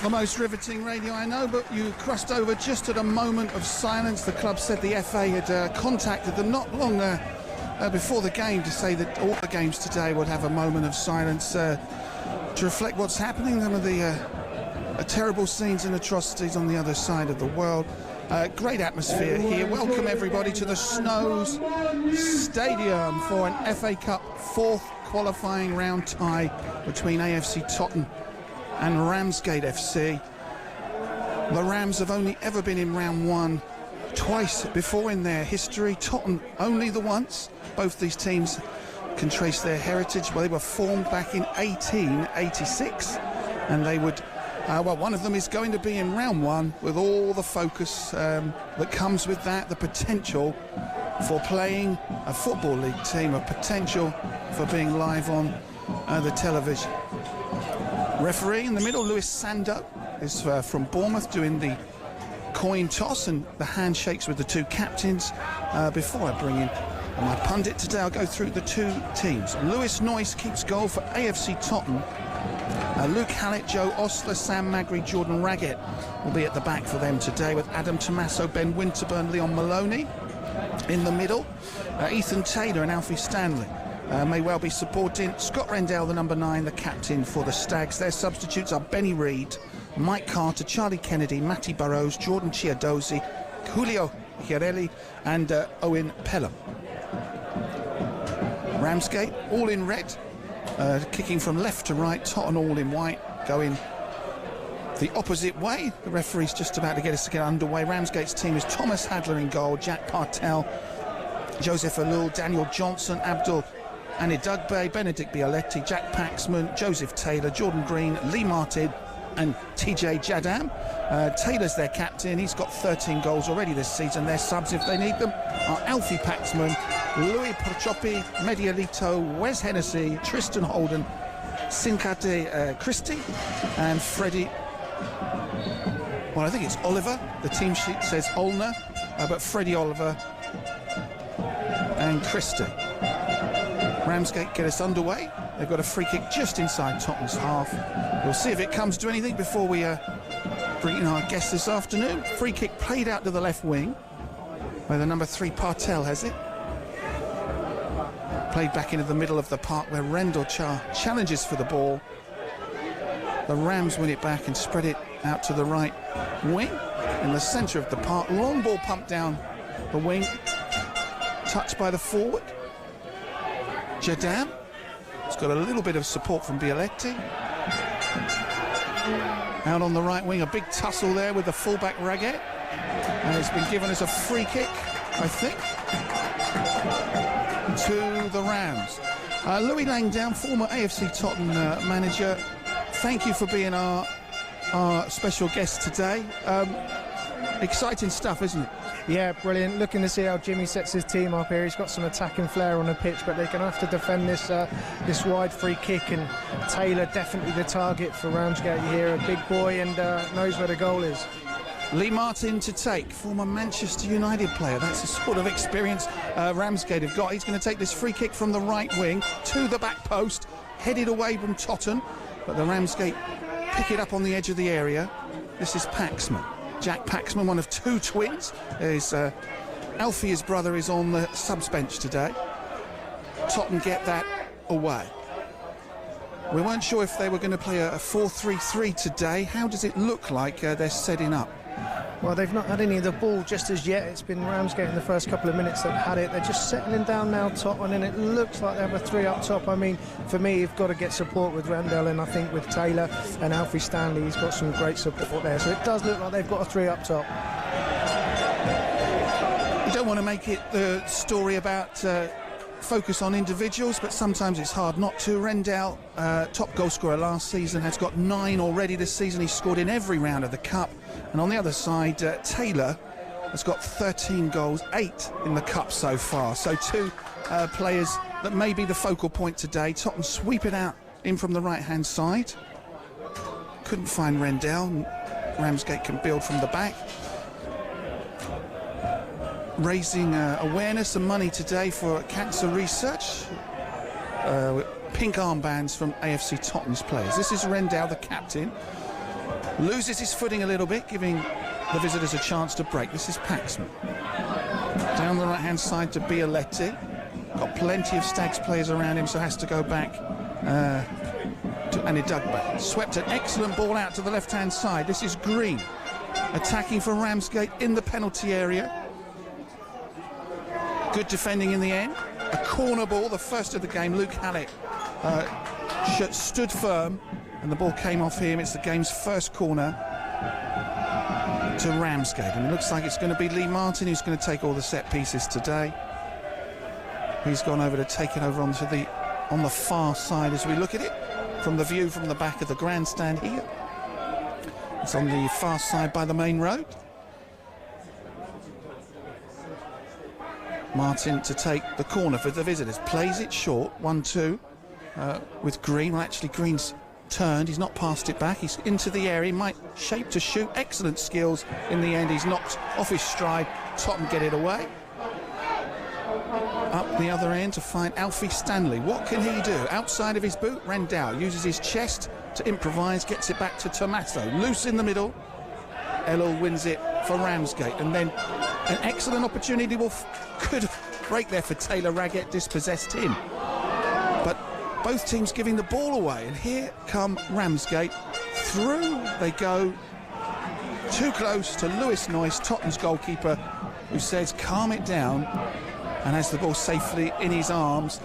the most riveting radio I know, but you crossed over just at a moment of silence. The club said the FA had contacted them not long before the game to say that all the games today would have a moment of silence to reflect what's happening. Some of the terrible scenes and atrocities on the other side of the world. Great atmosphere here. Welcome everybody to the Snows Stadium for an FA Cup fourth qualifying round tie between AFC Totton and Ramsgate FC. The Rams have only ever been in round one twice before in their history. Totton only the once. Both these teams can trace their heritage. Well, they were formed back in 1886, and they would well, one of them is going to be in round one with all the focus that comes with that, the potential for playing a football league team, a potential for being live on the television. Referee in the middle, Lewis Sando, is from Bournemouth, doing the coin toss and the handshakes with the two captains. Before I bring in my pundit today, I'll go through the two teams. Lewis Noyce keeps goal for AFC Totton. Luke Hallett, Joe Ostler, Sam Magri, Jordan Raggett will be at the back for them today, with Adam Tommaso, Ben Winterburn, Leon Maloney in the middle. Ethan Taylor and Alfie Stanley may well be supporting. Scott Rendell, the number 9, the captain for the Stags. Their substitutes are Benny Reid, Mike Carter, Charlie Kennedy, Matty Burrows, Jordan Chiadozi, Julio Chiarelli and Owen Pelham. Ramsgate all in red, kicking from left to right. Totton all in white, going the opposite way. The referee's just about to get us to get underway. Ramsgate's team is Thomas Hadler in goal, Jack Partel, Joseph Alul, Daniel Johnson, Abdul Anidugbe, Benedict Bialetti, Jack Paxman, Joseph Taylor, Jordan Green, Lee Martin and TJ Jadam. Taylor's their captain. He's got 13 goals already this season. Their subs, if they need them, are Alfie Paxman, Louis Prochopi, Medialito, Wes Hennessy, Tristan Holden, Sincate Christie and Freddie, well, I think it's Oliver. The team sheet says Olner, but Freddie Oliver and Christie. Ramsgate get us underway. They've got a free kick just inside Tottenham's half. We'll see if it comes to anything before we bring in our guests this afternoon. Free kick played out to the left wing, where the number 3 Partel has it. Played back into the middle of the park, where Rendell challenges for the ball. The Rams win it back and spread it out to the right wing in the centre of the park. Long ball pumped down the wing, touched by the forward. Jadam has got a little bit of support from Bialetti. Out on the right wing, a big tussle there with the fullback Raggett, and it's been given as a free kick, I think, to the Rams. Louis Langdown, former AFC Totton manager, thank you for being our special guest today. Exciting stuff, isn't it? Yeah, brilliant. Looking to see how Jimmy sets his team up here. He's got some attacking flair on the pitch, but they're going to have to defend this wide free kick, and Taylor definitely the target for Ramsgate here. A big boy and knows where the goal is. Lee Martin to take, former Manchester United player. That's the sort of experience Ramsgate have got. He's going to take this free kick from the right wing to the back post, headed away from Totton, but the Ramsgate pick it up on the edge of the area. This is Paxman. Jack Paxman, one of 2 twins. Alfie, his brother, is on the subs bench today. Totton get that away. We weren't sure if they were going to play a 4-3-3 today. How does it look like they're setting up? Well, they've not had any of the ball just as yet. It's been Ramsgate in the first couple of minutes that had it. They're just settling down now, Totton, and it looks like they have a 3 up top. I mean, for me, you've got to get support with Rendell, and I think with Taylor and Alfie Stanley, he's got some great support there. So it does look like they've got a 3 up top. You don't want to make it the story about focus on individuals, but sometimes it's hard not to. Rendell, top goal scorer last season, has got 9 already this season. He's scored in every round of the Cup. And on the other side, Taylor has got 13 goals, 8 in the Cup so far. So 2 players that may be the focal point today. Totton sweep it out in from the right-hand side. Couldn't find Rendell. Ramsgate can build from the back. Raising awareness and money today for cancer research. Pink armbands from AFC Tottenham's players. This is Rendell, the captain. loses his footing a little bit, giving the visitors a chance to break. This is Paxman. Down the right-hand side to Bialetti. Got plenty of Stags players around him, so has to go back and he dug back. Swept an excellent ball out to the left-hand side. This is Green attacking for Ramsgate in the penalty area. Good defending in the end. A corner ball, the first of the game. Luke Hallett stood firm and the ball came off him. It's the game's first corner to Ramsgate, and it looks like it's going to be Lee Martin who's going to take all the set pieces today. He's gone over to take it over on the far side as we look at it from the view from the back of the grandstand here. It's on the far side by the main road. Martin to take the corner for the visitors. Plays it short, 1-2 with Green. Well, actually Green's turned, he's not passed it back, he's into the area, he might shape to shoot. Excellent skills in the end. He's knocked off his stride. Totton get it away. Up the other end to find Alfie Stanley. What can he do? Outside of his boot, Rendell uses his chest to improvise, gets it back to Tommaso. Loose in the middle. Ellul wins it for Ramsgate, and then an excellent opportunity could break there for Taylor. Raggett dispossessed him. But both teams giving the ball away, and here come Ramsgate. Through they go, too close to Lewis Noyce, Totten's goalkeeper, who says calm it down, and has the ball safely in his arms.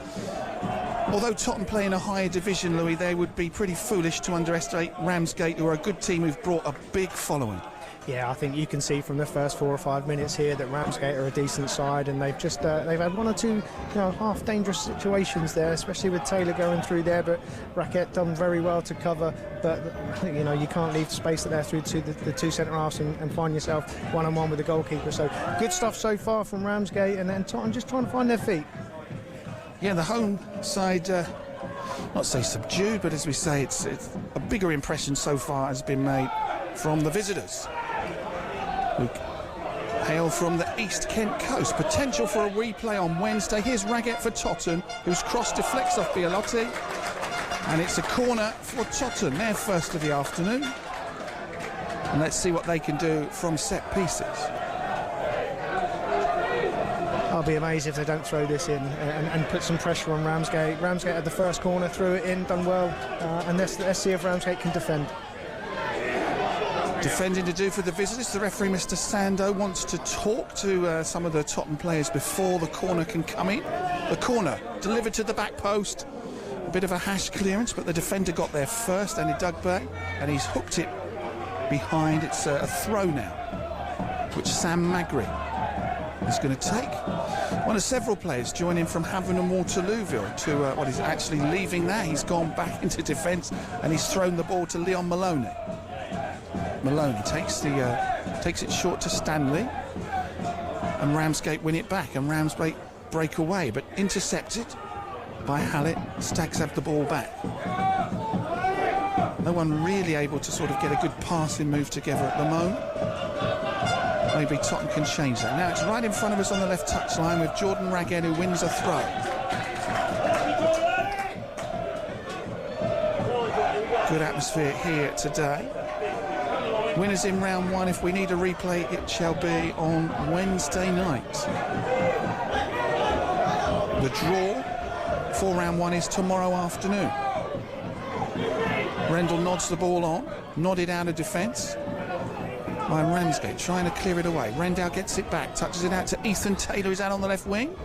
Although Totton play in a higher division, Louis, they would be pretty foolish to underestimate Ramsgate, who are a good team who've brought a big following. Yeah, I think you can see from the first 4 or 5 minutes here that Ramsgate are a decent side, and they've just they've had 1 or 2 half dangerous situations there, especially with Taylor going through there. But Rackett done very well to cover. But you can't leave space there through to the 2 centre halves and find yourself one-on-one with the goalkeeper. So good stuff so far from Ramsgate, and then Totton just trying to find their feet. Yeah, the home side, not say subdued, but as we say, it's a bigger impression so far has been made from the visitors, who hail from the East Kent coast. Potential for a replay on Wednesday. Here's Raggett for Totton, whose cross deflects off Bialotti, and it's a corner for Totton, their first of the afternoon. And let's see what they can do from set pieces. I'll be amazed if they don't throw this in and put some pressure on Ramsgate. Ramsgate had the first corner, threw it in, done well, and let's see if Ramsgate can defend. Defending to do for the visitors. The referee, Mr. Sando, wants to talk to some of the Totton players before the corner can come in. The corner delivered to the back post. A bit of a hash clearance, but the defender got there first, and he dug back, and he's hooked it behind. It's a throw now, which Sam Magri is going to take. One of several players joining from Havant and Waterlooville to what is actually leaving there. He's gone back into defence, and he's thrown the ball to Leon Maloney. Maloney takes it short to Stanley, and Ramsgate win it back, and Ramsgate break away, but intercepted by Hallett. Stags have the ball back. No one really able to sort of get a good passing move together at the moment. Maybe Totton can change that. Now it's right in front of us on the left touchline with Jordan Raggett, who wins a throw. Good atmosphere here today. Winners in round 1. If we need a replay, it shall be on Wednesday night. The draw for round 1 is tomorrow afternoon. Rendell nods the ball on, nodded out of defence by Ramsgate, trying to clear it away. Rendell gets it back, touches it out to Ethan Taylor, who's out on the left wing.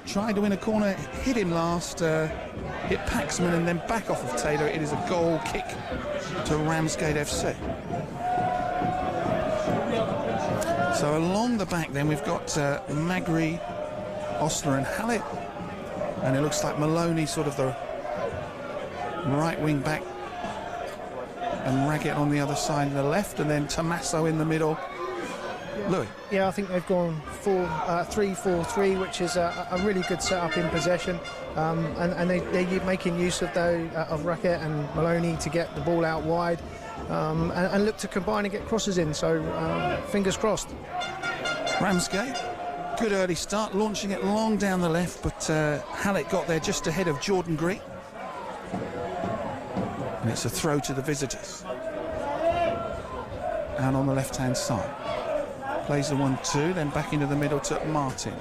Tried to win a corner, hit him last, hit Paxman, and then back off of Taylor. It is a goal kick to Ramsgate FC. So along the back then we've got Magri, Osler and Hallett, and it looks like Maloney sort of the right wing back, and Raggett on the other side in the left, and then Tommaso in the middle. Louis? Yeah, I think they've gone 3-4-3, which is a really good setup in possession, and they're making use of Raggett and Maloney to get the ball out wide, and look to combine and get crosses in, so fingers crossed. Ramsgate, good early start, launching it long down the left, but Hallett got there just ahead of Jordan Green. And it's a throw to the visitors. And on the left-hand side. Plays the 1-2, then back into the middle to Martin.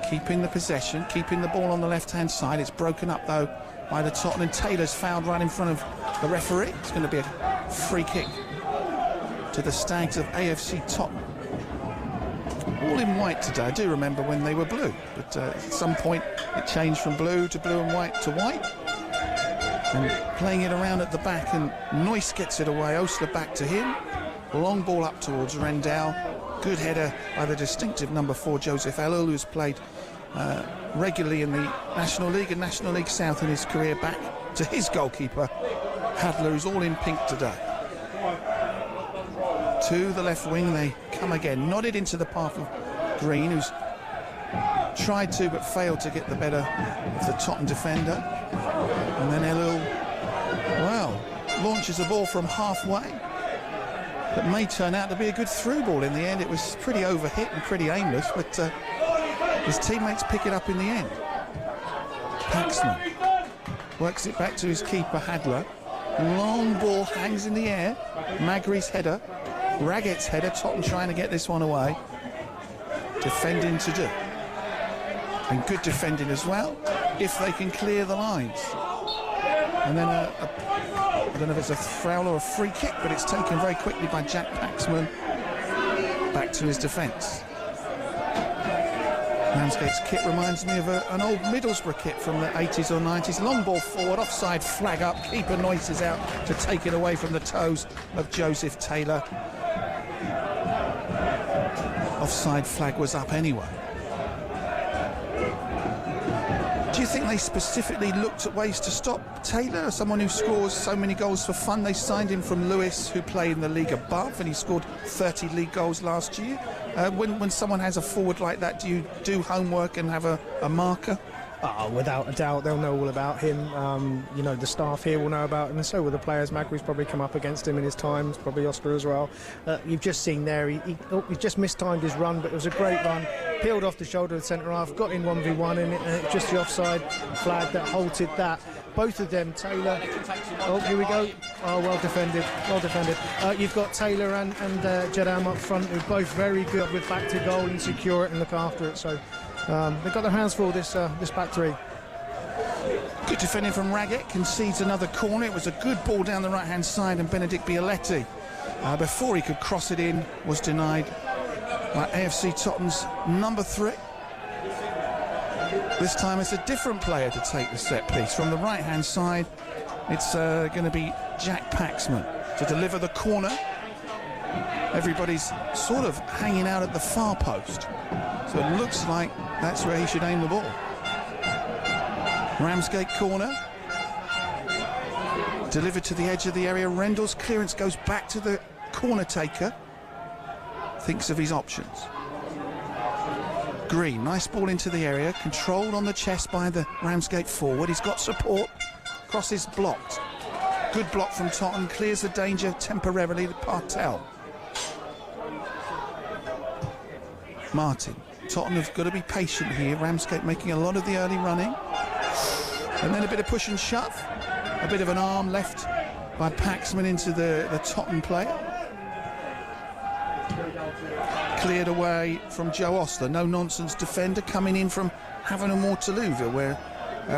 Keeping the possession, keeping the ball on the left-hand side. It's broken up, though, by the Totton, and Taylor's fouled right in front of the referee. It's going to be a free kick to the Stags of AFC Totton. All in white today. I do remember when they were blue, but at some point it changed from blue and white to white. And playing it around at the back, and Noyce gets it away. Osler back to him. Long ball up towards Rendell. Good header by the distinctive number 4, Joseph Ellul, who's played regularly in the National League and National League South in his career, back to his goalkeeper, Hadler, who's all in pink today. To the left wing they come again, nodded into the path of Green, who's tried to but failed to get the better of the Totton defender. And then Ellul, well, launches a ball from halfway that may turn out to be a good through ball in the end. It was pretty overhit and pretty aimless, but his teammates pick it up in the end. Paxman works it back to his keeper, Hadler. Long ball hangs in the air. Magri's header, Raggett's header. Totton trying to get this one away. Defending to do. And good defending as well, if they can clear the lines. And then I don't know if it's a foul or a free kick, but it's taken very quickly by Jack Paxman back to his defence. Ramsgate's kit reminds me of an old Middlesbrough kit from the 80s or 90s. Long ball forward, offside flag up. Keeper Noyce is out to take it away from the toes of Joseph Taylor. Offside flag was up anyway. Do you think they specifically looked at ways to stop Taylor, someone who scores so many goals for fun? They signed him from Lewis, who played in the league above, and he scored 30 league goals last year. When someone has a forward like that, do you do homework and have a marker? Oh, without a doubt, they'll know all about him. You know, the staff here will know about him, and so will the players. Magri's probably come up against him in his times, probably Oscar as well. You've just seen there, he just mistimed his run, but it was a great run. Peeled off the shoulder of the centre half, got in 1v1, and it just the offside flag that halted that. Both of them, Taylor. Oh, here we go. Oh, well defended, well defended. You've got Taylor and Jadam up front, who are both very good with back to goal and secure it and look after it. So they've got their hands full, this back three. Good defending from Raggett, concedes another corner. It was a good ball down the right-hand side, and Benedict Bialetti, before he could cross it in, was denied by AFC Tottenham's number 3. This time it's a different player to take the set piece. From the right-hand side, it's going to be Jack Paxman to deliver the corner. Everybody's sort of hanging out at the far post, so it looks like that's where he should aim the ball. Ramsgate corner, delivered to the edge of the area. Rendell's clearance goes back to the corner taker. Thinks of his options. Green, nice ball into the area, controlled on the chest by the Ramsgate forward. He's got support, crosses blocked. Good block from Totton, clears the danger temporarily to Partel. Martin, Totton have got to be patient here. Ramsgate making a lot of the early running. And then a bit of push and shove. A bit of an arm left by Paxman into the Totton player. Cleared away from Joe Osler, no-nonsense defender coming in from Havant and Waterlooville, where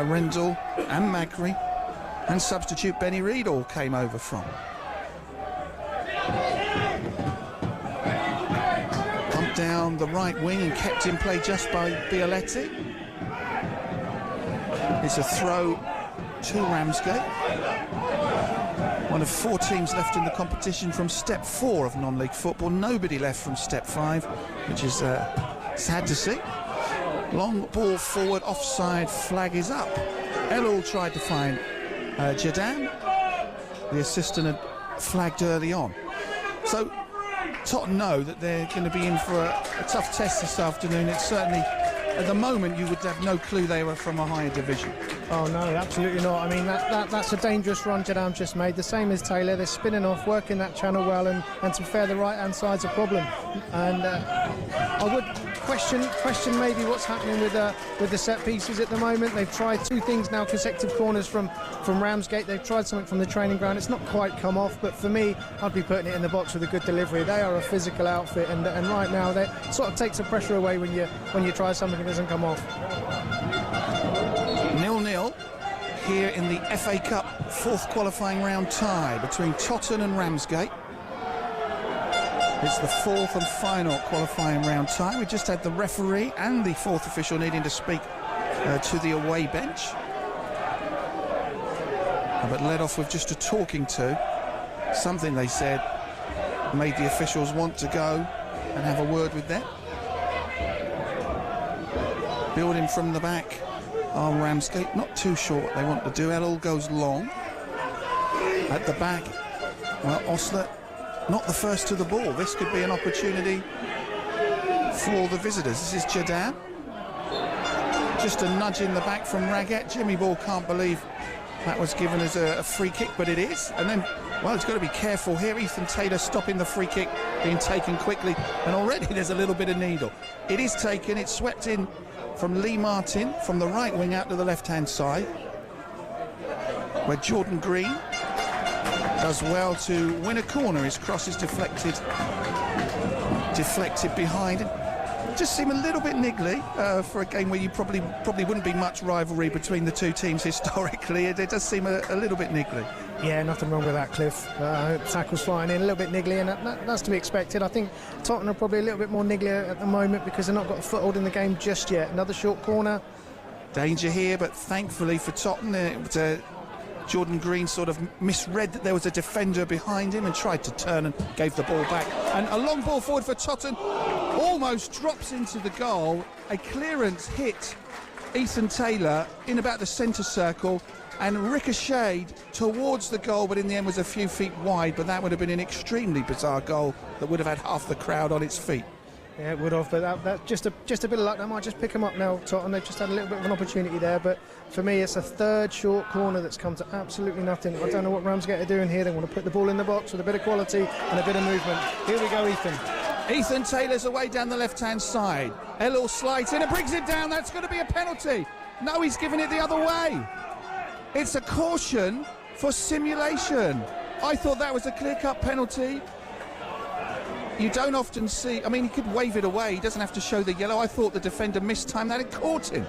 Rendell and Magri and substitute Benny Reid all came over from. Pumped down the right wing and kept in play just by Bialetti. It's a throw to Ramsgate. One of 4 teams left in the competition from step 4 of non-league football. Nobody left from step 5, which is sad to see. Long ball forward, offside flag is up. Ellul tried to find Jadam. The assistant had flagged early on. So Totton know that they're going to be in for a tough test this afternoon. It's certainly, at the moment, you would have no clue they were from a higher division. Oh no, absolutely not. I mean, that's a dangerous run Jadam just made. The same as Taylor. They're spinning off, working that channel well, and to be fair, the right-hand side's a problem. And I would question maybe what's happening with the set pieces at the moment. They've tried two things now, consecutive corners from Ramsgate. They've tried something from the training ground. It's not quite come off, but for me, I'd be putting it in the box with a good delivery. They are a physical outfit, and right now they sort of takes the pressure away when you try something that doesn't come off. 0-0 here in the FA Cup fourth qualifying round tie between Totton and Ramsgate. It's the fourth and final qualifying round tie. We just had the referee and the fourth official needing to speak to the away bench. But led off with just a talking to. Something they said made the officials want to go and have a word with them. Building from the back on Ramsgate, not too sure what they want to do. Ellul goes long. At the back, well, Osler not the first to the ball. This could be an opportunity for the visitors. This is Jadam. Just a nudge in the back from Raget. Jimmy Ball can't believe that was given as a free kick, but it is. And then, well, he's got to be careful here. Ethan Taylor stopping the free kick being taken quickly. And already there's a little bit of needle. It is taken. It's swept in from Lee Martin from the right wing out to the left-hand side, where Jordan Green does well to win a corner. His cross is deflected behind. Just seem a little bit niggly for a game where you probably wouldn't be much rivalry between the two teams historically. It does seem a little bit niggly. Yeah, nothing wrong with that, Cliff. Tackles flying in, a little bit niggly, and that's to be expected. I think Tottenham are probably a little bit more niggly at the moment because they've not got a foothold in the game just yet. Another short corner. Danger here, but thankfully for Tottenham, Jordan Green sort of misread that there was a defender behind him and tried to turn and gave the ball back. And a long ball forward for Totton, almost drops into the goal. A clearance hit Ethan Taylor in about the centre circle and ricocheted towards the goal, but in the end was a few feet wide. But that would have been an extremely bizarre goal that would have had half the crowd on its feet. Yeah, it would have, but that just a bit of luck. That might just pick them up now, Tottenham. They've just had a little bit of an opportunity there, but for me, it's a third short corner that's come to absolutely nothing. I don't know what Ramsgate are doing here. They want to put the ball in the box with a bit of quality and a bit of movement. Here we go, Ethan. Ethan Taylor's away down the left-hand side. Ellul slides in and brings it down. That's going to be a penalty. No, he's giving it the other way. It's a caution for simulation. I thought that was a clear-cut penalty. You don't often see, I mean, he could wave it away. He doesn't have to show the yellow. I thought the defender mistimed that. It caught him.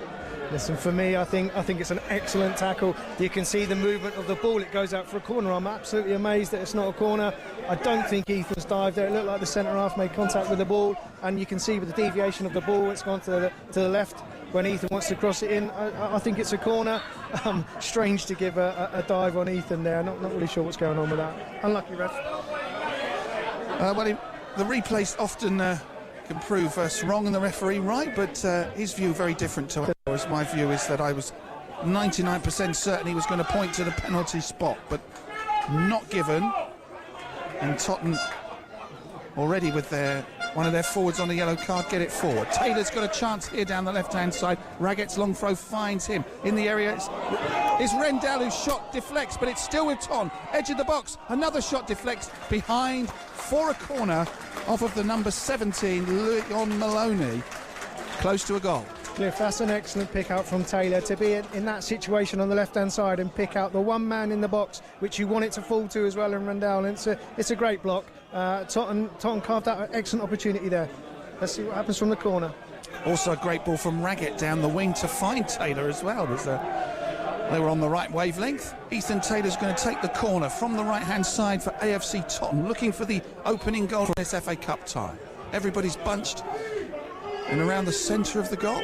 Listen, for me, I think it's an excellent tackle. You can see the movement of the ball. It goes out for a corner. I'm absolutely amazed that it's not a corner. I don't think Ethan's dived there. It looked like the centre-half made contact with the ball, and you can see with the deviation of the ball, it's gone to the left when Ethan wants to cross it in. I think it's a corner. Strange to give a dive on Ethan there. Not really sure what's going on with that. Unlucky, ref. The replays often can prove us wrong and the referee right, but his view very different to ours. My view is that I was 99% certain he was going to point to the penalty spot, but not given. And Totton already with one of their forwards on a yellow card, get it forward. Taylor's got a chance here down the left-hand side. Raget's long throw finds him in the area. It's Rendell whose shot deflects, but it's still with Totton. Edge of the box, another shot deflects behind for a corner off of the number 17, Leon Maloney, close to a goal. Cliff, that's an excellent pick out from Taylor to be in that situation on the left-hand side and pick out the one man in the box, which you want it to fall to as well in Rendell. And it's a great block. Totton carved out an excellent opportunity there. Let's see what happens from the corner. Also a great ball from Raget down the wing to find Taylor as well. They were on the right wavelength. Ethan Taylor's going to take the corner from the right-hand side for AFC Totton, looking for the opening goal from this FA Cup tie. Everybody's bunched and around the centre of the goal.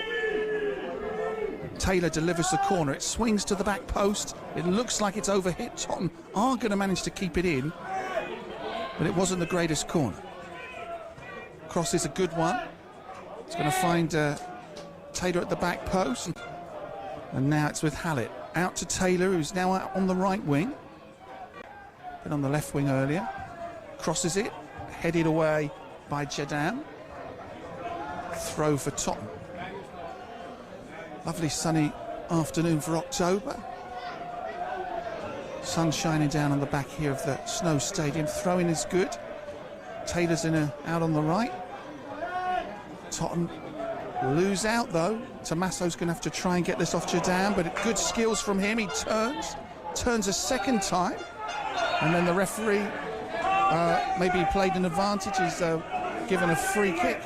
Taylor delivers the corner. It swings to the back post. It looks like it's overhit. Totton are going to manage to keep it in, but it wasn't the greatest corner. Cross is a good one. It's going to find Taylor at the back post. And now it's with Hallett. Out to Taylor, who's now out on the right wing. Been on the left wing earlier. Crosses it. Headed away by Jadam. Throw for Totton. Lovely sunny afternoon for October. Sun shining down on the back here of the Snow Stadium. Throwing is good. Taylor's out on the right. Totton lose out though. Tommaso's going to have to try and get this off Jadam, but good skills from him. He turns a second time, and then the referee maybe he played an advantage. He's given a free kick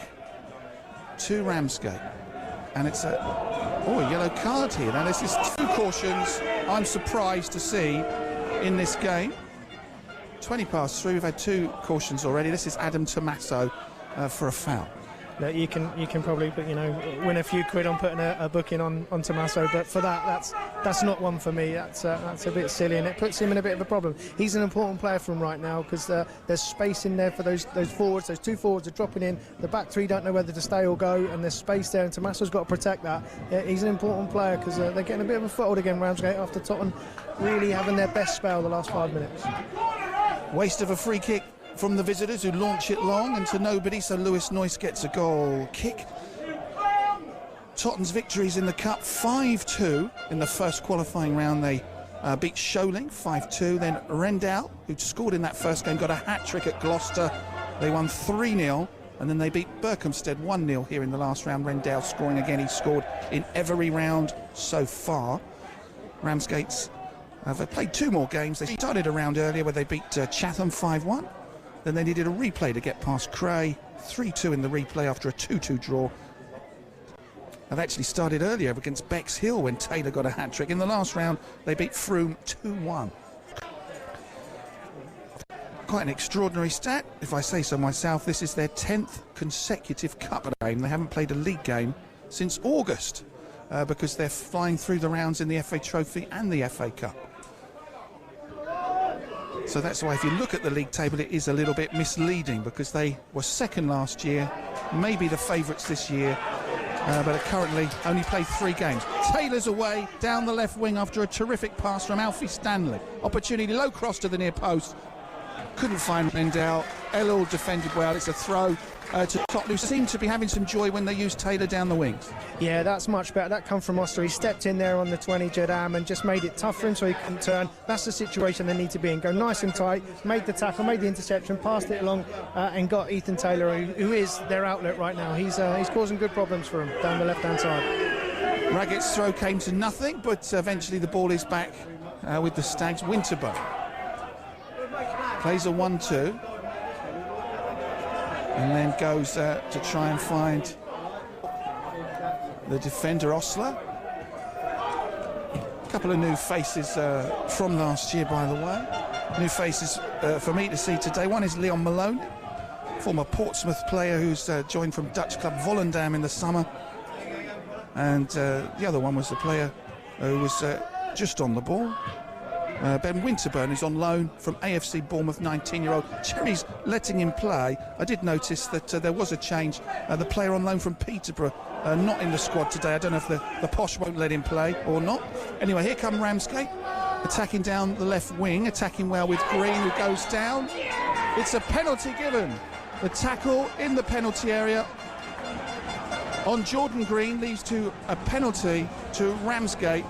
to Ramsgate, and it's a yellow card here. Now this is 2 cautions I'm surprised to see in this game. 20 past 3, we've had 2 cautions already. This is Adam Tommaso for a foul. Look, you can probably, win a few quid on putting a booking on Tommaso, but for that's not one for me. That's a bit silly, and it puts him in a bit of a problem. He's an important player for him right now because there's space in there for those forwards. Those 2 forwards are dropping in. The back 3 don't know whether to stay or go, and there's space there, and Tommaso's got to protect that. Yeah, he's an important player because they're getting a bit of a foothold again, Ramsgate, after Totton really having their best spell the last 5 minutes. Waste of a free kick from the visitors, who launch it long and to nobody, so Lewis Noyce gets a goal kick. Totten's victories in the Cup, 5-2 in the first qualifying round. They beat Solent 5-2. Then Rendell, who'd scored in that first game, got a hat-trick at Gloucester. They won 3-0, and then they beat Berkhamsted 1-0 here in the last round. Rendell scoring again. He scored in every round so far. Ramsgate's have played 2 more games. They started a round earlier where they beat Chatham 5-1. Then they needed a replay to get past Cray, 3-2 in the replay after a 2-2 draw. They've actually started earlier against Bexhill when Taylor got a hat-trick. In the last round, they beat Frome 2-1. Quite an extraordinary stat, if I say so myself. This is their 10th consecutive Cup game. They haven't played a league game since August because they're flying through the rounds in the FA Trophy and the FA Cup. So that's why if you look at the league table, it is a little bit misleading because they were second last year, maybe the favourites this year, but are currently only played 3 games. Taylor's away down the left wing after a terrific pass from Alfie Stanley. Opportunity, low cross to the near post. Couldn't find Rendell. Elul defended well. It's a throw to Totton, who seemed to be having some joy when they used Taylor down the wings. Yeah, that's much better. That come from Oster. He stepped in there on the 20, Jadam, and just made it tough for him so he couldn't turn. That's the situation they need to be in. Go nice and tight, made the tackle, made the interception, passed it along, and got Ethan Taylor, who is their outlet right now. He's causing good problems for him down the left-hand side. Raggett's throw came to nothing, but eventually the ball is back with the Stags. Winterburn plays a 1-2. And then goes to try and find the defender, Osler. A couple of new faces from last year, by the way. New faces for me to see today. One is Leon Malone, former Portsmouth player who's joined from Dutch club Volendam in the summer. And the other one was the player who was just on the ball. Ben Winterburn is on loan from AFC Bournemouth, 19-year-old. Cherry's letting him play. I did notice that there was a change. The player on loan from Peterborough, not in the squad today. I don't know if the Posh won't let him play or not. Anyway, here come Ramsgate, attacking down the left wing, attacking well with Green, who goes down. It's a penalty given. The tackle in the penalty area on Jordan Green leads to a penalty to Ramsgate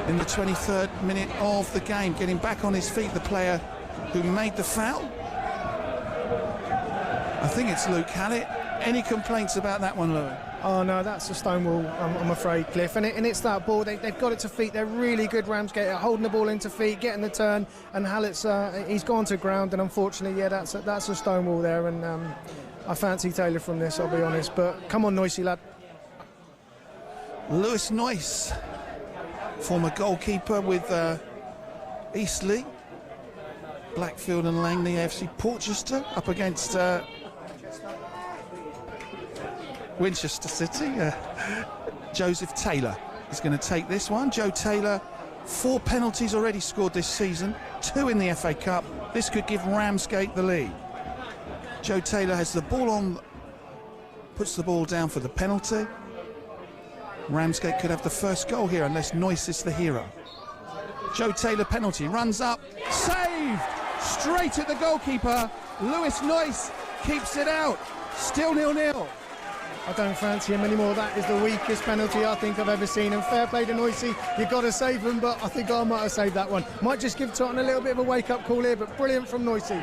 in the 23rd minute of the game. Getting back on his feet, the player who made the foul. I think it's Luke Hallett. Any complaints about that one, Louis? Oh no, that's a stonewall, I'm afraid, Cliff. And it's that ball. They've got it to feet. They're really good, Ramsgate, at holding the ball into feet, getting the turn. And Hallett's he's gone to ground. And unfortunately, yeah, that's a stonewall there. And I fancy Taylor from this, I'll be honest. But come on, Noisy lad. Lewis Noyce, former goalkeeper with Eastleigh, Blackfield and Langley, AFC Portchester, up against Winchester City. Joseph Taylor is going to take this one. Joe Taylor, 4 penalties already scored this season, 2 in the FA Cup. This could give Ramsgate the lead. Joe Taylor has the ball on, puts the ball down for the penalty. Ramsgate could have the first goal here unless Noyce is the hero. Joe Taylor penalty, runs up, saved! Straight at the goalkeeper. Lewis Noyce keeps it out. Still 0-0. I don't fancy him anymore. That is the weakest penalty I think I've ever seen. And fair play to Noisy. You've got to save him, but I think I might have saved that one. Might just give Totton a little bit of a wake-up call here, but brilliant from Noisy.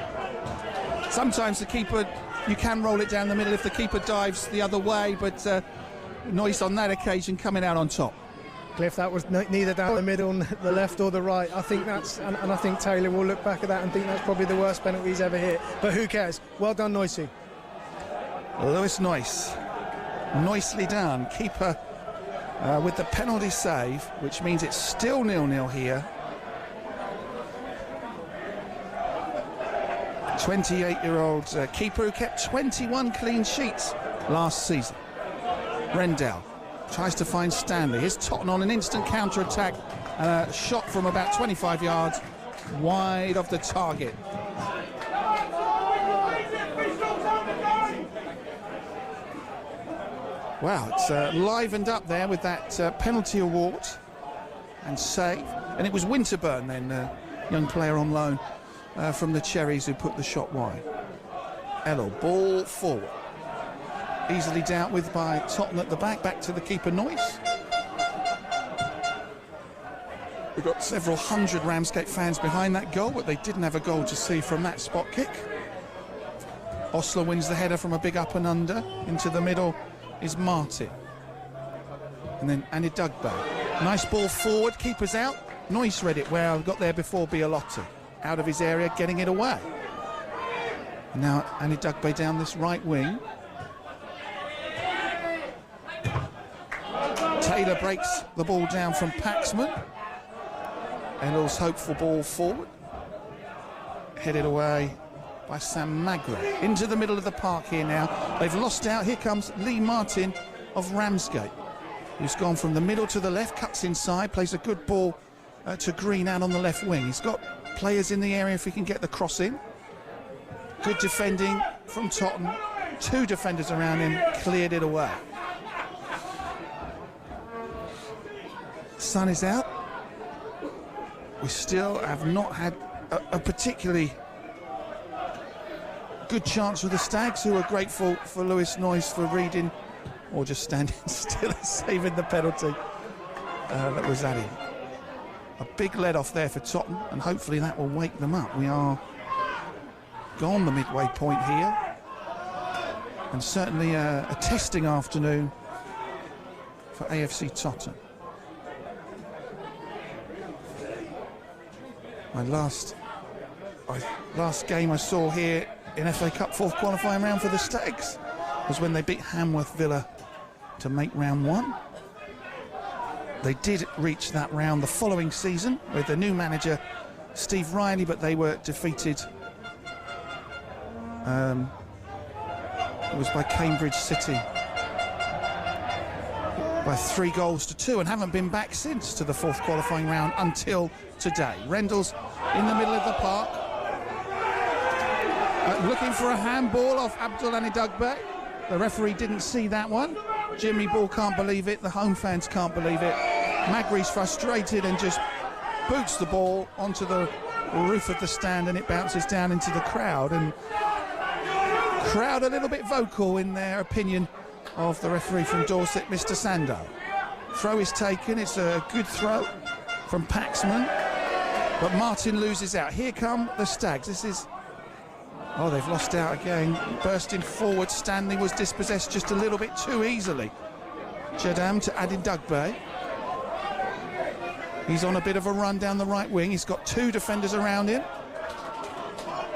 Sometimes the keeper You can roll it down the middle if the keeper dives the other way, but Noyce on that occasion coming out on top. Cliff, that was neither down the middle, the left or the right. I think that's, and I think Taylor will look back at that and think that's probably the worst penalty he's ever hit. But who cares? Well done, Noyce. Lewis Noyce, nicely done. Keeper with the penalty save, which means it's still 0-0 here. 28-year-old keeper who kept 21 clean sheets last season. Rendell tries to find Stanley. Here's Totton on an instant counter-attack and a shot from about 25 yards wide of the target. Wow, it's livened up there with that penalty award and save. And it was Winterburn then, young player on loan from the Cherries, who put the shot wide. Elo, ball forward. Easily dealt with by Totton at the back to the keeper Noyce. We've got several hundred Ramsgate fans behind that goal, but they didn't have a goal to see from that spot kick. Osler wins the header from a big up and under. Into the middle is Martin. And then Andy Dugbe. Nice ball forward, keeper's out. Noyce read it well, got there before Bialotti. Out of his area, getting it away. And now Andy Dugbe down this right wing. Taylor breaks the ball down from Paxman. Endel's hopeful ball forward. Headed away by Sam Magre. Into the middle of the park here now. They've lost out. Here comes Lee Martin of Ramsgate, who's gone from the middle to the left, cuts inside, plays a good ball to Green out on the left wing. He's got players in the area if he can get the cross in. Good defending from Totton. Two defenders around him, cleared it away. Sun is out. We still have not had a particularly good chance with the Stags, who are grateful for Lewis Noyce for reading or just standing still and saving the penalty that was added. A big let off there for Totton, and hopefully that will wake them up. We are gone the midway point here, and certainly a testing afternoon for AFC Totton. My last game I saw here in FA Cup fourth qualifying round for the Stags was when they beat Hamworth Villa to make round one. They did reach that round the following season with the new manager Steve Riley, but they were defeated. It was by Cambridge City by 3-2, and haven't been back since to the fourth qualifying round until today. Rendell's in the middle of the park, looking for a handball off Abdulani Dugbe. The referee didn't see that one. Jimmy Ball can't believe it. The home fans can't believe it. Magri's frustrated and just boots the ball onto the roof of the stand, and it bounces down into the crowd. And crowd a little bit vocal in their opinion of the referee from Dorset, Mr. Sandow. Throw is taken. It's a good throw from Paxman, but Martin loses out. Here come the Stags. This is... Oh, they've lost out again. Bursting forward, Stanley was dispossessed just a little bit too easily. Jadam to Adin Dugbe. He's on a bit of a run down the right wing. He's got two defenders around him.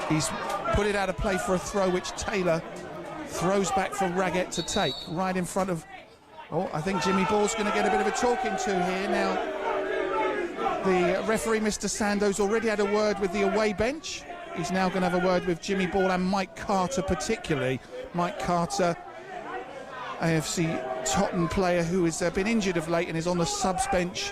He's put it out of play for a throw, which Taylor throws back for Raggett to take. Right in front of... Oh, I think Jimmy Ball's going to get a bit of a talking to here. Now, the referee, Mr. Sando's already had a word with the away bench. He's now going to have a word with Jimmy Ball and Mike Carter particularly. Mike Carter, AFC Totton player who has been injured of late and is on the subs bench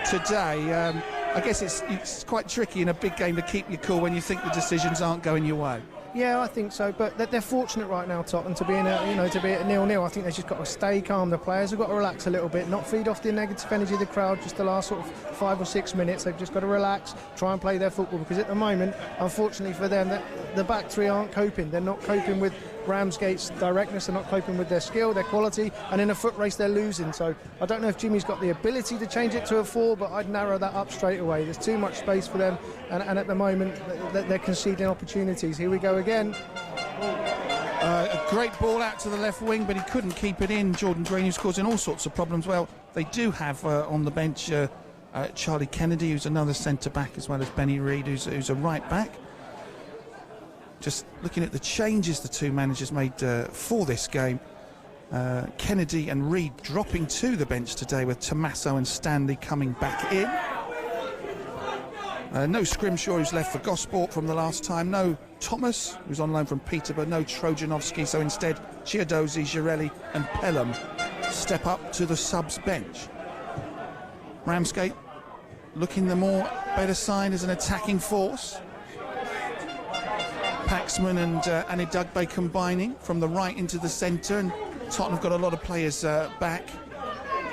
today. I guess it's quite tricky in a big game to keep you cool when you think the decisions aren't going your way. Yeah, I think so, but they're fortunate right now, Tottenham, to be in a, to be at 0-0. I think they've just got to stay calm. The players have got to relax a little bit, not feed off the negative energy of the crowd just the last sort of 5 or 6 minutes. They've just got to relax, try and play their football, because at the moment, unfortunately for them, the back three aren't coping. They're not coping with Ramsgate's directness, they're not coping with their skill, their quality, and in a foot race they're losing. So I don't know if Jimmy's got the ability to change it to a 4, but I'd narrow that up straight away. There's too much space for them, and at the moment they're conceding opportunities. Here we go again. A great ball out to the left wing, but he couldn't keep it in. Jordan Green, who's causing all sorts of problems. Well, they do have on the bench Charlie Kennedy, who's another centre-back, as well as Benny Reid, who's a right-back. Just looking at the changes the two managers made for this game. Kennedy and Reid dropping to the bench today, with Tommaso and Stanley coming back in. No Scrimshaw, who's left for Gosport from the last time. No Thomas, who's on loan from Peterborough. No Trojanovski, so instead Chiadozi, Girelli and Pelham step up to the subs bench. Ramsgate looking the better side as an attacking force. Paxman and Anidugbe combining from the right into the centre, and Tottenham have got a lot of players back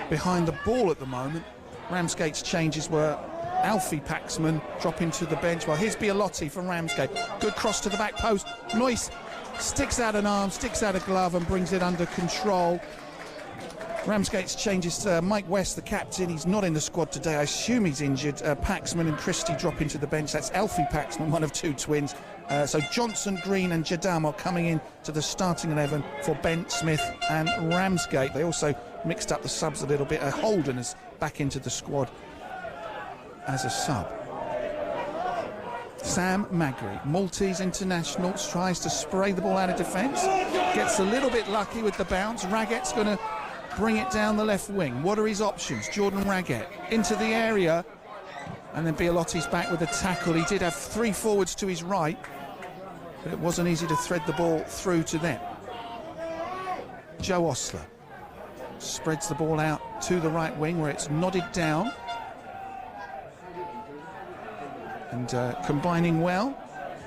behind the ball at the moment. Ramsgate's changes were Alfie Paxman dropping to the bench, while here's Bialotti from Ramsgate. Good cross to the back post. Noyce sticks out an arm, sticks out a glove and brings it under control. Ramsgate's changes to Mike West, the captain. He's not in the squad today. I assume he's injured. Paxman and Christie drop into the bench. That's Alfie Paxman, one of two twins. So Johnson, Green and Jadam are coming in to the starting 11 for Bent, Smith and Ramsgate. They also mixed up the subs a little bit. Holden is back into the squad as a sub. Sam Magri, Maltese international, tries to spray the ball out of defence. Gets a little bit lucky with the bounce. Raget's going to bring it down the left wing. What are his options? Jordan Raget into the area, and then Bialotti's back with a tackle. He did have three forwards to his right, but it wasn't easy to thread the ball through to them. Joe Osler spreads the ball out to the right wing, where it's nodded down. And combining well,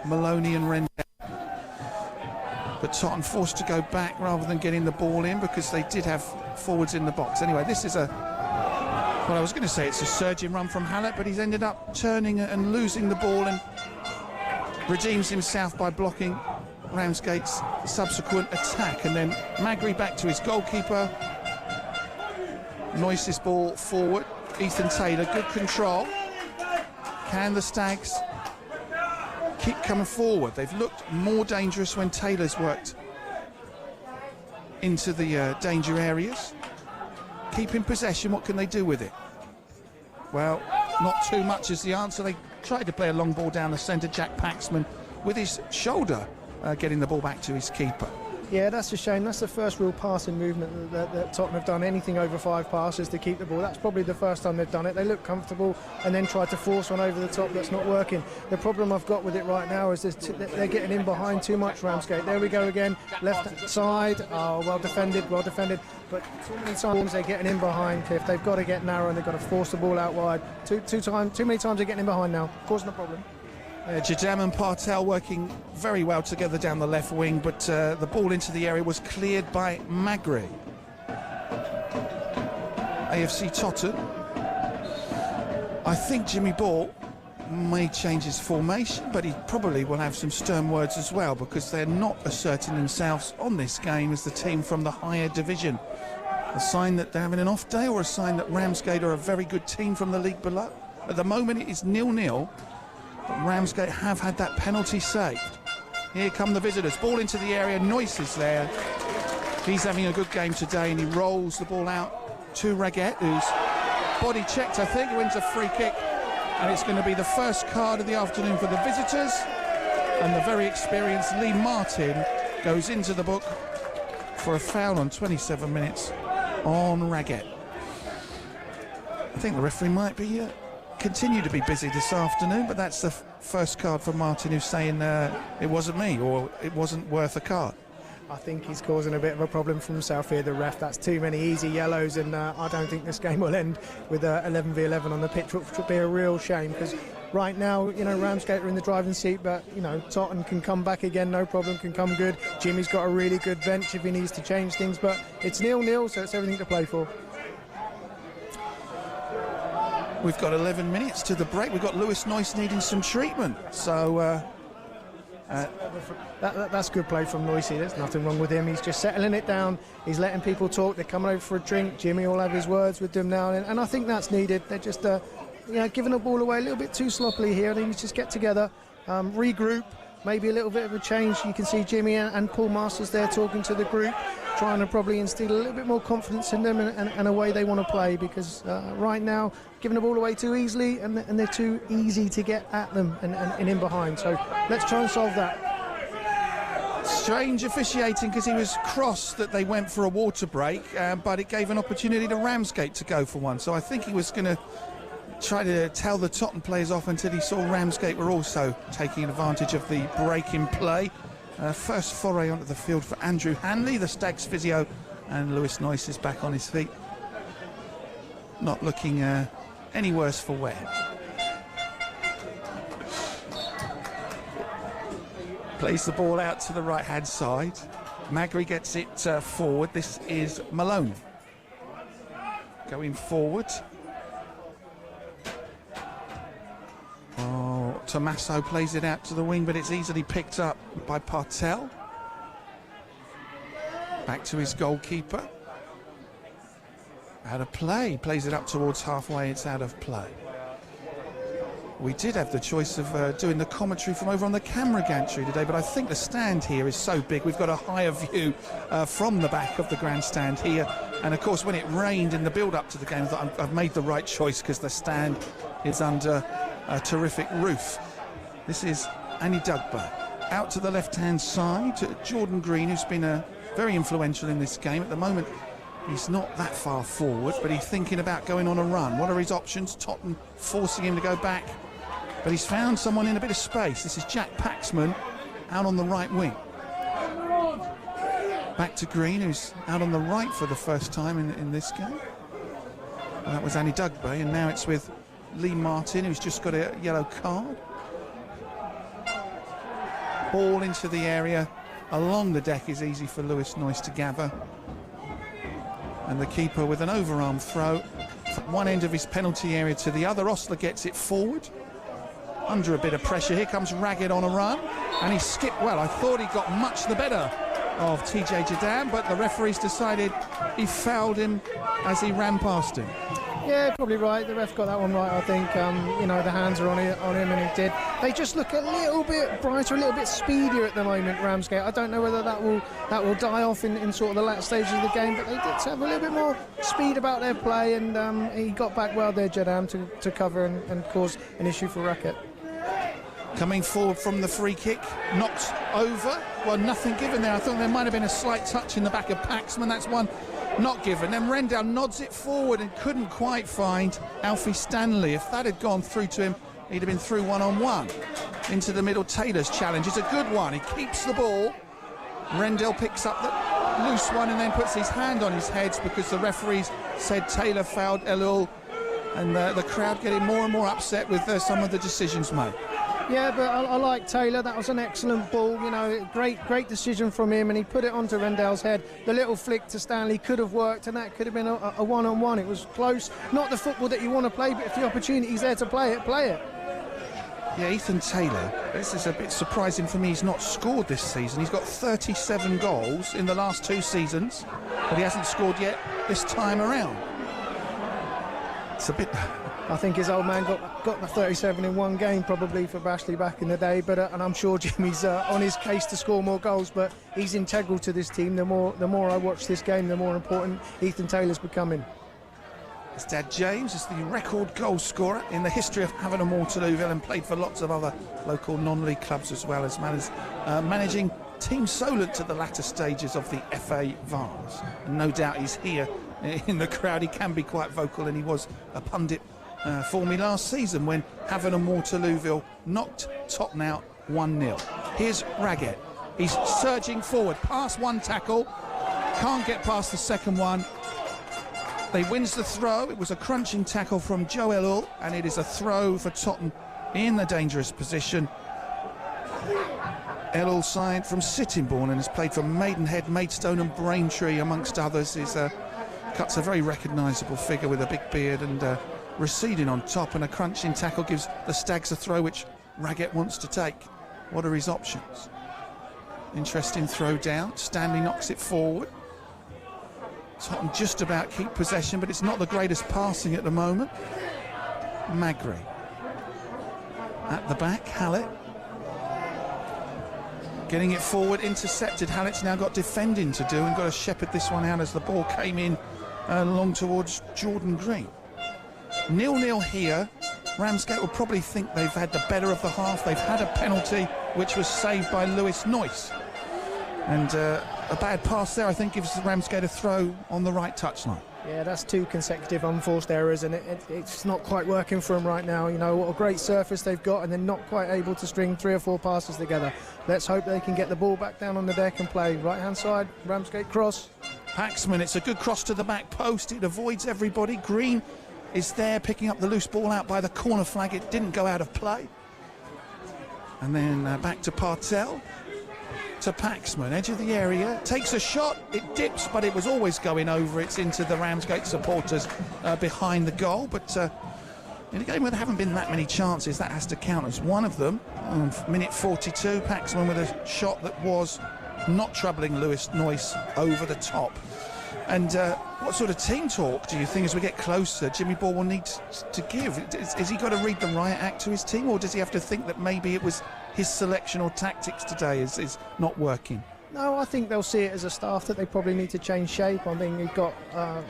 Maloney and Rendell. But Tottenham forced to go back rather than getting the ball in, because they did have forwards in the box. Anyway, this is I was going to say it's a surging run from Hallett, but he's ended up turning and losing the ball and redeems himself by blocking Ramsgate's subsequent attack. And then Magri back to his goalkeeper. Noyce's ball forward. Ethan Taylor, good control. Can the Stags keep coming forward? They've looked more dangerous when Taylor's worked into the danger areas. Keeping possession, what can they do with it? Well, not too much is the answer. They tried to play a long ball down the centre. Jack Paxman with his shoulder getting the ball back to his keeper. Yeah, that's a shame. That's the first real passing movement that Tottenham have done. Anything over 5 passes to keep the ball. That's probably the first time they've done it. They look comfortable and then tried to force one over the top. That's not working. The problem I've got with it right now is they're getting in behind too much, Ramsgate. There we go again. Left side. Oh, well defended. But too many times they're getting in behind, Cliff. They've got to get narrow and they've got to force the ball out wide. Too many times they're getting in behind now, causing a problem. Jadam and Partel working very well together down the left wing, but the ball into the area was cleared by Magri. AFC Totton. I think Jimmy Ball may change his formation, but he probably will have some stern words as well, because they're not asserting themselves on this game as the team from the higher division. A sign that they're having an off day, or a sign that Ramsgate are a very good team from the league below? At the moment it is 0-0. But Ramsgate have had that penalty saved. Here come the visitors. Ball into the area. Noyce is there. He's having a good game today, and he rolls the ball out to Raget, who's body checked, I think, wins a free kick. And it's going to be the first card of the afternoon for the visitors. And the very experienced Lee Martin goes into the book for a foul on 27 minutes on Raget. I think the referee might be continue to be busy this afternoon, but that's the first card for Martin, who's saying it wasn't me, or it wasn't worth a card. I think he's causing a bit of a problem for himself here, the ref. That's too many easy yellows, and I don't think this game will end with 11v11 on the pitch, which would be a real shame, because right now, Ramsgate are in the driving seat, but, Tottenham can come back again, no problem, can come good. Jimmy's got a really good bench if he needs to change things, but it's 0-0, so it's everything to play for. We've got 11 minutes to the break. We've got Lewis Noyce needing some treatment. So that's good play from Noyce. There's nothing wrong with him. He's just settling it down. He's letting people talk. They're coming over for a drink. Jimmy will have his words with them now. And I think that's needed. They're just giving the ball away a little bit too sloppily here. They need to just get together, regroup, maybe a little bit of a change. You can see Jimmy and Paul Masters there talking to the group, trying to probably instill a little bit more confidence in them and a way they want to play, because right now giving the ball away too easily and they're too easy to get at them and in behind. So let's try and solve that. Strange officiating, because he was cross that they went for a water break, but it gave an opportunity to Ramsgate to go for one. So I think he was going to try to tell the Totton players off until he saw Ramsgate were also taking advantage of the break in play. First foray onto the field for Andrew Hanley, the Stags physio, and Lewis Noyce is back on his feet. Not looking any worse for wear. Plays the ball out to the right-hand side. Magri gets it forward. This is Malone. Going forward. Oh, Tommaso plays it out to the wing, but it's easily picked up by Partel. Back to his goalkeeper. Out of play. Plays it up towards halfway. It's out of play. We did have the choice of doing the commentary from over on the camera gantry today, but I think the stand here is so big. We've got a higher view from the back of the grandstand here. And of course, when it rained in the build-up to the game, I thought I've made the right choice, because the stand is under a terrific roof. This is Annie Dugba. Out to the left-hand side, Jordan Green, who's been very influential in this game. At the moment, he's not that far forward, but he's thinking about going on a run. What are his options? Totton forcing him to go back, but he's found someone in a bit of space. This is Jack Paxman out on the right wing. Back to Green, who's out on the right for the first time in this game. And that was Annie Dugba, and now it's with Lee Martin, who's just got a yellow card. Ball into the area along the deck is easy for Lewis Noyce to gather. And the keeper with an overarm throw from one end of his penalty area to the other. Osler gets it forward under a bit of pressure. Here comes Raggett on a run, and he skipped well. I thought he got much the better of TJ Jadam, but the referee's decided he fouled him as he ran past him. Yeah, probably right. The ref got that one right, I think. You know, the hands are on him, and he did. They just look a little bit brighter, a little bit speedier at the moment, Ramsgate. I don't know whether that will die off in sort of the latter stages of the game, but they did have a little bit more speed about their play, and he got back well there, Jadam, to cover and cause an issue for Racket. Coming forward from the free kick, knocked over. Well, nothing given there. I thought there might have been a slight touch in the back of Paxman. That's one not given. Then Rendell nods it forward and couldn't quite find Alfie Stanley. If that had gone through to him, he'd have been through one-on-one. Into the middle, Taylor's challenge. It's a good one. He keeps the ball. Rendell picks up the loose one and then puts his hand on his head, because the referees said Taylor fouled Elul, and the crowd getting more and more upset with some of the decisions made. Yeah, but I like Taylor. That was an excellent ball. You know, great decision from him, and he put it onto Rendell's head. The little flick to Stanley could have worked, and that could have been a one-on-one. It was close. Not the football that you want to play, but if the opportunity's there to play it, play it. Yeah, Ethan Taylor, this is a bit surprising for me. He's not scored this season. He's got 37 goals in the last 2 seasons, but he hasn't scored yet this time around. It's a bit... I think his old man got the 37 in one game probably for Bashley back in the day, but and I'm sure Jimmy's on his case to score more goals, but he's integral to this team. The more I watch this game, the more important Ethan Taylor's becoming. His dad James is the record goal scorer in the history of Havant and Waterlooville, and played for lots of other local non-league clubs, as well as managing Team Solent to the latter stages of the FA Vase. And no doubt he's here in the crowd. He can be quite vocal, and he was a pundit for me last season when Havant and Waterlooville knocked Totton out 1-0. Here's Raggett. He's surging forward, past one tackle, can't get past the second one. They wins the throw. It was a crunching tackle from Joe Elul, and it is a throw for Totton in the dangerous position. Elul signed from Sittingbourne and has played for Maidenhead, Maidstone and Braintree amongst others. Cuts a very recognisable figure with a big beard and receding on top, and a crunching tackle gives the Stags a throw which Raggett wants to take. What are his options? Interesting throw down. Stanley knocks it forward. Totton just about keep possession, but it's not the greatest passing at the moment. Magri at the back, Hallett. Getting it forward, intercepted. Hallett's now got defending to do and got to shepherd this one out as the ball came in along towards Jordan Green. 0-0 here. Ramsgate will probably think they've had the better of the half. They've had a penalty which was saved by Lewis Noyce. And a bad pass there, I think, gives Ramsgate a throw on the right touchline. Yeah, that's 2 consecutive unforced errors, and it's not quite working for them right now. You know, what a great surface they've got, and they're not quite able to string 3 or 4 passes together. Let's hope they can get the ball back down on the deck and play right-hand side, Ramsgate cross. Paxman, it's a good cross to the back post. It avoids everybody. Green is there picking up the loose ball out by the corner flag. It didn't go out of play. And then back to Partel. To Paxman, edge of the area, takes a shot, it dips, but it was always going over. It's into the Ramsgate supporters behind the goal, but in a game where there haven't been that many chances, that has to count as one of them. Minute 42, Paxman with a shot that was not troubling Lewis Noyce over the top. And what sort of team talk do you think as we get closer Jimmy Ball will need to give? Has he got to read the riot act to his team, or does he have to think that maybe it was his selection or tactics today is not working? No, I think they'll see it as a staff that they probably need to change shape. I mean, you've got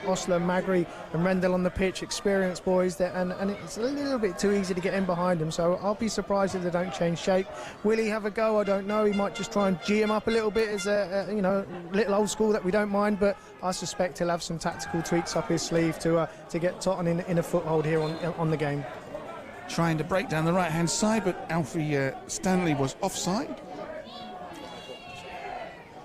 Osler, Magri and Rendell on the pitch, experienced boys, and it's a little bit too easy to get in behind them, so I'll be surprised if they don't change shape. Will he have a go? I don't know. He might just try and G him up a little bit as a little old school that we don't mind, but I suspect he'll have some tactical tweaks up his sleeve to get Totton in a foothold here on the game. Trying to break down the right-hand side, but Alfie Stanley was offside.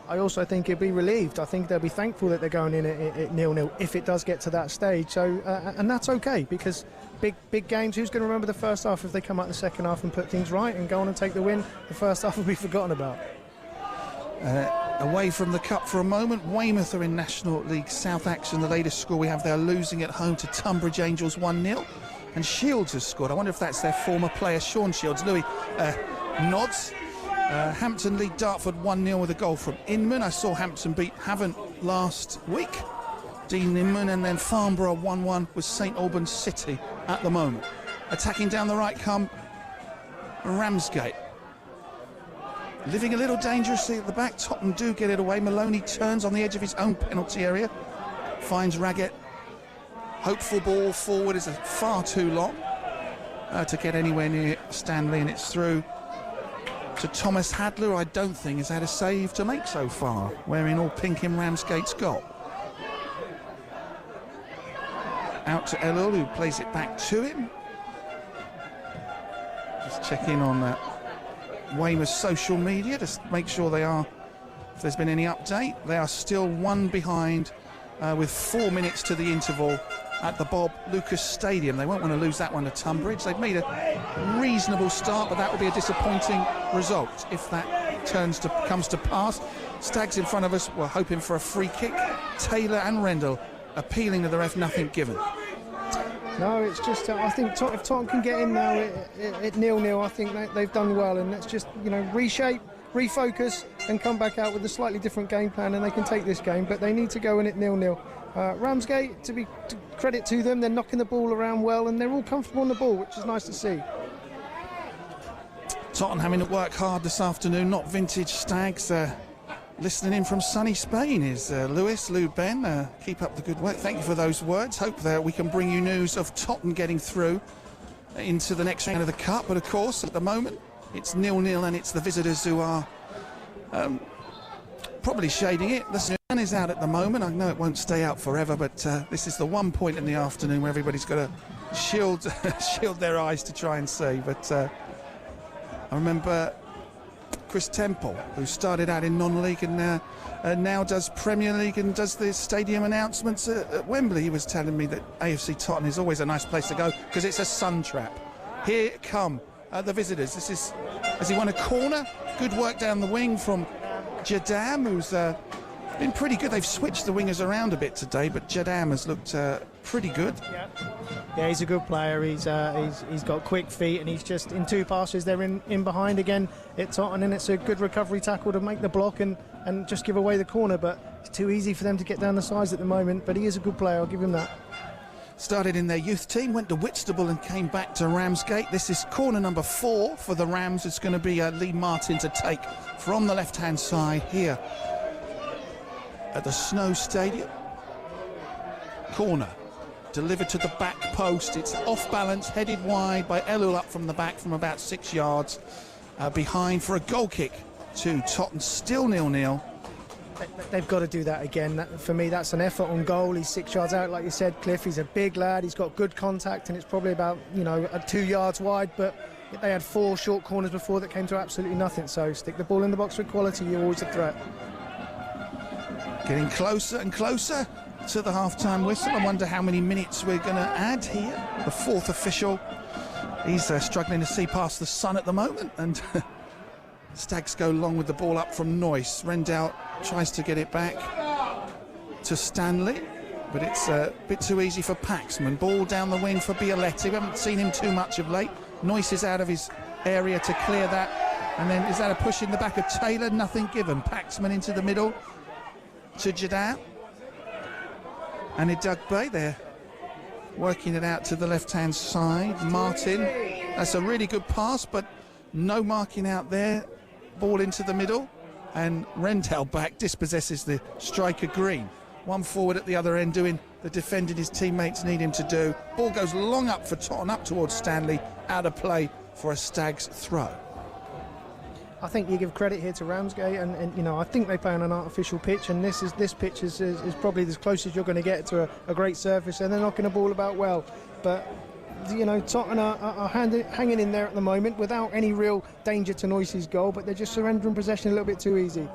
I also think he'll be relieved. I think they'll be thankful that they're going in at 0-0 if it does get to that stage. So, and that's okay, because big games, who's going to remember the first half if they come out the second half and put things right and go on and take the win? The first half will be forgotten about. Away from the cup for a moment, Weymouth are in National League South action. The latest score we have, they're losing at home to Tunbridge Angels 1-0. And Shields has scored. I wonder if that's their former player, Sean Shields. Louis nods. Hampton lead Dartford 1-0 with a goal from Inman. I saw Hampton beat Havant last week. Dean Inman, and then Farnborough 1-1 with St Albans City at the moment. Attacking down the right come Ramsgate. Living a little dangerously at the back. Totton do get it away. Maloney turns on the edge of his own penalty area. Finds Raggett. Hopeful ball forward is far too long to get anywhere near Stanley, and it's through to Thomas Hadler, who I don't think has had a save to make so far, wearing all pink in Ramsgate's goal. Out to Elul, who plays it back to him. Just check in on Weymouth's social media to make sure they are, if there's been any update, they are still 1 behind with 4 minutes to the interval at the Bob Lucas Stadium. They won't want to lose that one to Tunbridge. They've made a reasonable start, but that will be a disappointing result if that comes to pass. Stags in front of us were hoping for a free kick. Taylor and Rendell appealing to the ref, nothing given. No, it's just I think if Totton can get in now at 0-0, I think they've done well, and let's just reshape, refocus and come back out with a slightly different game plan, and they can take this game, but they need to go in at 0-0. Ramsgate, to credit to them, they're knocking the ball around well, and they're all comfortable on the ball, which is nice to see. Totton having to work hard this afternoon, not vintage Stags. Listening in from sunny Spain is Lou Ben. Keep up the good work. Thank you for those words. Hope that we can bring you news of Totton getting through into the next round of the Cup. But of course, at the moment, it's 0-0, and it's the visitors who are probably shading it. The sun is out at the moment. I know it won't stay out forever, but this is the one point in the afternoon where everybody's got to shield their eyes to try and see. But I remember Chris Temple, who started out in non-league and now does Premier League and does the stadium announcements at Wembley. He was telling me that AFC Totton is always a nice place to go because it's a sun trap. Here come the visitors. Has he won a corner? Good work down the wing from Jadam, who's been pretty good. They've switched the wingers around a bit today, but Jadam has looked pretty good. Yeah, he's a good player. He's got quick feet, and he's just in 2 passes. They're in behind again at Totton, and it's a good recovery tackle to make the block and just give away the corner. But it's too easy for them to get down the sides at the moment. But he is a good player. I'll give him that. Started in their youth team, went to Whitstable and came back to Ramsgate. This is corner number 4 for the Rams. It's going to be Lee Martin to take from the left-hand side here at the Snow Stadium. Corner delivered to the back post. It's off balance, headed wide by Elul up from the back from about 6 yards behind for a goal kick to Totton. Still 0-0. They've got to do that again. For me, that's an effort on goal. He's 6 yards out, like you said, Cliff. He's a big lad. He's got good contact, and it's probably about 2 yards wide. But they had 4 short corners before that came to absolutely nothing. So stick the ball in the box for quality. You're always a threat. Getting closer and closer to the half-time whistle. I wonder how many minutes we're going to add here. The 4th official. He's struggling to see past the sun at the moment, and Stags go long with the ball up from Noyce. Rendell tries to get it back to Stanley, but it's a bit too easy for Paxman. Ball down the wing for Bialetti. We haven't seen him too much of late. Noyce is out of his area to clear that, and then is that a push in the back of Taylor? Nothing given. Paxman into the middle to Jadam and Idugbe. They're working it out to the left-hand side. Martin, that's a really good pass, but no marking out there. Ball into the middle, and Rendell back dispossesses the striker Green. One forward at the other end doing the defending his teammates need him to do. Ball goes long up for Totton, up towards Stanley, out of play for a Stags throw. I think you give credit here to Ramsgate, and I think they play on an artificial pitch, and this pitch is probably as close as you're going to get to a great surface, and they're knocking the ball about well. But Totton are hanging in there at the moment without any real danger to Noyce's goal, but they're just surrendering possession a little bit too easy.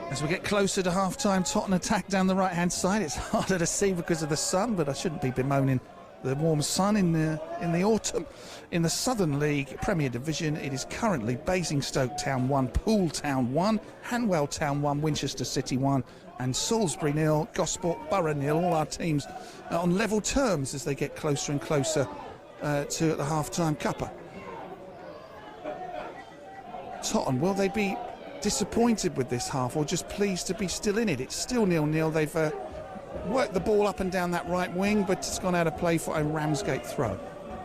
As we get closer to half-time, Totton attack down the right-hand side. It's harder to see because of the sun, but I shouldn't be bemoaning the warm sun in the autumn. In the Southern League Premier Division, it is currently Basingstoke Town 1, Poole Town 1, Hanwell Town 1, Winchester City 1, and Salisbury 0, Gosport Borough 0. All our teams on level terms as they get closer and closer to the half-time cuppa. Totton, will they be disappointed with this half, or just pleased to be still in it? It's still 0-0. They've worked the ball up and down that right wing, but it's gone out of play for a Ramsgate throw.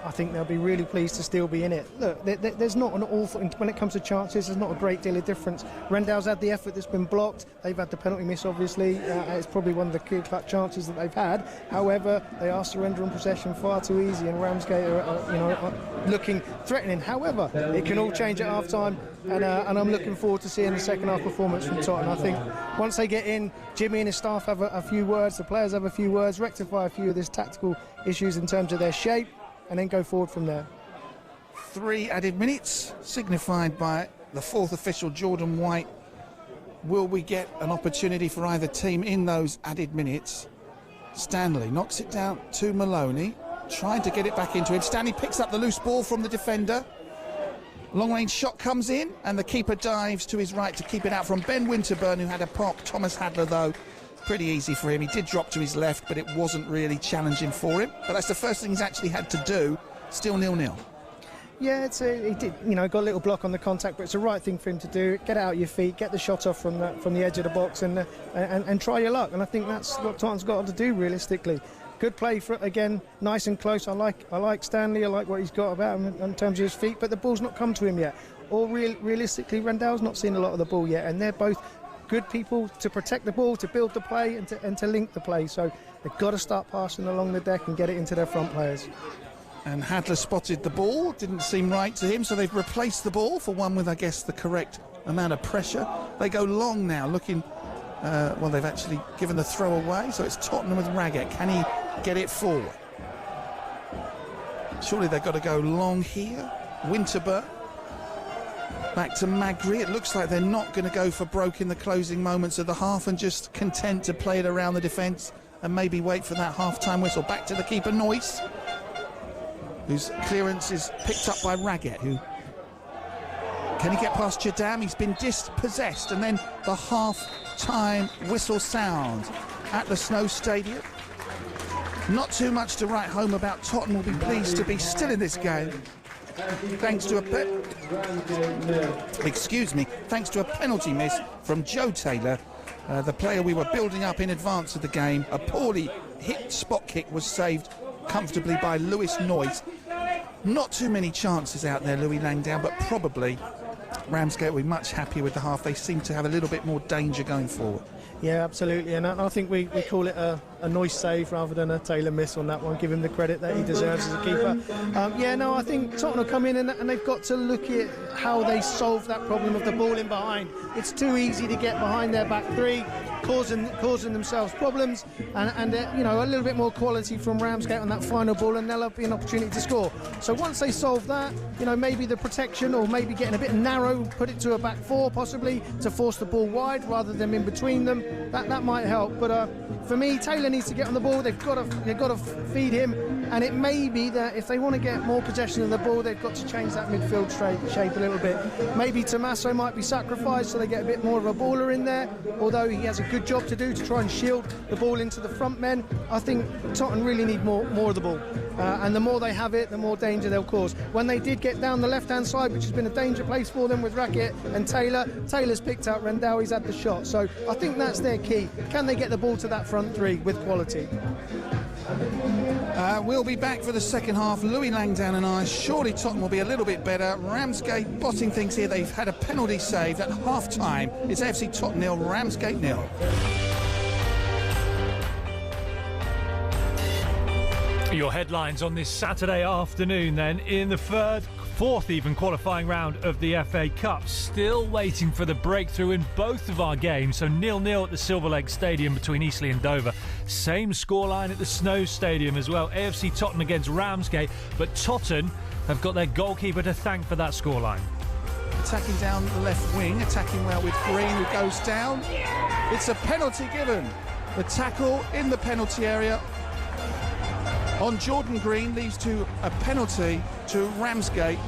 I think they'll be really pleased to still be in it. Look, there's not an awful, when it comes to chances, there's not a great deal of difference. Rendell's had the effort that's been blocked. They've had the penalty miss, obviously. It's probably one of the clear-cut chances that they've had. However, they are surrendering possession far too easy, and Ramsgate are looking threatening. However, it can all change at half-time, and I'm looking forward to seeing the second-half performance from Totton. I think once they get in, Jimmy and his staff have a few words, the players have a few words, rectify a few of these tactical issues in terms of their shape, and then go forward from there. 3 added minutes, signified by the 4th official, Jordan White. Will we get an opportunity for either team in those added minutes? Stanley knocks it down to Maloney, trying to get it back into him. Stanley picks up the loose ball from the defender. Long-range shot comes in, and the keeper dives to his right to keep it out from Ben Winterburn, who had a pop. Thomas Hadler, though, pretty easy for him. He did drop to his left, but it wasn't really challenging for him. But that's the first thing he's actually had to do. Still 0-0. Yeah, he did, got a little block on the contact, but it's the right thing for him to do. Get out your feet, get the shot off from the edge of the box, and try your luck. And I think that's what Tottenham's got to do realistically. Good play for again, nice and close. I like Stanley. I like what he's got about him in terms of his feet, but the ball's not come to him yet. Or realistically, Rendell's not seen a lot of the ball yet, and they're both good people to protect the ball, to build the play, and to link the play. So they've got to start passing along the deck and get it into their front players. And Hadler spotted the ball, didn't seem right to him, so they've replaced the ball for one with, I guess, the correct amount of pressure. They go long now, looking, they've actually given the throw away, so it's Tottenham with Raggett. Can he get it forward? Surely they've got to go long here. Winterburn. Back to Magri. It looks like they're not going to go for broke in the closing moments of the half and just content to play it around the defence and maybe wait for that half-time whistle. Back to the keeper, Noyce, whose clearance is picked up by Raggett, who... Can he get past Jadam? He's been dispossessed, and then the half-time whistle sounds at the Snow Stadium. Not too much to write home about. Totton will be pleased to be still in this game, thanks to a penalty miss from Joe Taylor, the player we were building up in advance of the game. A poorly hit spot kick was saved comfortably by Lewis Noyes. Not too many chances out there, Louis Langdown, but probably Ramsgate will be much happier with the half. They seem to have a little bit more danger going forward. Yeah, absolutely, and I think we call it a Noyes save rather than a Taylor miss on that one. Give him the credit that he deserves as a keeper. I think Tottenham will come in and they've got to look at how they solve that problem of the ball in behind. It's too easy to get behind their back three, causing themselves problems, and a little bit more quality from Ramsgate on that final ball, and there'll be an opportunity to score. So once they solve that, maybe the protection, or maybe getting a bit narrow, put it to a back four possibly to force the ball wide rather than in between them. That might help, but for me, Taylor needs to get on the ball. They've got to feed him, and it may be that if they want to get more possession of the ball, they've got to change that midfield shape a little bit. Maybe Tommaso might be sacrificed so they get a bit more of a baller in there, although he has a good job to do to try and shield the ball into the front men. I think Tottenham really need more of the ball, and the more they have it, the more danger they'll cause. When they did get down the left-hand side, which has been a danger place for them with Rakitic and Taylor's picked out Rendell, he's had the shot, so I think that's their key. Can they get the ball to that front three with quality? We'll be back for the second half. Louis Langdown and I. Surely Tottenham will be a little bit better. Ramsgate botting things here. They've had a penalty saved at half-time. It's AFC Tottenham 0, Ramsgate 0. Your headlines on this Saturday afternoon then. In the fourth even qualifying round of the FA Cup, still waiting for the breakthrough in both of our games. So 0-0 at the Silver Lake Stadium between Eastleigh and Dover. Same scoreline at the Snow Stadium as well. AFC Tottenham against Ramsgate, but Totton have got their goalkeeper to thank for that scoreline. Attacking down the left wing, attacking well with Green, who goes down. It's a penalty given. The tackle in the penalty area on Jordan Green leads to a penalty to Ramsgate.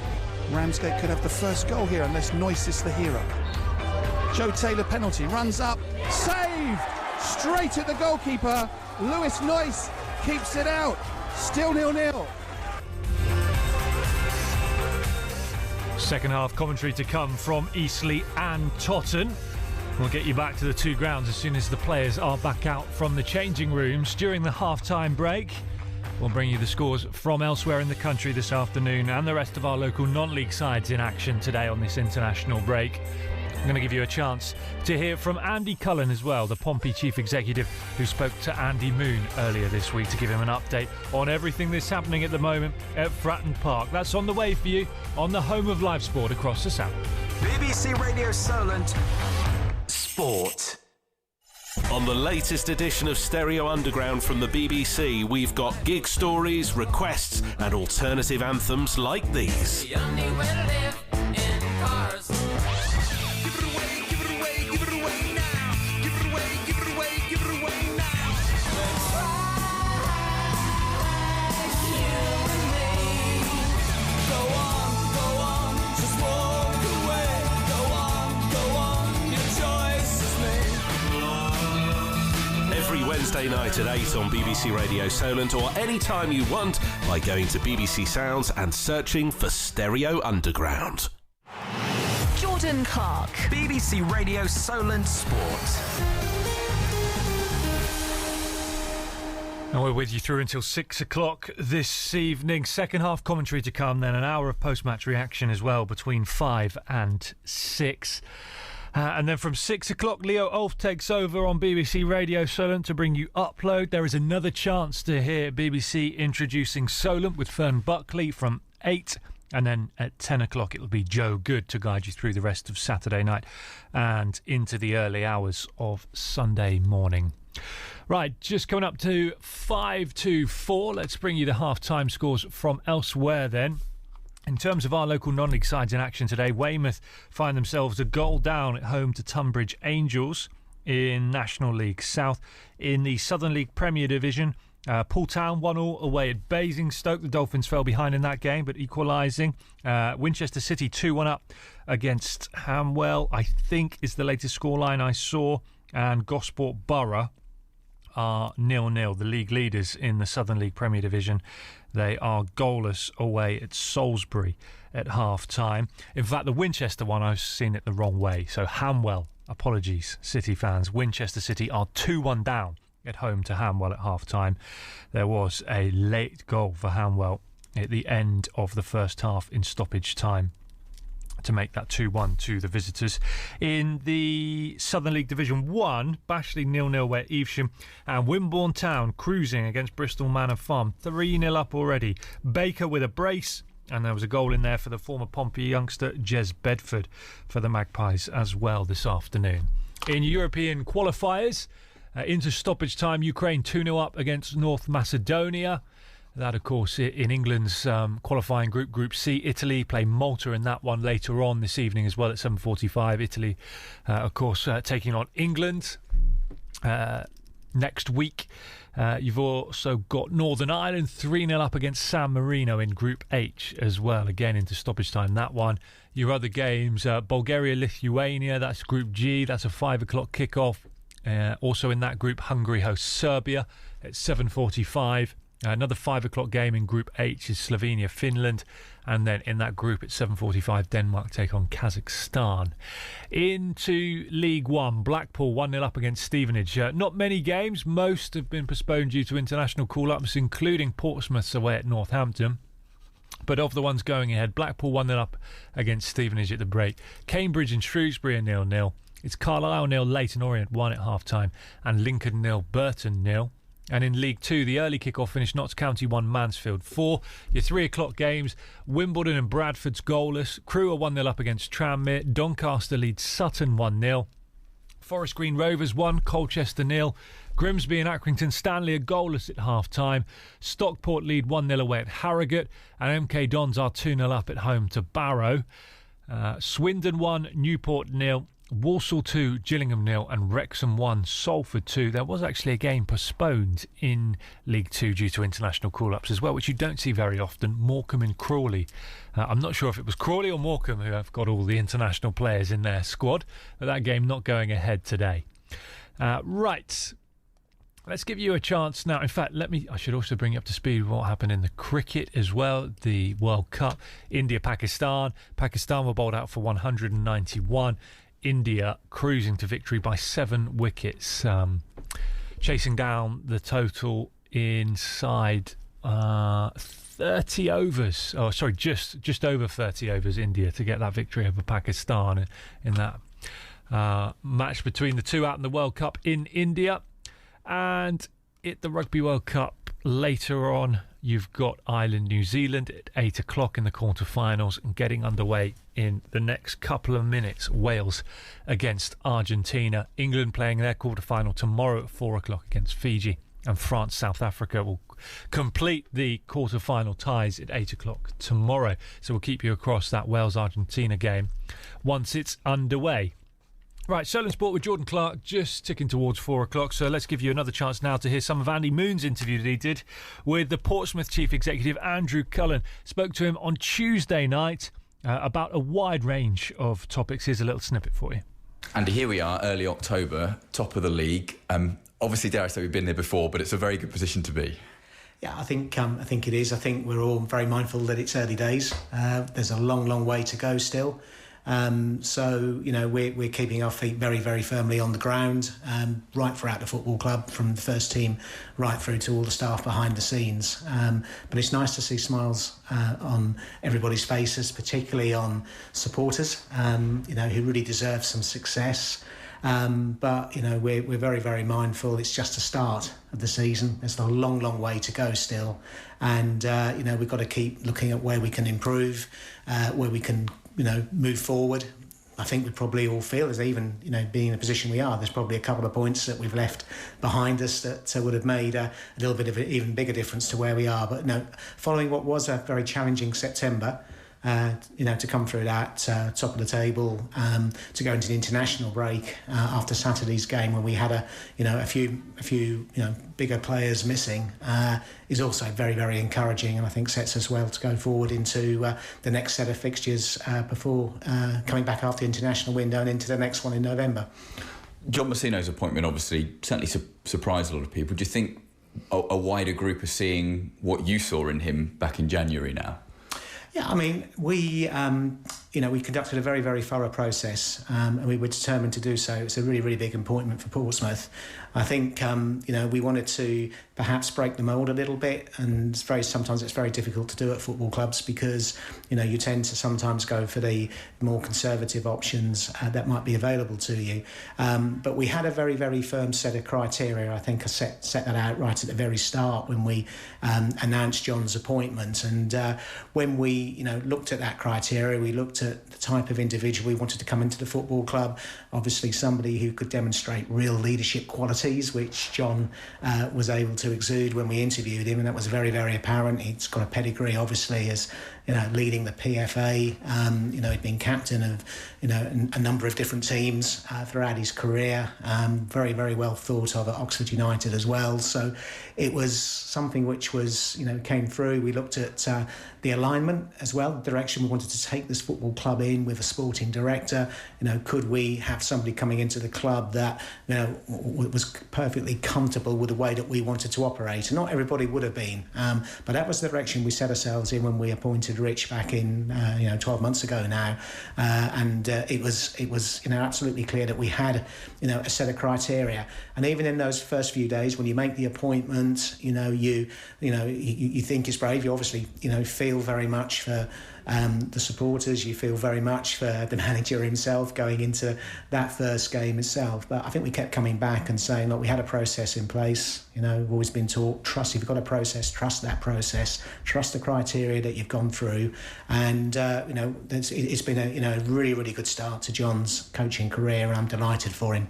Ramsgate could have the first goal here unless Noyes is the hero. Joe Taylor penalty, runs up, saved! Straight at the goalkeeper. Lewis Noyes keeps it out. Still 0-0. Second half commentary to come from Eastleigh and Totton. We'll get you back to the two grounds as soon as the players are back out from the changing rooms during the half-time break. We'll bring you the scores from elsewhere in the country this afternoon and the rest of our local non-league sides in action today on this international break. I'm going to give you a chance to hear from Andy Cullen as well, the Pompey chief executive who spoke to Andy Moon earlier this week to give him an update on everything that's happening at the moment at Fratton Park. That's on the way for you on the home of live sport across the south. BBC Radio Solent Sport. On the latest edition of Stereo Underground from the BBC, we've got gig stories, requests and alternative anthems like these. Wednesday night at 8 on BBC Radio Solent, or anytime you want by going to BBC Sounds and searching for Stereo Underground. Jordan Clark, BBC Radio Solent Sport. And we're with you through until 6 o'clock this evening. Second half commentary to come, then an hour of post-match reaction as well between 5 and 6. And then from 6 o'clock, Leo Ulf takes over on BBC Radio Solent to bring you Upload. There is another chance to hear BBC introducing Solent with Fern Buckley from 8. And then at 10 o'clock, it'll be Joe Good to guide you through the rest of Saturday night and into the early hours of Sunday morning. Right, just coming up to 5 to 4. Let's bring you the half-time scores from elsewhere then. In terms of our local non-league sides in action today, Weymouth find themselves a goal down at home to Tunbridge Angels in National League South. In the Southern League Premier Division, Poole Town 1-1 away at Basingstoke. The Dolphins fell behind in that game, but equalising. Winchester City 2-1 up against Hamwell, I think is the latest scoreline I saw. And Gosport Borough are 0-0, the league leaders in the Southern League Premier Division. They are goalless away at Salisbury at half-time. In fact, the Winchester one, I've seen it the wrong way. So Hamwell, apologies, City fans. Winchester City are 2-1 down at home to Hanwell at half-time. There was a late goal for Hanwell at the end of the first half in stoppage time to make that 2-1 to the visitors. In the Southern League Division 1, Bashley 0-0 away at Evesham, and Wimborne Town cruising against Bristol Manor Farm, 3-0 up already. Baker with a brace, and there was a goal in there for the former Pompey youngster Jez Bedford for the Magpies as well this afternoon. In European qualifiers, into stoppage time, Ukraine 2-0 up against North Macedonia. That, of course, in England's qualifying group, Group C. Italy play Malta in that one later on this evening as well at 7:45. Italy, of course, taking on England next week. You've also got Northern Ireland 3-0 up against San Marino in Group H as well. Again, into stoppage time, that one. Your other games, Bulgaria-Lithuania, that's Group G. That's a 5 o'clock kickoff. Also in that group, Hungary hosts Serbia at 7:45. Another 5 o'clock game in Group H is Slovenia-Finland, and then in that group at 7:45 Denmark take on Kazakhstan. Into League One, Blackpool 1-0 up against Stevenage. Not many games, most have been postponed due to international call-ups, including Portsmouth's away at Northampton. But of the ones going ahead, Blackpool 1-0 up against Stevenage at the break. Cambridge and Shrewsbury are 0-0. It's Carlisle 0, Leyton Orient 1 at half-time, and Lincoln 0, Burton 0. And in League 2, the early kick-off finished Notts County 1, Mansfield 4. Your 3 o'clock games, Wimbledon and Bradford's goalless. Crewe are 1-0 up against Tranmere. Doncaster leads Sutton 1-0. Forest Green Rovers 1, Colchester 0. Grimsby and Accrington Stanley are goalless at half-time. Stockport lead 1-0 away at Harrogate. And MK Dons are 2-0 up at home to Barrow. Swindon 1, Newport 0. Walsall 2, Gillingham 0, and Wrexham 1, Salford 2. There was actually a game postponed in League 2 due to international call-ups as well, which you don't see very often. Morecambe and Crawley. I'm not sure if it was Crawley or Morecambe who have got all the international players in their squad, but that game not going ahead today. Right. Let's give you a chance now. In fact, I should also bring you up to speed with what happened in the cricket as well. The World Cup, India-Pakistan. Pakistan were bowled out for 191. India cruising to victory by 7 wickets, chasing down the total inside 30 overs. Oh, sorry, just over 30 overs, India, to get that victory over Pakistan in that match between the two out in the World Cup in India. And at the Rugby World Cup later on, you've got Ireland, New Zealand at 8 o'clock in the quarterfinals, and getting underway in the next couple of minutes, Wales against Argentina. England playing their quarterfinal tomorrow at 4 o'clock against Fiji, and France, South Africa will complete the quarterfinal ties at 8 o'clock tomorrow. So we'll keep you across that Wales-Argentina game once it's underway. Right, Solent Sport with Jordan Clark, just ticking towards 4 o'clock. So let's give you another chance now to hear some of Andy Moon's interview that he did with the Portsmouth Chief Executive, Andrew Cullen. Spoke to him on Tuesday night about a wide range of topics. Here's a little snippet for you. Andy, here we are, early October, top of the league. Obviously, dare I say, we've been there before, but it's a very good position to be. Yeah, I think it is. I think we're all very mindful that it's early days. There's a long way to go still. So, you know, we're keeping our feet very, very firmly on the ground, right throughout the football club, from the first team right through to all the staff behind the scenes. But it's nice to see smiles on everybody's faces, particularly on supporters, you know, who really deserve some success. But, you know, we're very, very mindful. It's just the start of the season. There's a long way to go still. And, you know, we've got to keep looking at where we can improve, where we can, you know, move forward. I think we probably all feel, as even, you know, being in the position we are, there's probably a couple of points that we've left behind us that would have made a little bit of an even bigger difference to where we are. But no, following what was a very challenging September, you know, to come through that top of the table, to go into the international break after Saturday's game when we had a few you know, bigger players missing, is also very, very encouraging, and I think sets us well to go forward into the next set of fixtures before coming back after the international window and into the next one in November. John Messino's appointment obviously certainly surprised a lot of people. Do you think a wider group are seeing what you saw in him back in January now? Yeah, I mean, we, you we conducted a very, very thorough process, and we were determined to do so. It's a really, really big appointment for Portsmouth. I think, we wanted to perhaps break the mould a little bit, and sometimes it's very difficult to do at football clubs because, you tend to sometimes go for the more conservative options that might be available to you. But we had a very, very firm set of criteria. I think I set that out right at the very start when we announced John's appointment. And when we, looked at that criteria, we looked at the type of individual we wanted to come into the football club. Obviously, somebody who could demonstrate real leadership qualities, which John was able to exude when we interviewed him, and that was very, very apparent. He's got a pedigree, obviously, as leading the PFA. He'd been captain of a number of different teams throughout his career. Very, very well thought of at Oxford United as well. So it was something which was came through. We looked at the alignment as well, the direction we wanted to take this football club in with a sporting director. Could we have somebody coming into the club that was perfectly comfortable with the way that we wanted to operate? And not everybody would have been, but that was the direction we set ourselves in when we appointed Rich back in 12 months ago now, and it was absolutely clear that we had a set of criteria. And even in those first few days when you make the appointment, you think it's brave. You obviously feel very much for the supporters, you feel very much for the manager himself going into that first game itself. But I think we kept coming back and saying, look, we had a process in place. We've always been taught, trust, if you've got a process, trust that process, trust the criteria that you've gone through. And it's been a really, really good start to John's coaching career, and I'm delighted for him.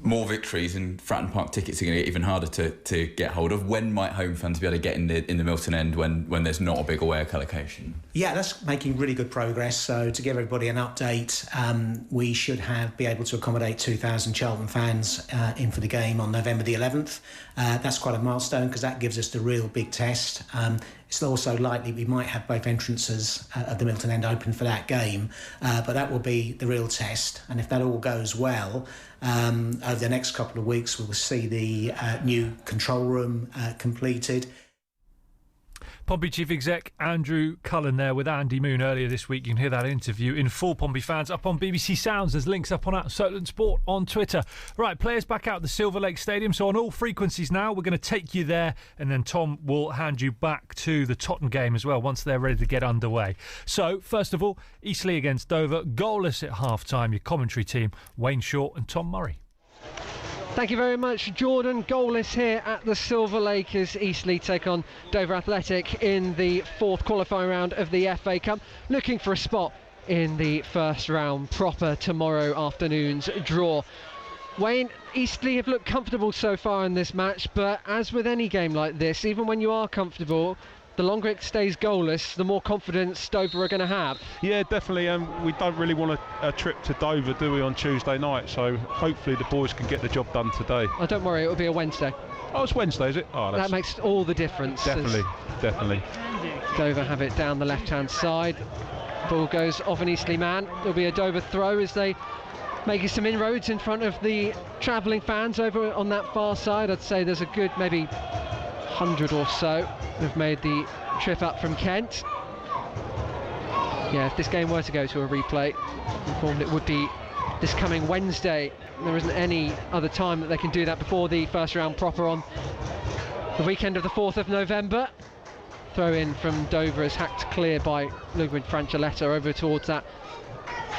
More victories, and Fratton Park tickets are going to get even harder to get hold of. When might home fans be able to get in the Milton End when there's not a big away allocation? Yeah, that's making really good progress. So to give everybody an update, we should be able to accommodate 2,000 Charlton fans in for the game on November the 11th. That's quite a milestone because that gives us the real big test. It's also likely we might have both entrances of the Milton End open for that game, but that will be the real test. And if that all goes well, over the next couple of weeks, we'll see the new control room completed. Pompey Chief Exec Andrew Cullen there with Andy Moon earlier this week. You can hear that interview in full, Pompey fans, up on BBC Sounds. There's links up on Solent Sport on Twitter. Right, players back out at the Silver Lake Stadium. So on all frequencies now, we're going to take you there, and then Tom will hand you back to the Totton game as well once they're ready to get underway. So first of all, Eastleigh against Dover, goalless at half-time. Your commentary team, Wayne Shaw and Tom Murray. Thank you very much, Jordan. Goalless here at the Silver Lake as Eastleigh take on Dover Athletic in the fourth qualifying round of the FA Cup, looking for a spot in the first round proper tomorrow afternoon's draw. Wayne, Eastleigh have looked comfortable so far in this match, but as with any game like this, even when you are comfortable, the longer it stays goalless, the more confidence Dover are going to have. Yeah, definitely. We don't really want a trip to Dover, do we, on Tuesday night? So hopefully the boys can get the job done today. Oh, don't worry, it will be a Wednesday. Oh, it's Wednesday, is it? Oh, that makes all the difference. Definitely. Dover have it down the left-hand side. Ball goes off an Eastleigh man. There'll be a Dover throw as they making some inroads in front of the travelling fans over on that far side. I'd say there's a good maybe 100 or so have made the trip up from Kent. Yeah, if this game were to go to a replay, informed it would be this coming Wednesday. There isn't any other time that they can do that before the first round proper on the weekend of the 4th of November. Throw in from Dover is hacked clear by Ludwig Franchaletta over towards that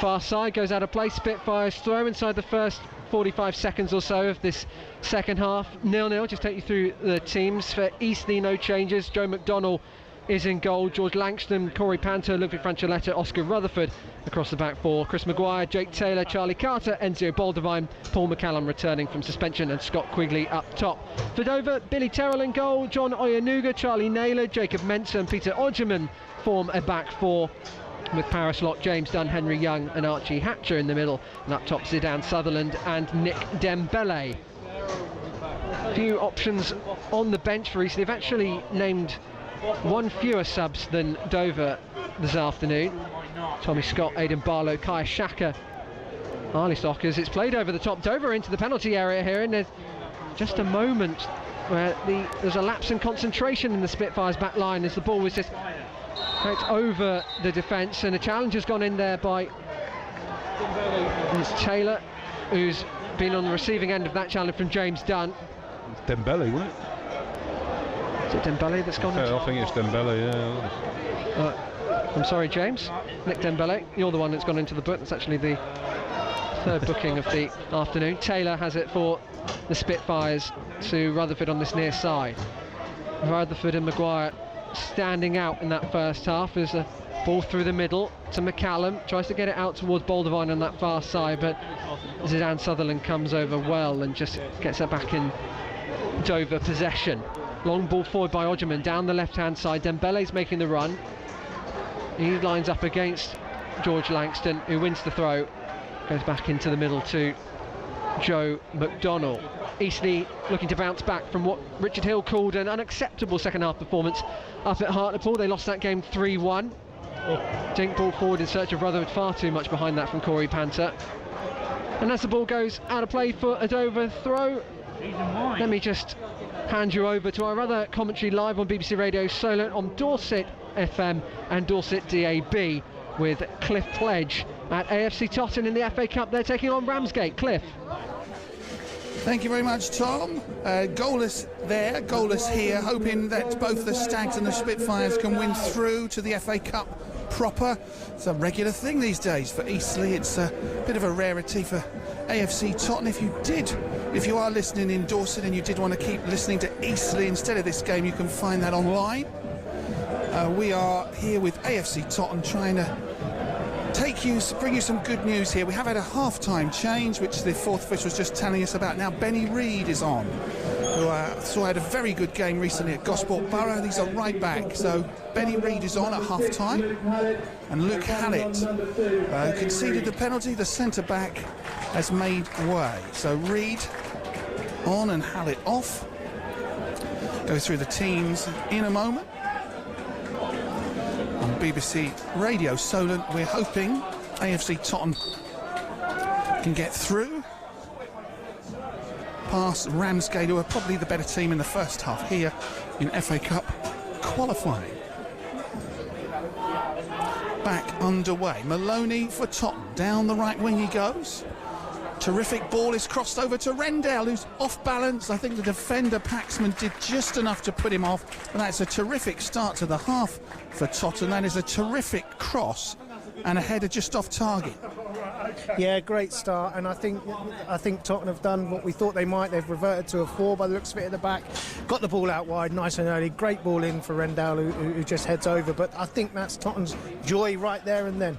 far side, goes out of play. Spitfires throw inside the first 45 seconds or so of this second half. 0-0. Just take you through the teams. For Eastleigh, no changes. Joe McDonnell is in goal. George Langston, Corey Panter, Ludwig Franchaletta, Oscar Rutherford across the back four. Chris Maguire, Jake Taylor, Charlie Carter, Enzio Baldovine, Paul McCallum returning from suspension, and Scott Quigley up top. For Dover, Billy Terrell in goal. John Oyanuga, Charlie Naylor, Jacob Mensah and Peter Odgerman form a back four, with Paris Lott, James Dunn, Henry Young and Archie Hatcher in the middle, and up top Zidane Sutherland and Nick Dembele. A few options on the bench for Eastleigh. They've actually named one fewer subs than Dover this afternoon. Tommy Scott, Aidan Barlow, Kai Shaka, Arlie Stockers. It's played over the top. Dover into the penalty area here, and there's just a moment where there's a lapse in concentration in the Spitfires back line as the ball was just Out over the defence, and a challenge has gone in there by Taylor, who's been on the receiving end of that challenge from James Dunn. It's Dembele, wasn't it? Is it Dembele that's gone? I think it's Dembele, yeah. I'm sorry, James. Nick Dembele, you're the one that's gone into the book. That's actually the third booking of the afternoon. Taylor has it for the Spitfires to Rutherford on this near side. Rutherford and Maguire standing out in that first half. There's a ball through the middle to McCallum, tries to get it out towards Baldovine on that far side, but Zidane Sutherland comes over well and just gets it back in Dover possession. Long ball forward by Odgerman down the left hand side. Dembele's making the run. He lines up against George Langston, who wins the throw, goes back into the middle to Joe McDonnell. Eastleigh looking to bounce back from what Richard Hill called an unacceptable second half performance up at Hartlepool. They lost that game 3-1. Dink ball forward in search of Rutherford, far too much behind that from Corey Panther. And as the ball goes out of play for a Dover throw, let me just hand you over to our other commentary live on BBC Radio Solent on Dorset FM and Dorset DAB with Cliff Pledge at AFC Totton in the FA Cup. They're taking on Ramsgate. Cliff. Thank you very much, Tom. Goalless there, goalless here, hoping that both the Stags and the Spitfires can win through to the FA Cup proper. It's a regular thing these days for Eastleigh. It's a bit of a rarity for AFC Totton. If you are listening in Dorset and you did want to keep listening to Eastleigh instead of this game, you can find that online. We are here with AFC Totton trying to bring you some good news here. We have had a half-time change, which the fourth official was just telling us about. Now Benny Reid is on, who had a very good game recently at Gosport Borough. He's a right back, so Benny Reid is on at half-time. And Luke Hallett, who conceded the penalty, the centre-back, has made way. So Reid on and Hallett off. Go through the teams in a moment. On BBC Radio Solent, we're hoping AFC Totton can get through past Ramsgate, who are probably the better team in the first half here in FA Cup qualifying. Back underway. Maloney for Totton. Down the right wing he goes. Terrific ball is crossed over to Rendell, who's off balance. I think the defender Paxman did just enough to put him off, but that's a terrific start to the half for Totton. That is a terrific cross and a header just off target. Yeah, great start, and I think Tottenham have done what we thought they might. They've reverted to a 4 by the looks of it at the back, got the ball out wide nice and early, great ball in for Rendell, who just heads over, but I think that's Tottenham's joy right there and then.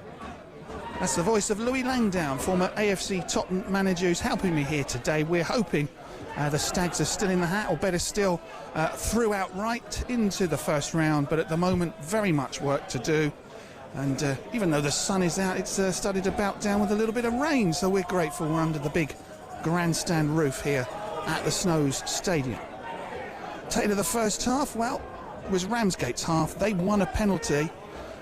That's the voice of Louis Langdown, former AFC Totton manager, who's helping me here today. We're hoping the Stags are still in the hat, or better still, through outright into the first round. But at the moment, very much work to do. And even though the sun is out, it's started to bout down with a little bit of rain. So we're grateful we're under the big grandstand roof here at the Snows Stadium. Taylor, the first half, well, it was Ramsgate's half. They won a penalty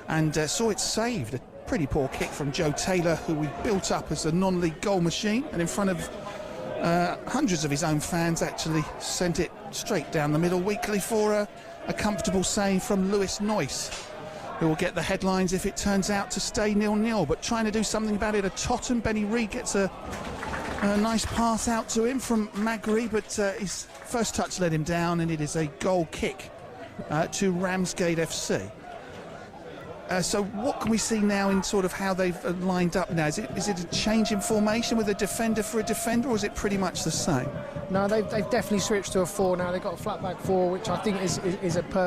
and saw it saved. Pretty poor kick from Joe Taylor, who we built up as a non-league goal machine, and in front of hundreds of his own fans actually sent it straight down the middle weakly for a comfortable save from Lewis Noyce, who will get the headlines if it turns out to stay 0-0. But trying to do something about it at Totton, Benny Reid gets a nice pass out to him from Magri, but his first touch let him down, and it is a goal kick to Ramsgate FC. So what can we see now in sort of how they've lined up now? Is it a change in formation with a defender for a defender, or is it pretty much the same? No, they've definitely switched to a 4 now. They've got a flat back 4, which I think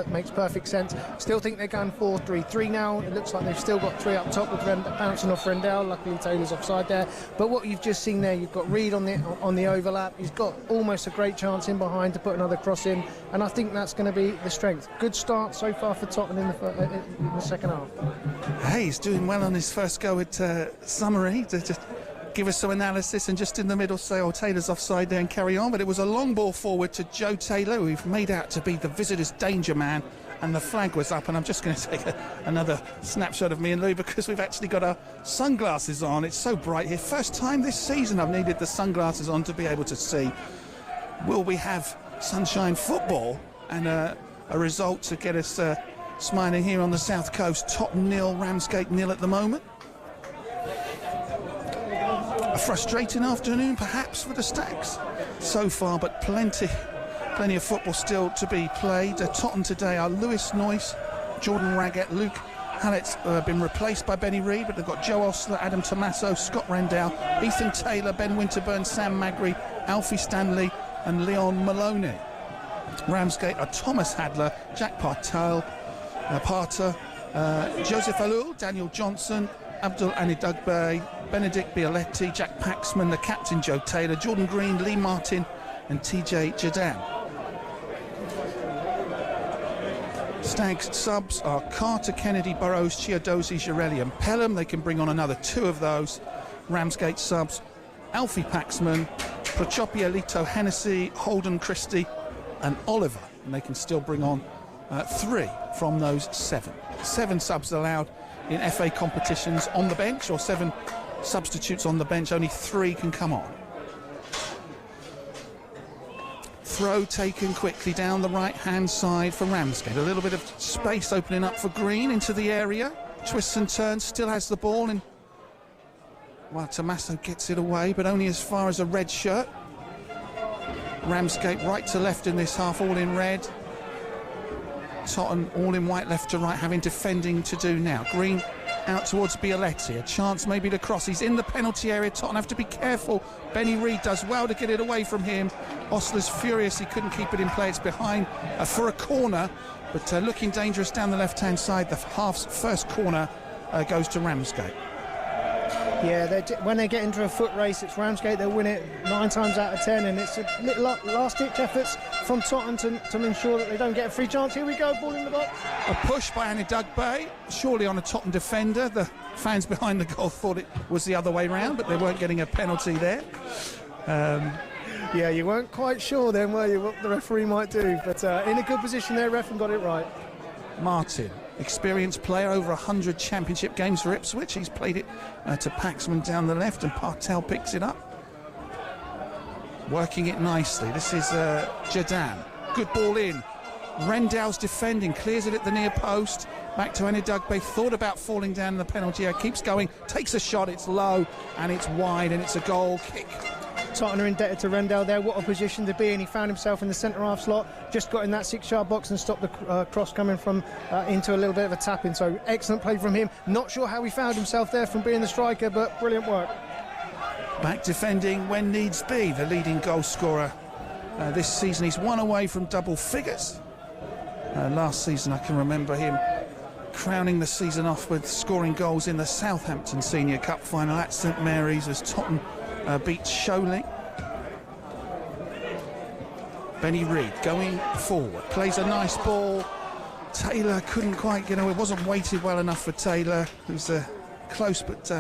makes perfect sense. Still think they're going 4-3-3 now. It looks like they've still got 3 up top with bouncing off Rendell. Luckily Taylor's offside there. But what you've just seen there, you've got Reid on the overlap. He's got almost a great chance in behind to put another cross in, and I think that's going to be the strength. Good start so far for Tottenham in the second half. Hey, he's doing well on his first go at summary to just give us some analysis and just in the middle say, oh, Taylor's offside there and carry on. But it was a long ball forward to Joe Taylor, who we've made out to be the visitors' danger man, and the flag was up. And I'm just going to take another snapshot of me and Louis, because we've actually got our sunglasses on. It's so bright here. First time this season I've needed the sunglasses on to be able to see. Will we have sunshine football and a result to get us smiling here on the south coast. Totton 0, Ramsgate 0 at the moment. A frustrating afternoon perhaps for the Stags so far, but plenty of football still to be played. Totton today are Lewis Noyce, Jordan Raggett, Luke Hallett's been replaced by Benny Reid, but they've got Joe Ostler, Adam Tommaso, Scott Rendell, Ethan Taylor, Ben Winterburn, Sam Magri, Alfie Stanley and Leon Maloney. Ramsgate are Thomas Hadler, Jack Parter, Joseph Alul, Daniel Johnson, Abdul Anidugbe, Benedict Bialetti, Jack Paxman, the captain Joe Taylor, Jordan Green, Lee Martin and TJ Jadam. Stags subs are Carter, Kennedy, Burrows, Chiadozi, Girelli and Pelham. They can bring on another 2 of those. Ramsgate subs Alfie Paxman, Procopio, Lito, Hennessy, Holden, Christie and Oliver, and they can still bring on 3 from those 7. 7 subs allowed in FA competitions on the bench, or 7 substitutes on the bench, only 3 can come on. Throw taken quickly down the right hand side for Ramsgate. A little bit of space opening up for Green into the area. Twists and turns, still has the ball, and well, Tommaso gets it away, but only as far as a red shirt. Ramsgate right to left in this half, all in red. Totton all in white, left to right, having defending to do now. Green out towards Bialetti, a chance maybe to cross. He's in the penalty area. Totton have to be careful. Benny Reid does well to get it away from him. Ostler's furious, he couldn't keep it in play. It's behind for a corner, but looking dangerous down the left-hand side. The half's first corner goes to Ramsgate. Yeah, when they get into a foot race, it's Ramsgate, they'll win it 9 times out of 10, and it's a little last-ditch efforts from Totton to ensure that they don't get a free chance. Here we go, ball in the box. A push by Anidugbe, surely on a Totton defender. The fans behind the goal thought it was the other way round, but they weren't getting a penalty there. Yeah, you weren't quite sure then, were you, what the referee might do, but in a good position there, ref, and got it right. Martin, experienced player, over 100 championship games for Ipswich. He's played it to Paxman down the left, and Partel picks it up. Working it nicely. This is Jadam. Good ball in. Rendell's defending, clears it at the near post. Back to Anidugbe, thought about falling down in the penalty area, keeps going, takes a shot, it's low, and it's wide, and it's a goal kick. Tottenham are indebted to Rendell there. What a position to be in. He found himself in the centre-half slot, just got in that 6-yard box and stopped the cross coming from into a little bit of a tap-in. So excellent play from him. Not sure how he found himself there from being the striker, but brilliant work. Back defending when needs be, the leading goal scorer this season. He's 1 away from double figures. Last season I can remember him crowning the season off with scoring goals in the Southampton Senior Cup final at St Mary's as Totton beat Sholing. Benny Reid going forward, plays a nice ball. Taylor couldn't quite get away, wasn't weighted well enough for Taylor, who's close but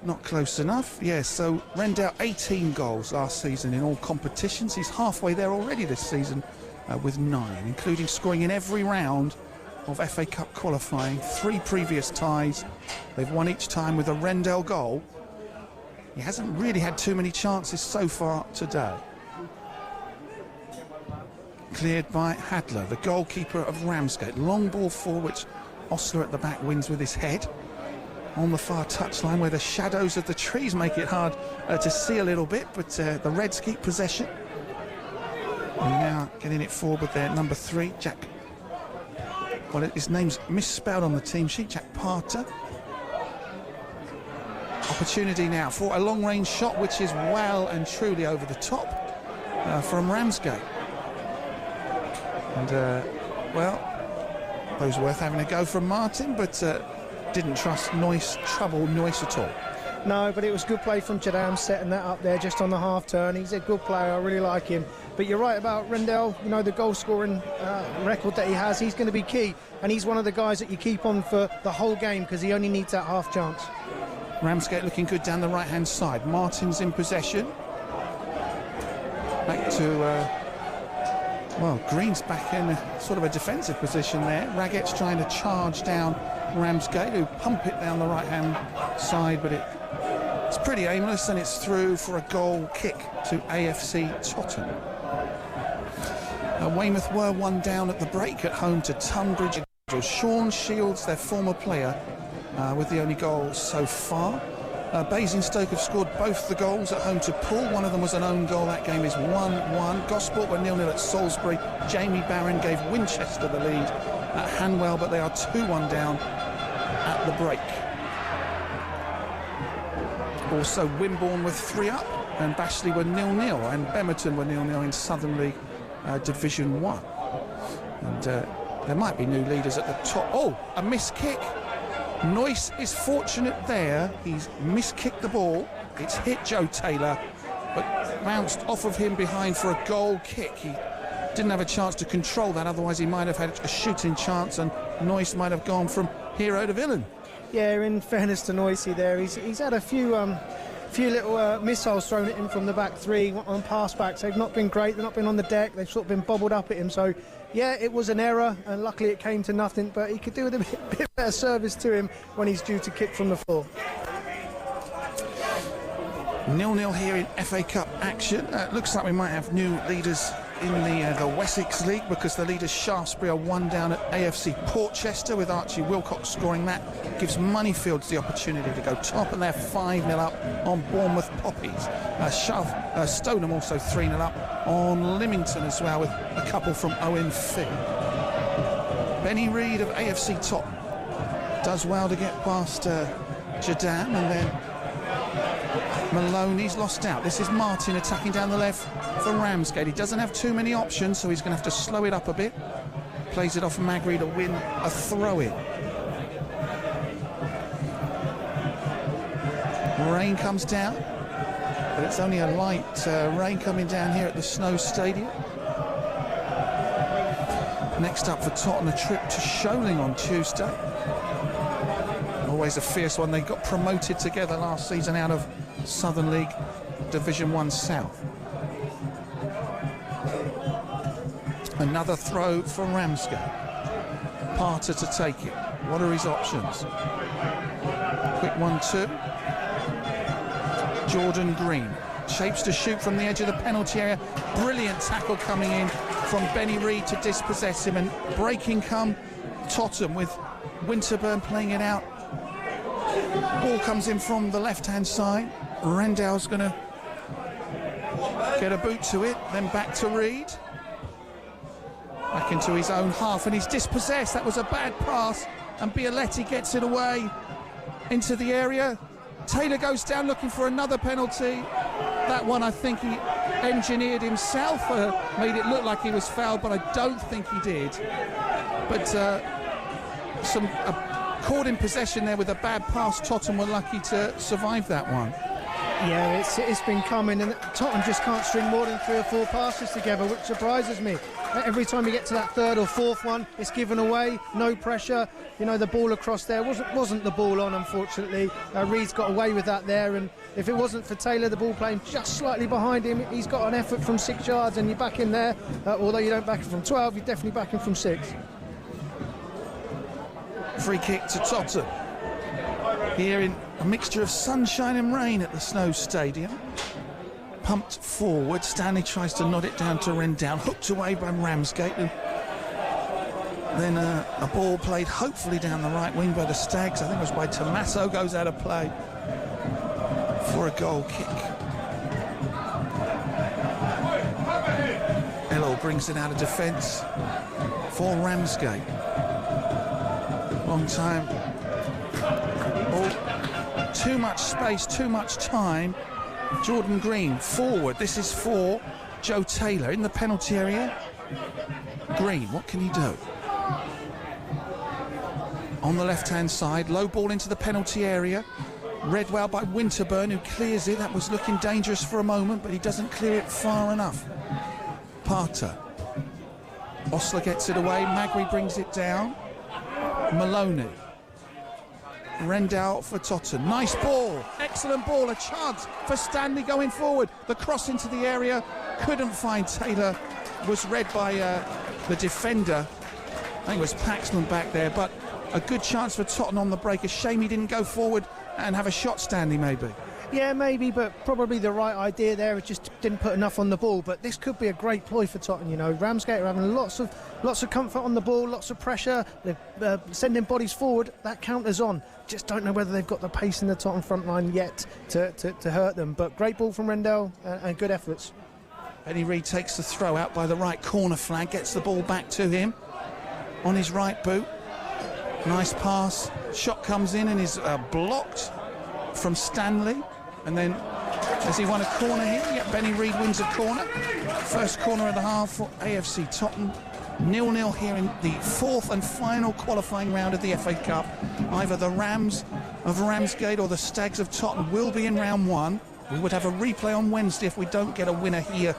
not close enough. Yes, so Rendell 18 goals last season in all competitions. He's halfway there already this season with 9, including scoring in every round of FA Cup qualifying. 3 previous ties, they've won each time with a Rendell goal. He hasn't really had too many chances so far today. Cleared by Hadler, the goalkeeper of Ramsgate. Long ball forward, which Ostler at the back wins with his head. On the far touchline where the shadows of the trees make it hard to see a little bit, but the Reds keep possession. And now getting it forward there, number 3, Jack. Well, his name's misspelled on the team sheet, Jack Parter. Opportunity now for a long-range shot, which is well and truly over the top from Ramsgate. And, well, those worth having a go from Martin, but didn't trust trouble Noyce at all. No, but it was good play from Jadam, setting that up there just on the half-turn. He's a good player, I really like him. But you're right about Rendell, you know, the goal-scoring record that he has, he's going to be key. And he's one of the guys that you keep on for the whole game because he only needs that half chance. Ramsgate looking good down the right-hand side. Martin's in possession. Back to, well, Green's back in sort of a defensive position there. Raggett's trying to charge down Ramsgate, who pump it down the right-hand side, but it's pretty aimless, and it's through for a goal kick to AFC Totton. Weymouth were 1 down at the break at home to Tunbridge. Sean Shields, their former player, with the only goal so far. Basingstoke have scored both the goals at home to Poole. One of them was an own goal. That game is 1-1. Gosport were 0-0 at Salisbury. Jamie Barron gave Winchester the lead at Hanwell, but they are 2-1 down at the break. Also Wimborne were 3 up, and Bashley were 0-0, and Bemerton were 0-0 in Southern League Division 1. And there might be new leaders at the top. Oh, a missed kick. Noyce is fortunate there. He's miskicked the ball. It's hit Joe Taylor, but bounced off of him behind for a goal kick. He didn't have a chance to control that, otherwise he might have had a shooting chance and Noyce might have gone from hero to villain. Yeah, in fairness to Noisy there, he's had a few little missiles thrown at him from the back three on pass backs. They've not been great, they've not been on the deck, they've sort of been bobbled up at him. So yeah, it was an error and luckily it came to nothing, but he could do with a bit better service to him when he's due to kick from the floor. 0-0 here in FA Cup action. Looks like we might have new leaders in the Wessex League, because the leaders Shaftesbury are 1 down at AFC Portchester, with Archie Wilcox scoring. That gives Moneyfields the opportunity to go top, and they're 5-0 up on Bournemouth Poppies. Stoneham also 3-0 up on Lymington as well, with a couple from Owen Fee. Benny Reid of AFC Totton does well to get past Jadam, and then Maloney's lost out. This is Martin attacking down the left for Ramsgate. He doesn't have too many options, so he's going to have to slow it up a bit. Plays it off Magri to win a throw-in. Rain comes down, but it's only a light rain coming down here at the Snow Stadium. Next up for Totton, a trip to Sholing on Tuesday. Always a fierce one. They got promoted together last season out of Southern League Division 1 South. Another throw for Ramsgate. Parter to take it. What are his options? Quick 1-2. Jordan Green shapes to shoot from the edge of the penalty area. Brilliant tackle coming in from Benny Reid to dispossess him, and breaking come Tottenham with Winterburn playing it out. Ball comes in from the left-hand side. Rendell's going to get a boot to it, then back to Reid. Back into his own half, and he's dispossessed. That was a bad pass, and Bialetti gets it away into the area. Taylor goes down looking for another penalty. That one I think he engineered himself, made it look like he was fouled, but I don't think he did. But caught in possession there with a bad pass. Tottenham were lucky to survive that one. Yeah, it's been coming, and Tottenham just can't string more than 3 or 4 passes together, which surprises me. Every time you get to that 3rd or 4th one, it's given away, no pressure. You know, the ball across there wasn't the ball on, unfortunately. Reid's got away with that there, and if it wasn't for Taylor, the ball playing just slightly behind him, he's got an effort from 6 yards, and you're back in there. Although you don't back him from 12, you're definitely back him from 6. Free kick to Tottenham. Here in a mixture of sunshine and rain at the Snow Stadium. Pumped forward. Stanley tries to nod it down to Rendell. Hooked away by Ramsgate. And then a ball played hopefully down the right wing by the Stags. I think it was by Tommaso. Goes out of play for a goal kick. Ello brings it out of defence for Ramsgate. Long time. Oh, too much space, too much time. Jordan Green forward. This is for Joe Taylor in the penalty area. Green, what can he do? On the left-hand side, low ball into the penalty area. Read well by Winterburn, who clears it. That was looking dangerous for a moment, but he doesn't clear it far enough. Parter. Osler gets it away. Magri brings it down. Maloney. Rendell for Totton. Nice ball. Excellent ball. A chance for Stanley going forward. The cross into the area. Couldn't find Taylor. Was read by the defender. I think it was Paxman back there, but a good chance for Totton on the break. A shame he didn't go forward and have a shot, Stanley, maybe. Yeah, maybe, but probably the right idea there. It just didn't put enough on the ball. But this could be a great ploy for Totton. You know, Ramsgate are having lots of comfort on the ball, lots of pressure. They're sending bodies forward. That counters on. Just don't know whether they've got the pace in the Totton front line yet to hurt them. But great ball from Rendell and good efforts. Benny Reid takes the throw out by the right corner flag, gets the ball back to him on his right boot. Nice pass. Shot comes in and is blocked from Stanley. And then, has he won a corner here? Yeah, Benny Reid wins a corner. First corner of the half for AFC Totton. 0-0 here in the fourth and final qualifying round of the FA Cup. Either the Rams of Ramsgate or the Stags of Totton will be in round one. We would have a replay on Wednesday if we don't get a winner here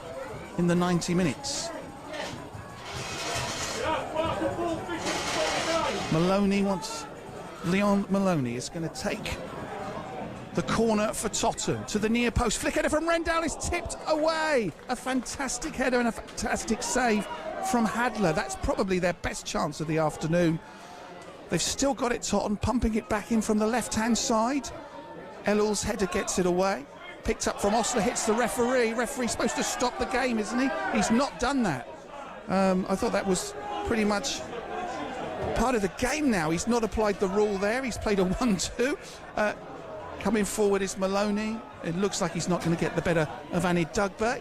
in the 90 minutes. Leon Maloney is going to take the corner for Totton to the near post. Flick header from Rendell is tipped away. A fantastic header and a fantastic save from Hadler. That's probably their best chance of the afternoon. They've still got it, Totton, pumping it back in from the left-hand side. Elul's header gets it away. Picked up from Osler, hits the referee. Referee's supposed to stop the game, isn't he? He's not done that. I thought that was pretty much part of the game now. He's not applied the rule there. He's played a 1-2. Coming forward is Maloney. It looks like he's not going to get the better of Annie Dugbe.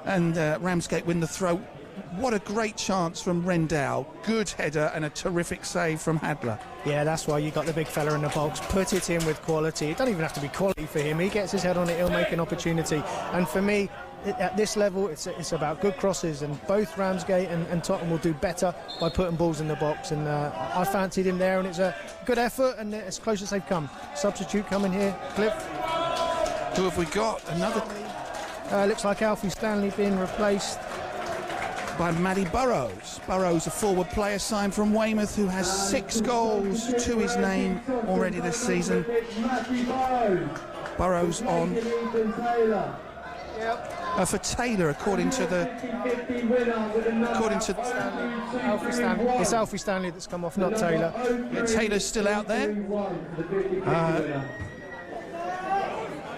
And Ramsgate win the throw. What a great chance from Rendell. Good header and a terrific save from Hadler. Yeah, that's why you got the big fella in the box. Put it in with quality. It doesn't even have to be quality for him. He gets his head on it, he'll make an opportunity. And for me, at this level, it's about good crosses, and both Ramsgate and Totton will do better by putting balls in the box. And I fancied him there, and it's a good effort, and as close as they've come. Substitute coming here, Cliff. Who have we got? Another. Looks like Alfie Stanley being replaced by Matty Burrows. Burrows, a forward player signed from Weymouth, who has 6 goals to his name already this season. Burrows on for Taylor, according to Alfie Stanley. It's Alfie Stanley that's come off, not Taylor. Yeah, Taylor's still out there.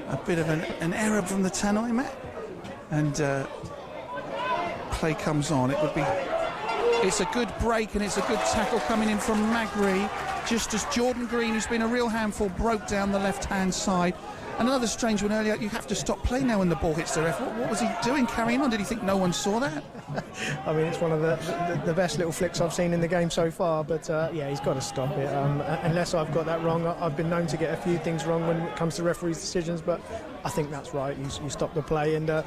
A bit of an error from the tannoy, Matt, and play comes on. It's a good break and it's a good tackle coming in from Magri, just as Jordan Green, who's been a real handful, broke down the left-hand side. Another strange one earlier. You have to stop play now when the ball hits the ref. What was he doing, carrying on? Did he think no one saw that? I mean, it's one of the best little flicks I've seen in the game so far, but yeah, he's got to stop it. Unless I've got that wrong. I've been known to get a few things wrong when it comes to referees' decisions, but I think that's right. You stop the play, and a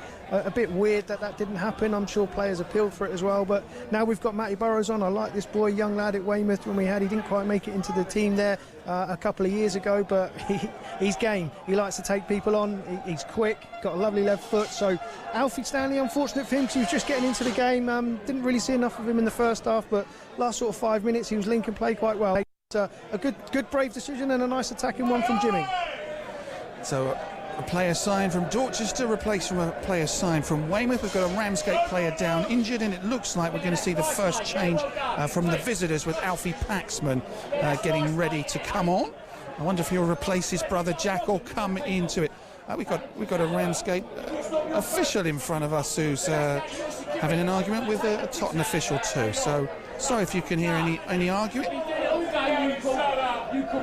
bit weird that didn't happen. I'm sure players appealed for it as well, but now we've got Matty Burrows on. I like this boy, young lad at Weymouth. He didn't quite make it into the team there a couple of years ago, but he's game. He likes to take people on. He's quick, got a lovely left foot. So Alfie Stanley, unfortunate for him because he was just getting into the game. Didn't really see enough of him in the first half, but last sort of 5 minutes he was linking play quite well. A good brave decision and a nice attacking one from Jimmy. So a player signed from Dorchester replaced from a player signed from Weymouth. We've got a Ramsgate player down injured, and it looks like we're going to see the first change from the visitors, with Alfie Paxman getting ready to come on. I wonder if he'll replace his brother Jack or come into it. We've got a Ramsgate official in front of us who's having an argument with a Totton official too. So sorry if you can hear any arguing.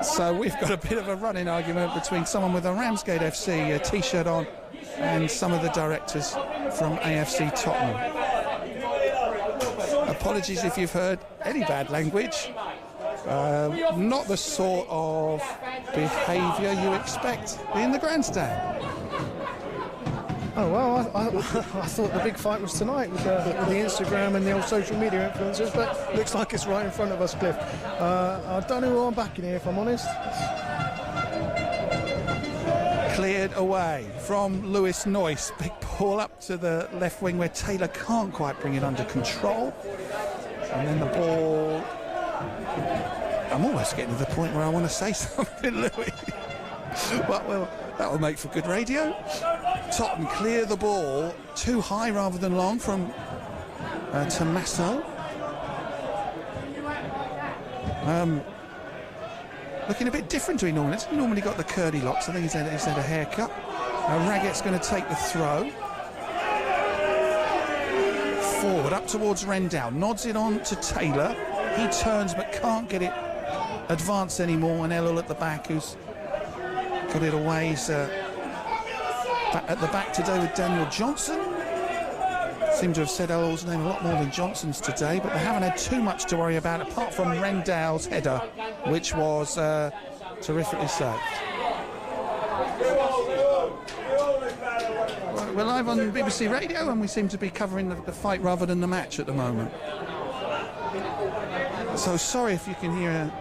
So we've got a bit of a running argument between someone with a Ramsgate FC t-shirt on and some of the directors from AFC Tottenham. Apologies if you've heard any bad language. Not the sort of behaviour you expect in the grandstand. Oh well, I thought the big fight was tonight with the Instagram and the old social media influencers, but looks like it's right in front of us, Cliff. I don't know who I'm backing here, if I'm honest. Cleared away from Lewis Noyce. Big ball up to the left wing where Taylor can't quite bring it under control. And then the ball... I'm almost getting to the point where I want to say something, Louis. But well, that will make for good radio. Totton clear the ball too high rather than long from looking a bit different to he normally is. He normally got the curly locks. I think he's had a haircut. Raggett's going to take the throw. Forward, up towards Rendell. Nods it on to Taylor. He turns but can't get it advanced anymore. And Ellul at the back, who's got it away. He's at the back today with Daniel Johnson. Seem to have said Ellul's name a lot more than Johnson's today, but they haven't had too much to worry about apart from Rendell's header, which was terrifically saved. We're live on BBC Radio and we seem to be covering the fight rather than the match at the moment. So sorry if you can hear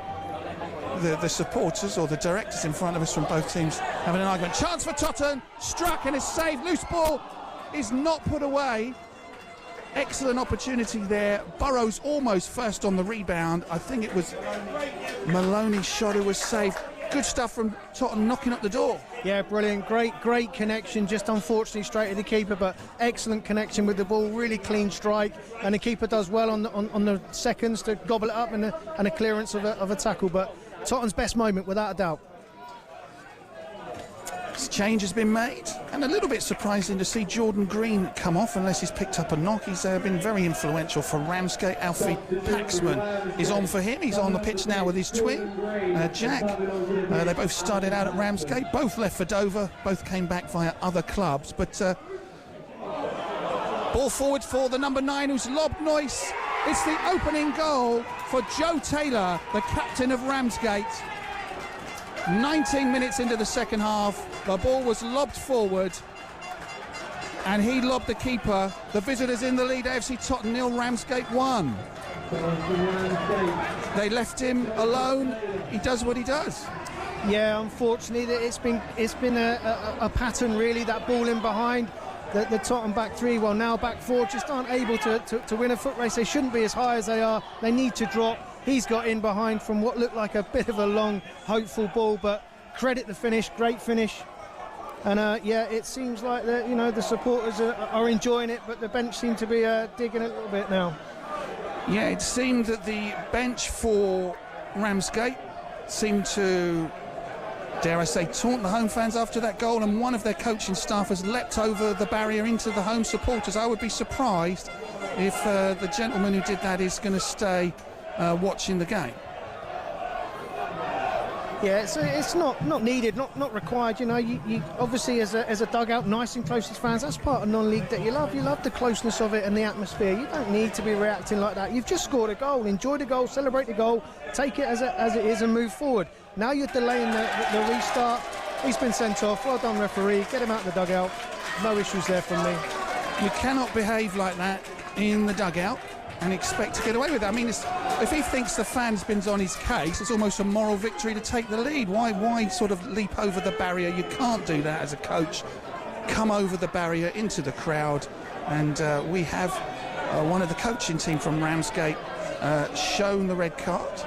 the supporters or the directors in front of us from both teams having an argument. Chance for Totton, struck and is saved. Loose ball is not put away. Excellent opportunity there. Burrows almost first on the rebound. I think it was Maloney's shot who was saved. Good stuff from Totton knocking up the door. Yeah, brilliant. Great connection. Just unfortunately straight at the keeper, but excellent connection with the ball. Really clean strike, and the keeper does well on the seconds to gobble it up and a clearance of a tackle. But Totten's best moment, without a doubt. This change has been made, and a little bit surprising to see Jordan Green come off unless he's picked up a knock. He's been very influential for Ramsgate. Alfie Paxman is on for him. He's on the pitch now with his twin, Jack. They both started out at Ramsgate, both left for Dover, both came back via other clubs. But ball forward for the number 9 who's lobbed Noyce. It's the opening goal for Joe Taylor, the captain of Ramsgate. 19 minutes into the second half, the ball was lobbed forward and he lobbed the keeper. The visitors in the lead, AFC Totton 0, Ramsgate 1. They left him alone. He does what he does. Yeah, unfortunately, it's been a pattern really. That ball in behind. The Totton back 3, well now back 4, just aren't able to win a foot race. They shouldn't be as high as they are. They need to drop. He's got in behind from what looked like a bit of a long, hopeful ball, but credit the finish, great finish. And yeah, it seems like the supporters are enjoying it, but the bench seem to be digging a little bit now. Yeah, it seemed that the bench for Ramsgate seemed to, dare I say, taunt the home fans after that goal, and one of their coaching staff has leapt over the barrier into the home supporters. I would be surprised if the gentleman who did that is going to stay watching the game. Yeah, it's not needed, not required. You obviously as a dugout, nice and close as fans. That's part of non-league that you love. You love the closeness of it and the atmosphere. You don't need to be reacting like that. You've just scored a goal. Enjoy the goal, celebrate the goal, take it as it is, and move forward. Now you're delaying the restart. He's been sent off. Well done, referee. Get him out of the dugout. No issues there from me. You cannot behave like that in the dugout and expect to get away with it. I mean, if he thinks the fan's been on his case, it's almost a moral victory to take the lead. Why sort of leap over the barrier? You can't do that as a coach. Come over the barrier into the crowd, and we have one of the coaching team from Ramsgate shown the red card.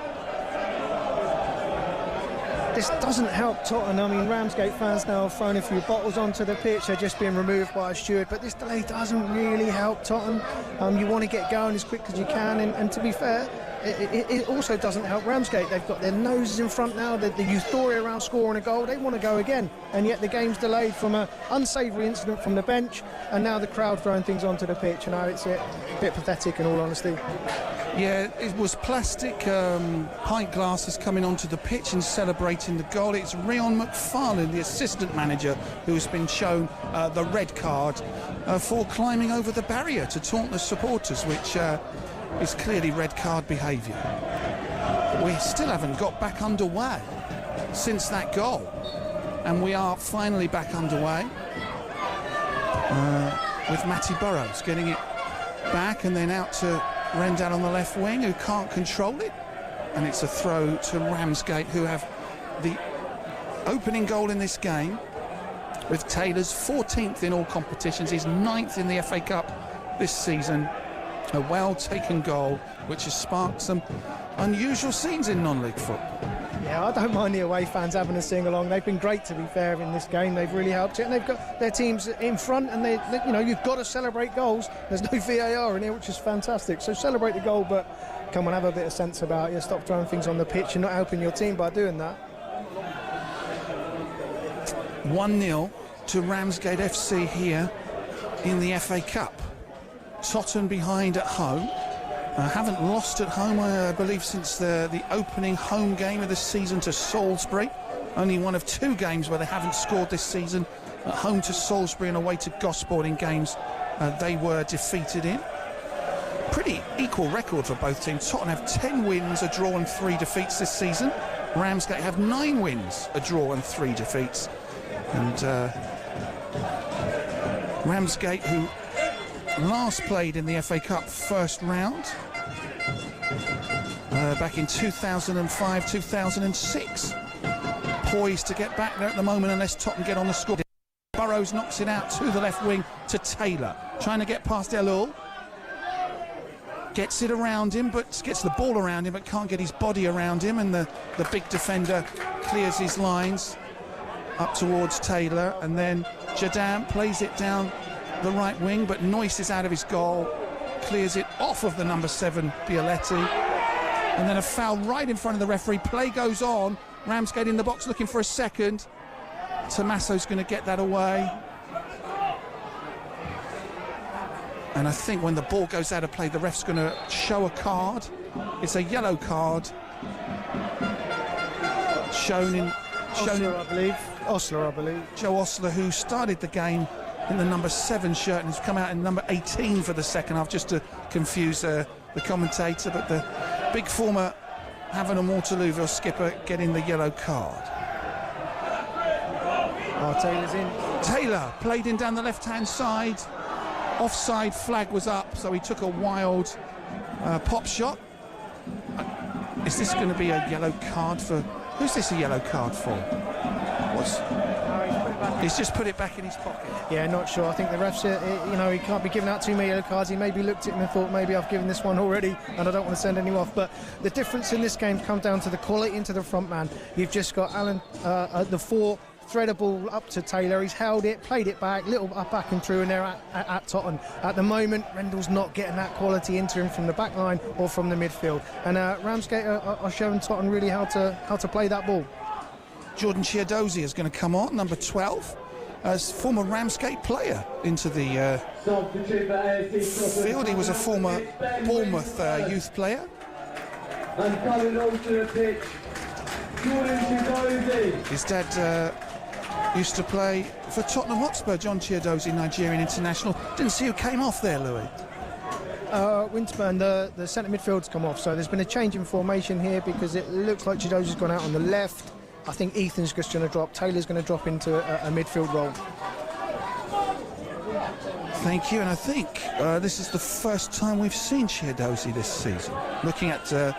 This doesn't help Totton. I mean, Ramsgate fans now have thrown a few bottles onto the pitch. They're just being removed by a steward, but this delay doesn't really help Totton. You want to get going as quick as you can, and to be fair, it also doesn't help Ramsgate. They've got their noses in front now. The euphoria around scoring a goal, they want to go again, and yet the game's delayed from an unsavoury incident from the bench, and now the crowd throwing things onto the pitch. It's a bit pathetic in all honesty. Yeah, it was plastic pint glasses coming onto the pitch and celebrating the goal. It's Rion McFarlane, the assistant manager, who has been shown the red card for climbing over the barrier to taunt the supporters, which is clearly red card behaviour. We still haven't got back underway since that goal, and we are finally back underway with Matty Burrows getting it back and then out to Rendell on the left wing, who can't control it, and it's a throw to Ramsgate, who have the opening goal in this game, with Taylor's 14th in all competitions, his 9th in the FA Cup this season. A well-taken goal which has sparked some unusual scenes in non-league football. Yeah, I don't mind the away fans having a sing-along. They've been great, to be fair, in this game. They've really helped it, and they've got their teams in front, and you've got to celebrate goals. There's no VAR in here, which is fantastic. So celebrate the goal, but come on, have a bit of sense about you. Stop throwing things on the pitch. You're not helping your team by doing that. 1-0 to Ramsgate FC here in the FA Cup. Totton behind at home. Haven't lost at home, I believe, since the opening home game of the season to Salisbury. Only one of 2 games where they haven't scored this season. At home to Salisbury and away to Gosport in games they were defeated in. Pretty equal record for both teams. Totton have 10 wins, a draw and 3 defeats this season. Ramsgate have 9 wins, a draw and 3 defeats. And Ramsgate, who last played in the FA Cup first round back in 2005-2006, poised to get back there at the moment unless Totton get on the score. Burrows knocks it out to the left wing to Taylor, trying to get past Elul. Gets it around him, but gets the ball around him, but can't get his body around him, and the big defender clears his lines up towards Taylor, and then Jadam plays it down the right wing, but Noyce is out of his goal, clears it off of the number 7 Bialetti, and then a foul right in front of the referee. Play goes on. Ramsgate in the box looking for a second. Tommaso's going to get that away. And I think when the ball goes out of play, the ref's going to show a card. It's a yellow card. Osler, I believe. Joe Osler, who started the game in the number 7 shirt and has come out in number 18 for the second half, just to confuse the commentator. But the big former Havant Waterlooville skipper getting the yellow card. Taylor's in. Taylor played in down the left-hand side. Offside flag was up, so he took a wild pop shot. Is this going to be a yellow card for... Who's this a yellow card for? He's just put it back in his pocket. Yeah, not sure. I think the refs, he can't be giving out too many yellow cards. He maybe looked at him and thought, maybe I've given this one already and I don't want to send anyone off. But the difference in this game comes down to the quality into the front man. You've just got Alan, the 4, thread a ball up to Taylor. He's held it, played it back, little up back and through, and they're at Totton. At the moment, Rendell's not getting that quality into him from the back line or from the midfield. And Ramsgate are showing Totton really how to play that ball. Jordan Chiadozi is going to come on, number 12, as former Ramsgate player into the field. He was a former Bournemouth youth player. And coming onto the pitch, Jordan Chiadozi. His dad used to play for Tottenham Hotspur. John Chiadozi, Nigerian international. Didn't see who came off there, Louis. Winterburn, the centre midfield's come off, so there's been a change in formation here because it looks like Chiadozi's gone out on the left. I think Ethan's just going to drop. Taylor's going to drop into a midfield role. Thank you, and I think this is the first time we've seen Chiadozi this season. Looking at the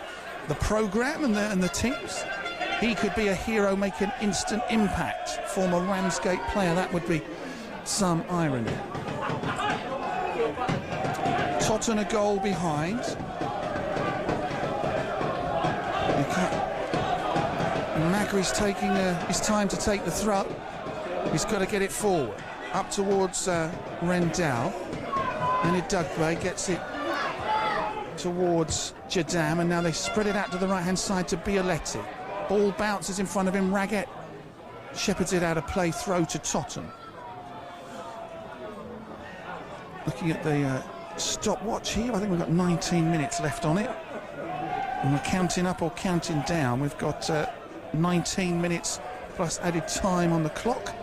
programme and the teams, he could be a hero, make an instant impact. Former Ramsgate player, that would be some irony. Totton a goal behind. Magri's taking his time to take the throw. He's got to get it forward, up towards Rendell. And Idugbe gets it towards Jadam, and now they spread it out to the right-hand side to Bialetti. Ball bounces in front of him. Raggett shepherds it out of play. Throw to Totton. Looking at the stopwatch here, I think we've got 19 minutes left on it. And we're counting up or counting down. We've got 19 minutes plus added time on the clock.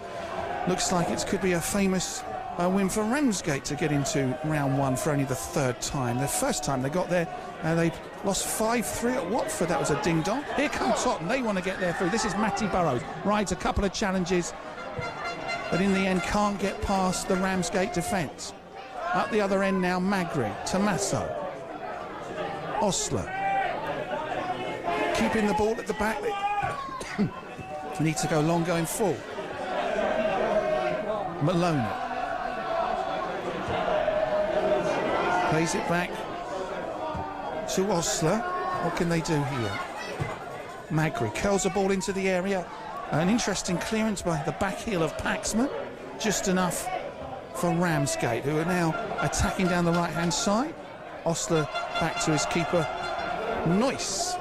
Looks like it could be a famous win for Ramsgate to get into round 1 for only the 3rd time. The first time they got there, they lost 5-3 at Watford. That was a ding-dong. Here comes Totton. They want to get there through. This is Matty Burrows. Rides a couple of challenges, but in the end can't get past the Ramsgate defence. Up the other end now, Magri, Tommaso, Osler. Keeping the ball at the back. Need to go long going full. Maloney plays it back to Osler. What can they do here? Magri curls the ball into the area. An interesting clearance by the back heel of Paxman. Just enough for Ramsgate, who are now attacking down the right-hand side. Osler back to his keeper, Noyce.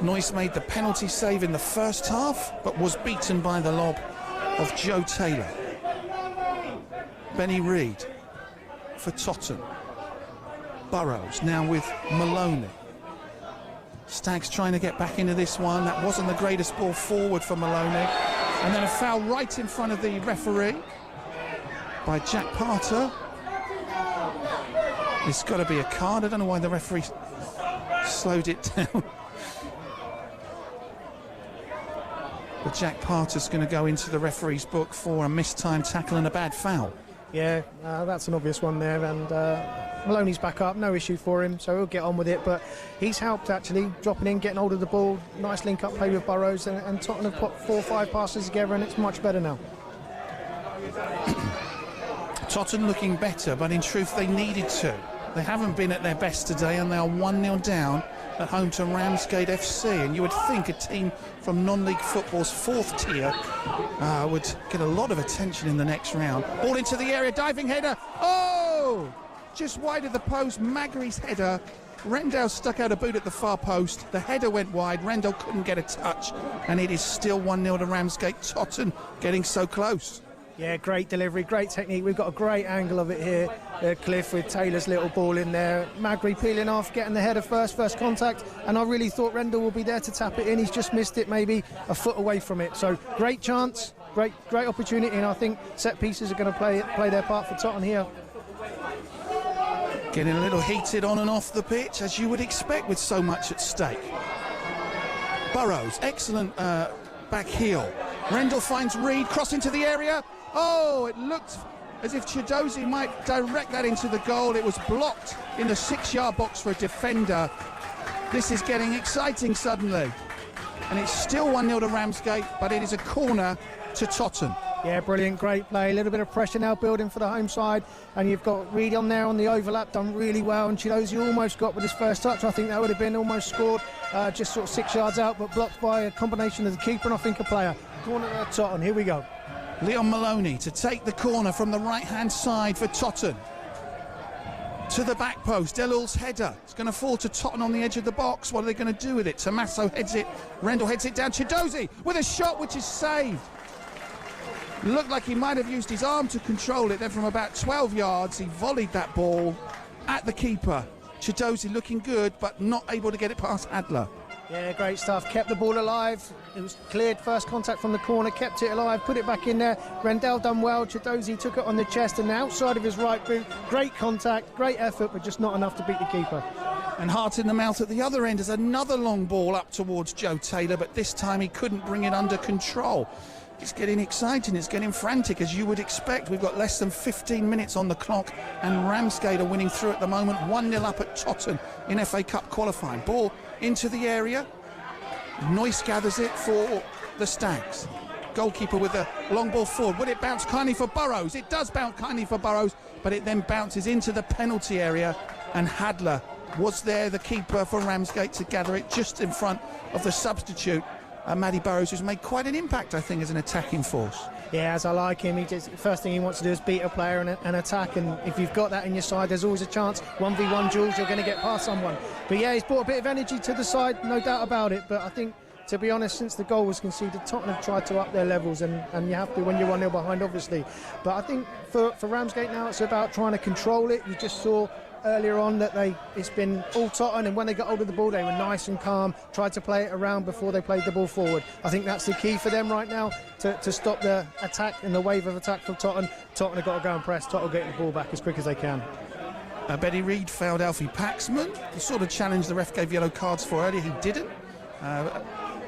Noyce made the penalty save in the first half, but was beaten by the lob of Joe Taylor. Benny Reid for Totton. Burrows now with Maloney. Stags trying to get back into this one. That wasn't the greatest ball forward for Maloney. And then a foul right in front of the referee by Jack Parter. It's got to be a card. I don't know why the referee slowed it down. But Jack Parter's going to go into the referee's book for a mistimed tackle and a bad foul. Yeah, that's an obvious one there, and Maloney's back up, no issue for him, so he'll get on with it. But he's helped actually, dropping in, getting hold of the ball, nice link-up play with Burrows, and Tottenham have put 4 or 5 passes together, and it's much better now. Tottenham looking better, but in truth they needed to. They haven't been at their best today, and they are 1-0 down at home to Ramsgate FC. And you would think a team from non-league football's 4th tier would get a lot of attention in the next round. Ball into the area, diving header. Oh! Just wide of the post, Magri's header. Rendell stuck out a boot at the far post. The header went wide. Rendell couldn't get a touch, and it is still 1-0 to Ramsgate. Tottenham getting so close. Yeah, great delivery, great technique. We've got a great angle of it here. Cliff with Taylor's little ball in there. Magri peeling off, getting the header first contact. And I really thought Rendell will be there to tap it in. He's just missed it, maybe a foot away from it. So great chance, great opportunity. And I think set pieces are going to play their part for Tottenham here. Getting a little heated on and off the pitch, as you would expect with so much at stake. Burrows, excellent back heel. Rendell finds Reid, cross into the area. Oh, it looked as if Chidozie might direct that into the goal. It was blocked in the 6-yard box for a defender. This is getting exciting suddenly. And it's still 1-0 to Ramsgate, but it is a corner to Totton. Yeah, brilliant, great play. A little bit of pressure now building for the home side. And you've got Reid on there on the overlap, done really well. And Chidozie almost got with his first touch. I think that would have been almost scored, just sort of 6 yards out, but blocked by a combination of the keeper and I think a player. Corner to Totton, here we go. Leon Maloney to take the corner from the right-hand side for Totton. To the back post, Delul's header. It's going to fall to Totton on the edge of the box. What are they going to do with it? Tommaso heads it. Rendell heads it down. Chidozie with a shot which is saved. Looked like he might have used his arm to control it. Then from about 12 yards, he volleyed that ball at the keeper. Chidozie looking good, but not able to get it past Adler. Yeah, great stuff. Kept the ball alive. It was cleared first contact from the corner, kept it alive, put it back in there. Rendell done well. Chidozie took it on the chest and the outside of his right boot. Great contact, great effort, but just not enough to beat the keeper. And heart in the mouth at the other end as another long ball up towards Joe Taylor, but this time he couldn't bring it under control. It's getting exciting, it's getting frantic, as you would expect. We've got less than 15 minutes on the clock, and Ramsgate are winning through at the moment, 1-0 up at Totton in FA Cup qualifying. Ball into the area. Noyce gathers it for the Stags. Goalkeeper with a long ball forward. Would it bounce kindly for Burrows? It does bounce kindly for Burrows, but it then bounces into the penalty area, and Hadler was there, the keeper for Ramsgate, to gather it just in front of the substitute. Matty Burrows, who's made quite an impact, I think, as an attacking force. Yeah, as I like him, first thing he wants to do is beat a player and attack, and if you've got that in your side, there's always a chance, 1v1 duels, you're going to get past someone. But yeah, he's brought a bit of energy to the side, no doubt about it, but I think, to be honest, since the goal was conceded, Tottenham have tried to up their levels, and you have to when you're 1-0 behind, obviously. But I think for Ramsgate now, it's about trying to control it. You just saw earlier on that it's been all Tottenham, and when they got hold of the ball they were nice and calm, tried to play it around before they played the ball forward. I think that's the key for them right now, to stop the attack and the wave of attack from Tottenham. Tottenham have got to go and press. Tottenham get the ball back as quick as they can. Benny Reid fouled Alfie Paxman, the sort of challenge the ref gave yellow cards for earlier. He didn't.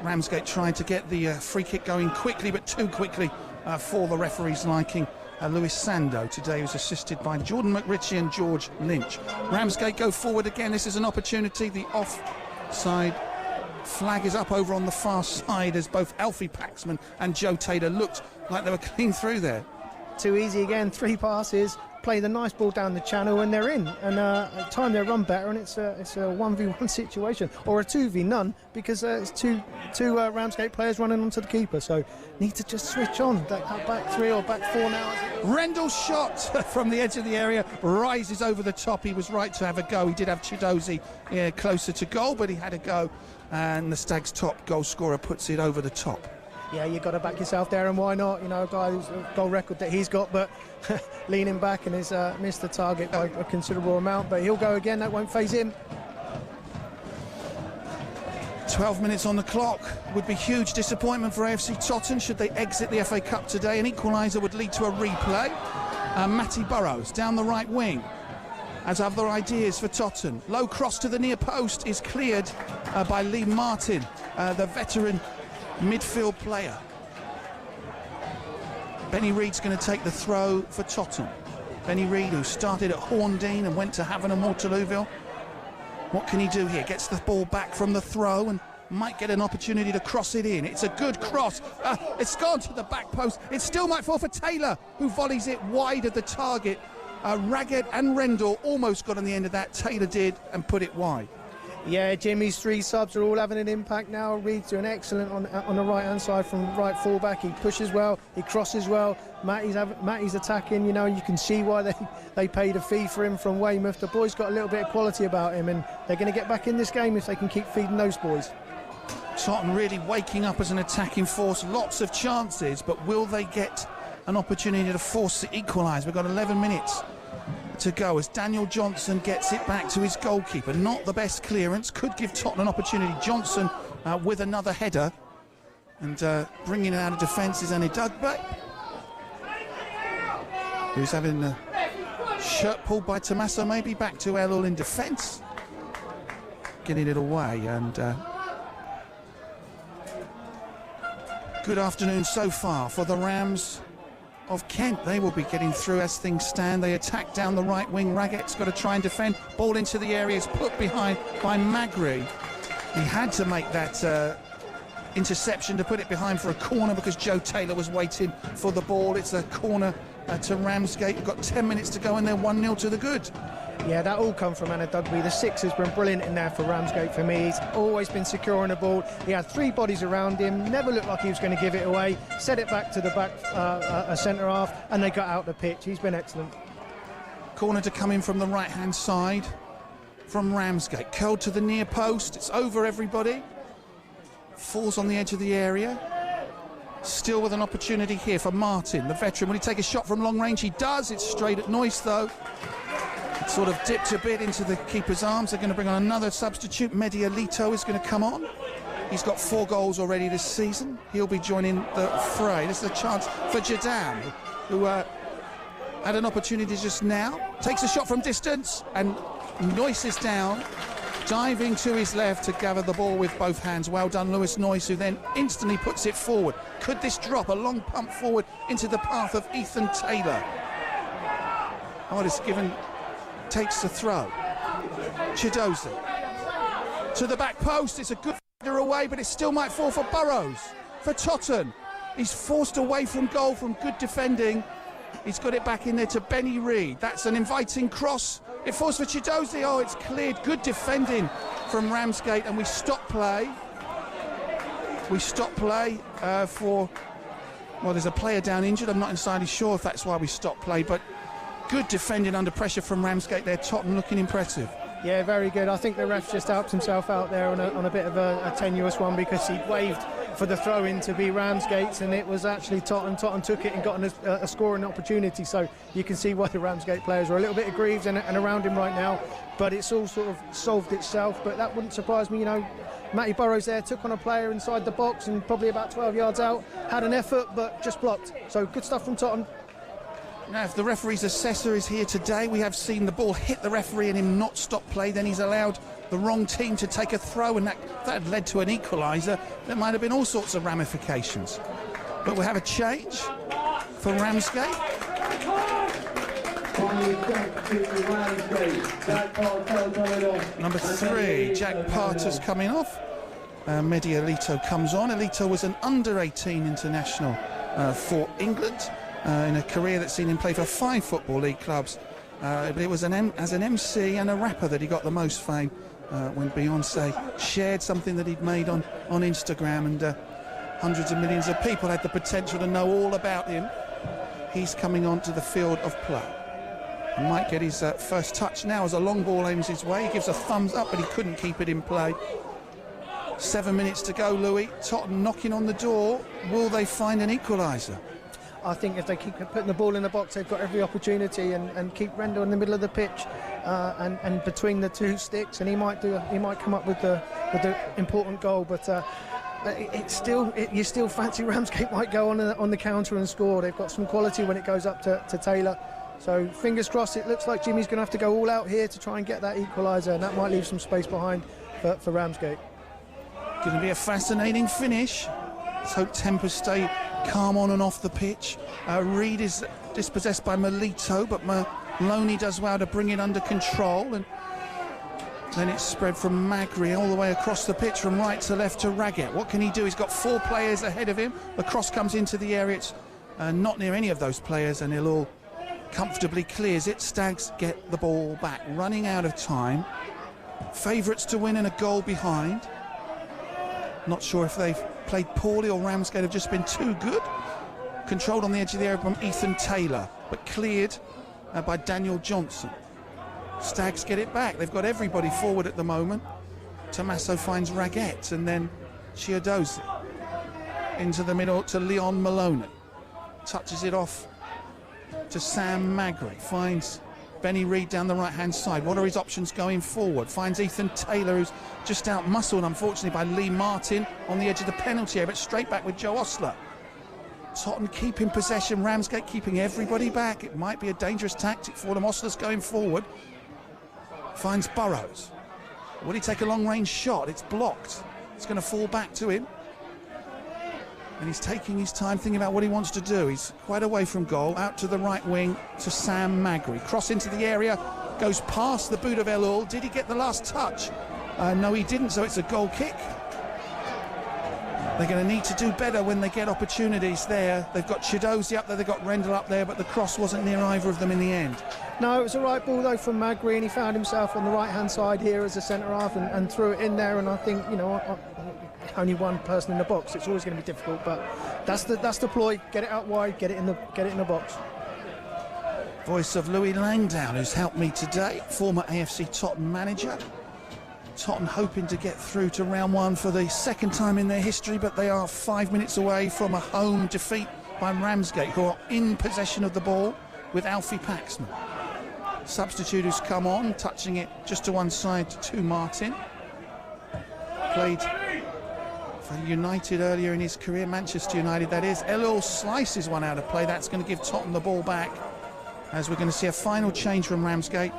Ramsgate tried to get the free kick going quickly, but too quickly for the referee's liking. Lewis Sando today was assisted by Jordan McRitchie and George Lynch. Ramsgate go forward again. This is an opportunity. The offside flag is up over on the far side as both Alfie Paxman and Joe Taylor looked like they were clean through there. Too easy again, 3 passes, play the nice ball down the channel and they're in, and at time they run better, and it's a 1v1 situation, or a 2v none, because it's two Ramsgate players running onto the keeper. So need to just switch on that back three or back four now. Rendell's shot from the edge of the area rises over the top. He was right to have a go. He did have Chidozie closer to goal, but he had a go, and the Stags' top goal scorer puts it over the top. Yeah, you've got to back yourself there, and why not? You know, a guy who's a goal record that he's got, but leaning back and has missed the target by a considerable amount, but he'll go again. That won't faze him. 12 minutes on the clock. Would be huge disappointment for AFC Totton should they exit the FA Cup today. An equaliser would lead to a replay. Matty Burrows down the right wing has other ideas for Totton. Low cross to the near post is cleared by Lee Martin, the veteran midfield player. Benny Reid's going to take the throw for Totton. Benny Reid, who started at Horndean and went to Havant and Waterlooville. What can he do here? Gets the ball back from the throw and might get an opportunity to cross it in. It's a good cross. It's gone to the back post. It still might fall for Taylor, who volleys it wide of the target. Raggett and Rendell almost got on the end of that. Taylor did and put it wide. Yeah, Jimmy's three subs are all having an impact now. Reid's doing excellent on the right-hand side from right full-back. He pushes well, he crosses well. Matty's attacking, you know, you can see why they paid a fee for him from Weymouth. The boy's got a little bit of quality about him, and they're going to get back in this game if they can keep feeding those boys. Totton really waking up as an attacking force. Lots of chances, but will they get an opportunity to force the equalise? We've got 11 minutes to go as Daniel Johnson gets it back to his goalkeeper. Not the best clearance, could give Totton an opportunity. Johnson with another header, and bringing it out of defence is Annie Dugbe, who's having the shirt pulled by Tommaso, maybe back to Elul in defence, getting it away. And good afternoon so far for the Rams of Kent. They will be getting through as things stand. They attack down the right wing. Raggett's got to try and defend. Ball into the area is put behind by Magri. He had to make that interception to put it behind for a corner because Joe Taylor was waiting for the ball. It's a corner to Ramsgate. We've got 10 minutes to go and they're 1-0 to the good. Yeah, that all come from Anna Dugby. The six has been brilliant in there for Ramsgate for me. He's always been secure on the ball. He had three bodies around him, never looked like he was going to give it away, set it back to the back centre half, and they got out the pitch. He's been excellent. Corner to come in from the right-hand side from Ramsgate. Curled to the near post. It's over everybody. Falls on the edge of the area. Still with an opportunity here for Martin, the veteran. Will he take a shot from long range? He does. It's straight at Noyce, though. It sort of dipped a bit into the keeper's arms. They're going to bring on another substitute. Mehdi Alito is going to come on. He's got 4 goals already this season. He'll be joining the fray. This is a chance for Jadam, who had an opportunity just now. Takes a shot from distance, and Noyce is down, diving to his left to gather the ball with both hands. Well done, Lewis Noyce, who then instantly puts it forward. Could this drop? A long pump forward into the path of Ethan Taylor. Oh, it's given... Takes the throw. Chidozie to the back post. It's a good header away, but it still might fall for Burrows. For Totton, he's forced away from goal from good defending. He's got it back in there to Benny Reid. That's an inviting cross. It falls for Chidozie. Oh, it's cleared. Good defending from Ramsgate, and we stop play. We stop play for... Well, there's a player down injured. I'm not entirely sure if that's why we stop play, but good defending under pressure from Ramsgate there. Totton looking impressive. Yeah, very good. I think the ref just helped himself out there on a bit of a tenuous one, because he waved for the throw-in to be Ramsgate's, and it was actually Totton. Totton took it and got a scoring opportunity, so you can see why the Ramsgate players are a little bit aggrieved and around him right now, but it's all sort of solved itself. But that wouldn't surprise me, you know. Matty Burrows there took on a player inside the box and probably about 12 yards out, had an effort but just blocked. So good stuff from Totton. Now, if the referee's assessor is here today, we have seen the ball hit the referee and him not stop play. Then he's allowed the wrong team to take a throw, and that had led to an equaliser. There might have been all sorts of ramifications. But we'll have a change for Ramsgate. Number 3, Jack Parter's coming off. Mehdi Alito comes on. Alito was an under-18 international for England. in a career that's seen him play for 5 Football League clubs. But it was as an MC and a rapper that he got the most fame when Beyonce shared something that he'd made on Instagram, and hundreds of millions of people had the potential to know all about him. He's coming onto the field of play. He might get his first touch now as a long ball aims his way. He gives a thumbs up, but he couldn't keep it in play. 7 minutes to go, Louis. Totton knocking on the door. Will they find an equaliser? I think if they keep putting the ball in the box, they've got every opportunity, and keep Rendell in the middle of the pitch and between the 2 sticks, and he might come up with the important goal. But you still fancy Ramsgate might go on the counter and score. They've got some quality when it goes up to Taylor. So fingers crossed. It looks like Jimmy's going to have to go all out here to try and get that equaliser, and that might leave some space behind for Ramsgate. Going to be a fascinating finish. Let's hope tempers stay calm on and off the pitch. Reed is dispossessed by Melito, but Maloney does well to bring it under control, and then it's spread from Magri all the way across the pitch from right to left to Raggett. What can he do? He's got 4 players ahead of him. The cross comes into the area. It's not near any of those players, and he'll all comfortably clears it. Stags get the ball back, running out of time. Favourites to win and a goal behind. Not sure if they've played poorly or Ramsgate have just been too good. Controlled on the edge of the area from Ethan Taylor, but cleared by Daniel Johnson. Stags get it back. They've got everybody forward at the moment. Tommaso finds Raggett, and then Chiodozi into the middle to Leon Maloney. Touches it off to Sam Magri. Finds Benny Reid down the right-hand side. What are his options going forward? Finds Ethan Taylor, who's just out-muscled, unfortunately, by Lee Martin on the edge of the penalty area, but straight back with Joe Ostler. Totton keeping possession, Ramsgate keeping everybody back. It might be a dangerous tactic for them. Ostler's going forward. Finds Burrows. Will he take a long-range shot? It's blocked. It's going to fall back to him. And he's taking his time thinking about what he wants to do. He's quite away from goal, out to the right wing to Sam Magri. Cross into the area, goes past the boot of El-Ul. Did he get the last touch? No, he didn't, so it's a goal kick. They're going to need to do better when they get opportunities there. They've got Chiodozi up there, they've got Rendell up there, but the cross wasn't near either of them in the end. No, it was a right ball though from Magri, and he found himself on the right-hand side here as a centre-half and threw it in there, and I think, only one person in the box. It's always going to be difficult, but that's the ploy. Get it out wide, get it in the box. Voice of Louis Langdown, who's helped me today, former AFC Totton manager. Totton hoping to get through to round 1 for the second time in their history, but they are 5 minutes away from a home defeat by Ramsgate, who are in possession of the ball with Alfie Paxman. Substitute who's come on, touching it just to one side to Martin. Played for United earlier in his career, Manchester United that is. El-Ul slices one out of play. That's going to give Totton the ball back, as we're going to see a final change from Ramsgate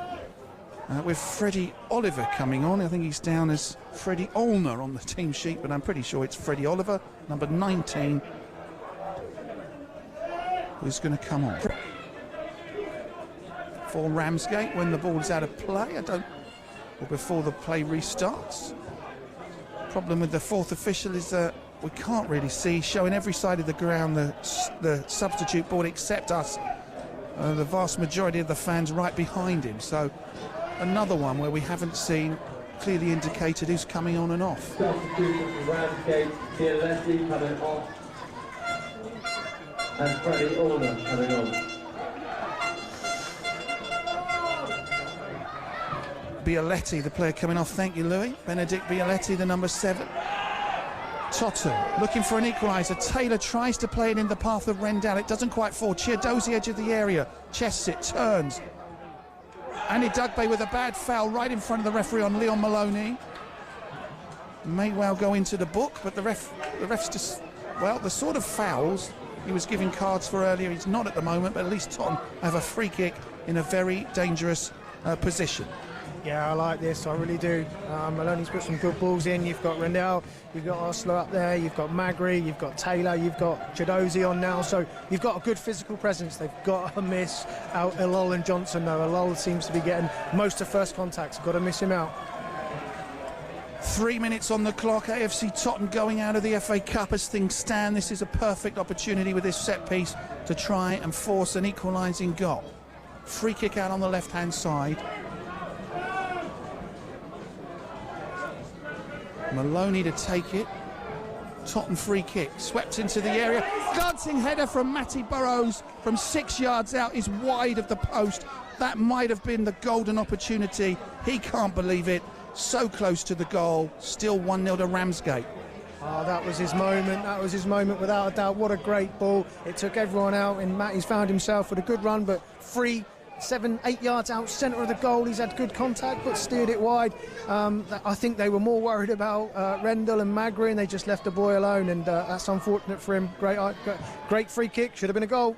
with Freddie Oliver coming on. I think he's down as Freddie Olner on the team sheet, but I'm pretty sure it's Freddie Oliver, number 19, who's going to come on for Ramsgate when the ball is out of play. Or before the play restarts. Problem with the fourth official is that we can't really see, showing every side of the ground, the substitute board except us, the vast majority of the fans right behind him. So another one where we haven't seen clearly indicated who's coming on and off. Substitution for Ramsgate, Bialetti coming off, and Freddie Olner coming on. Bialetti, the player coming off. Thank you, Louis. Benedict Bialetti, the number 7. Totton looking for an equaliser. Taylor tries to play it in the path of Rendell. It doesn't quite fall. Chiodozi, edge of the area, chests it, turns. Andy Dugbe with a bad foul right in front of the referee on Leon Maloney. May well go into the book, but the ref's just, well, the sort of fouls he was giving cards for earlier, he's not at the moment, but at least Totton have a free kick in a very dangerous position. Yeah, I like this, I really do. Maloney's put some good balls in. You've got Rendell, you've got Ostler up there, you've got Magri, you've got Taylor, you've got Chiodozi on now, so you've got a good physical presence. They've got to miss out El-Ul and Johnson though. El-Ul seems to be getting most of first contacts, got to miss him out. 3 minutes on the clock. AFC Totton going out of the FA Cup as things stand. This is a perfect opportunity with this set piece to try and force an equalising goal. Free kick out on the left-hand side. Maloney to take it. Totton free kick, swept into the area. Dancing header from Matty Burrows from 6 yards out is wide of the post. That might have been the golden opportunity. He can't believe it. So close to the goal. Still 1-0 to Ramsgate. Oh, that was his moment. That was his moment without a doubt. What a great ball. It took everyone out, and Matty's found himself with a good run, but free. 7-8 yards out centre of the goal. He's had good contact but steered it wide. I think they were more worried about Rendell and Magri, and they just left the boy alone, and that's unfortunate for him. Great free kick, should have been a goal.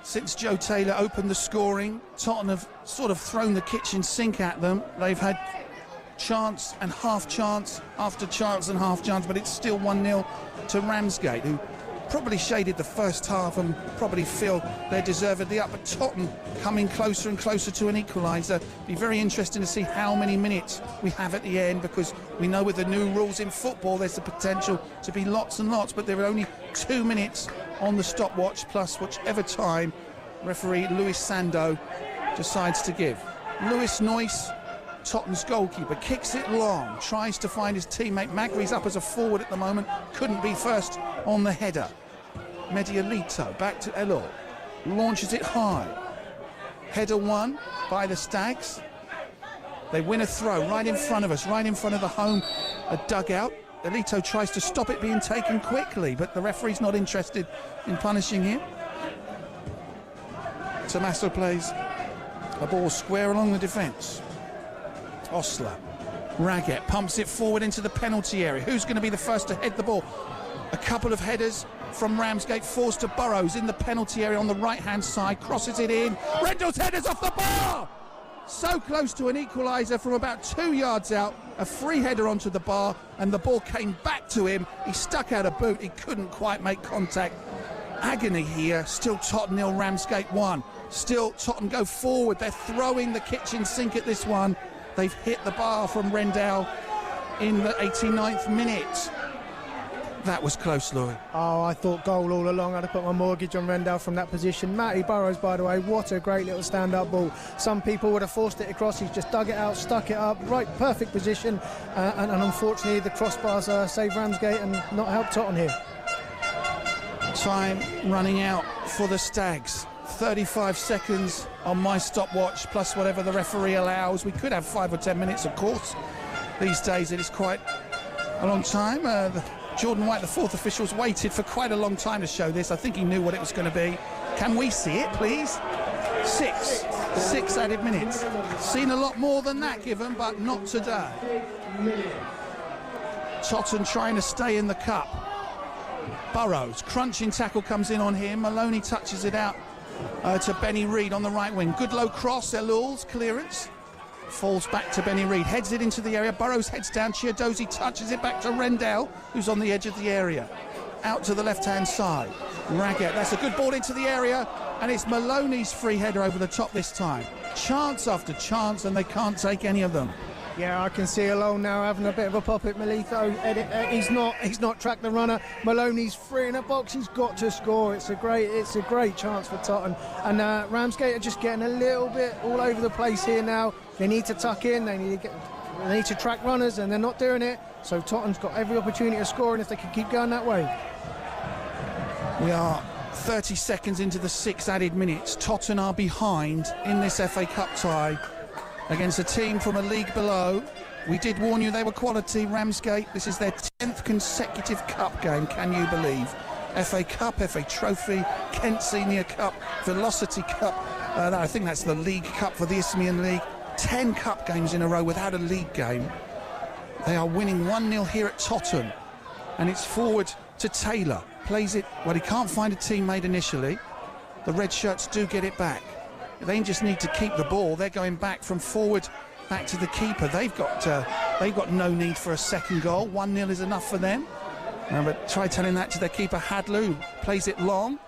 Since Joe Taylor opened the scoring, Tottenham have sort of thrown the kitchen sink at them. They've had chance and half chance after chance and half chance, but it's still 1-0 to Ramsgate, who probably shaded the first half and probably feel they're deservedly up. But Tottenham coming closer and closer to an equaliser. Be very interesting to see how many minutes we have at the end, because we know with the new rules in football there's the potential to be lots and lots, but there are only 2 minutes on the stopwatch plus whichever time referee Luis Sando decides to give. Lewis Noyce, Tottenham's goalkeeper, kicks it long, tries to find his teammate. Magri's up as a forward at the moment, couldn't be first on the header. Medialito back to Elor, launches it high. Header won by the Stags. They win a throw right in front of us, right in front of the home dugout. Elito tries to stop it being taken quickly, but the referee's not interested in punishing him. Tommaso plays a ball square along the defence. Osler, Raggett pumps it forward into the penalty area. Who's going to be the first to head the ball? A couple of headers from Ramsgate, forced to Burrows in the penalty area on the right-hand side, crosses it in. Rendell's header's off the bar! So close to an equaliser from about 2 yards out. A free header onto the bar, and the ball came back to him. He stuck out a boot. He couldn't quite make contact. Agony here. Still Tottenham 0, Ramsgate 1. Still Tottenham go forward. They're throwing the kitchen sink at this one. They've hit the bar from Rendell in the 89th minute. That was close, Louis. Oh, I thought goal all along. I'd have put my mortgage on Rendell from that position. Matty Burrows, by the way, what a great little stand-up ball. Some people would have forced it across. He's just dug it out, stuck it up. Right, perfect position. And unfortunately, the crossbars saved Ramsgate and not helped Tottenham here. Time running out for the Stags. 35 seconds on my stopwatch, plus whatever the referee allows. We could have 5 or 10 minutes, of course. These days it is quite a long time. Jordan White, the fourth official's waited for quite a long time to show this. I think he knew what it was going to be. Can we see it, please? Six added minutes. Seen a lot more than that given, but not today. Totton trying to stay in the cup. Burrows, crunching tackle comes in on him. Maloney touches it out to Benny Reid on the right wing. Good low cross, Elul's clearance. Falls back to Benny Reid, heads it into the area. Burrows heads down, Chiadozi touches it back to Rendell, who's on the edge of the area. Out to the left-hand side. Raggett, that's a good ball into the area, and it's Maloney's free header over the top this time. Chance after chance, and they can't take any of them. Yeah, I can see Alone now having a bit of a pop at Melito. He's not tracked the runner. Maloney's free in a box. He's got to score. It's a great chance for Totton. And Ramsgate are just getting a little bit all over the place here now. They need to tuck in. They need to track runners, and they're not doing it. So Tottenham's got every opportunity to score, and if they can keep going that way. We are 30 seconds into the 6 added minutes. Tottenham are behind in this FA Cup tie against a team from a league below. We did warn you they were quality. Ramsgate, this is their 10th consecutive cup game, can you believe? FA Cup, FA Trophy, Kent Senior Cup, Velocity Cup. I think that's the League Cup for the Isthmian League. 10 cup games in a row without a league game. They are winning 1-0 here at Totton. And it's forward to Taylor. Plays it, well, he can't find a teammate initially. The red shirts do get it back. They just need to keep the ball. They're going back from forward back to the keeper. They've got no need for a second goal. 1-0 is enough for them. But try telling that to their keeper Hadley, who plays it long.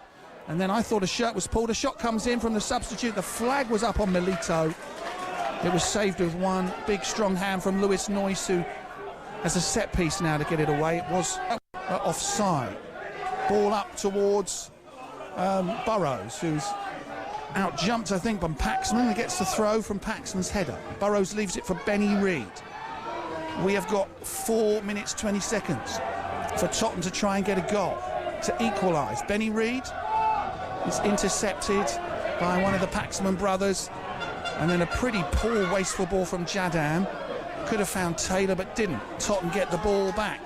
And then I thought a shirt was pulled. A shot comes in from the substitute. The flag was up on Melito. It was saved with one big strong hand from Lewis Noyce, who has a set piece now to get it away. It was offside. Ball up towards Burrows, who's out jumped, I think, by Paxman. He gets the throw from Paxman's header. Burrows leaves it for Benny Reid. We have got 4 minutes 20 seconds for Totton to try and get a goal to equalise. Benny Reid is intercepted by one of the Paxman brothers, and then a pretty poor wasteful ball from Jadam. Could have found Taylor but didn't. Totton get the ball back.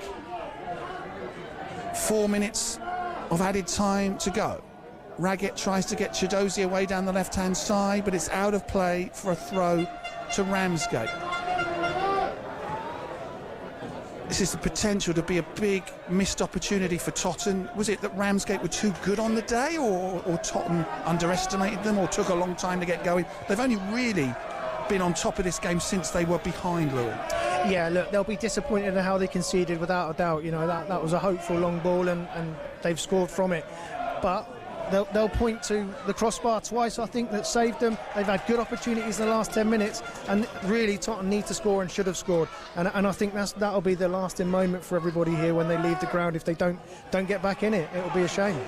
4 minutes of added time to go. Raggett tries to get Chidozie away down the left-hand side, but it's out of play for a throw to Ramsgate. This is the potential to be a big missed opportunity for Totton. Was it that Ramsgate were too good on the day, or Totton underestimated them, or took a long time to get going? They've only really been on top of this game since they were behind, Louis. Yeah, look, they'll be disappointed in how they conceded, without a doubt. You know, that was a hopeful long ball, and they've scored from it. But they'll point to the crossbar twice, I think, that saved them. They've had good opportunities in the last 10 minutes, and really Tottenham need to score and should have scored. And I think that'll be the lasting moment for everybody here when they leave the ground. If they don't get back in it, it'll be a shame.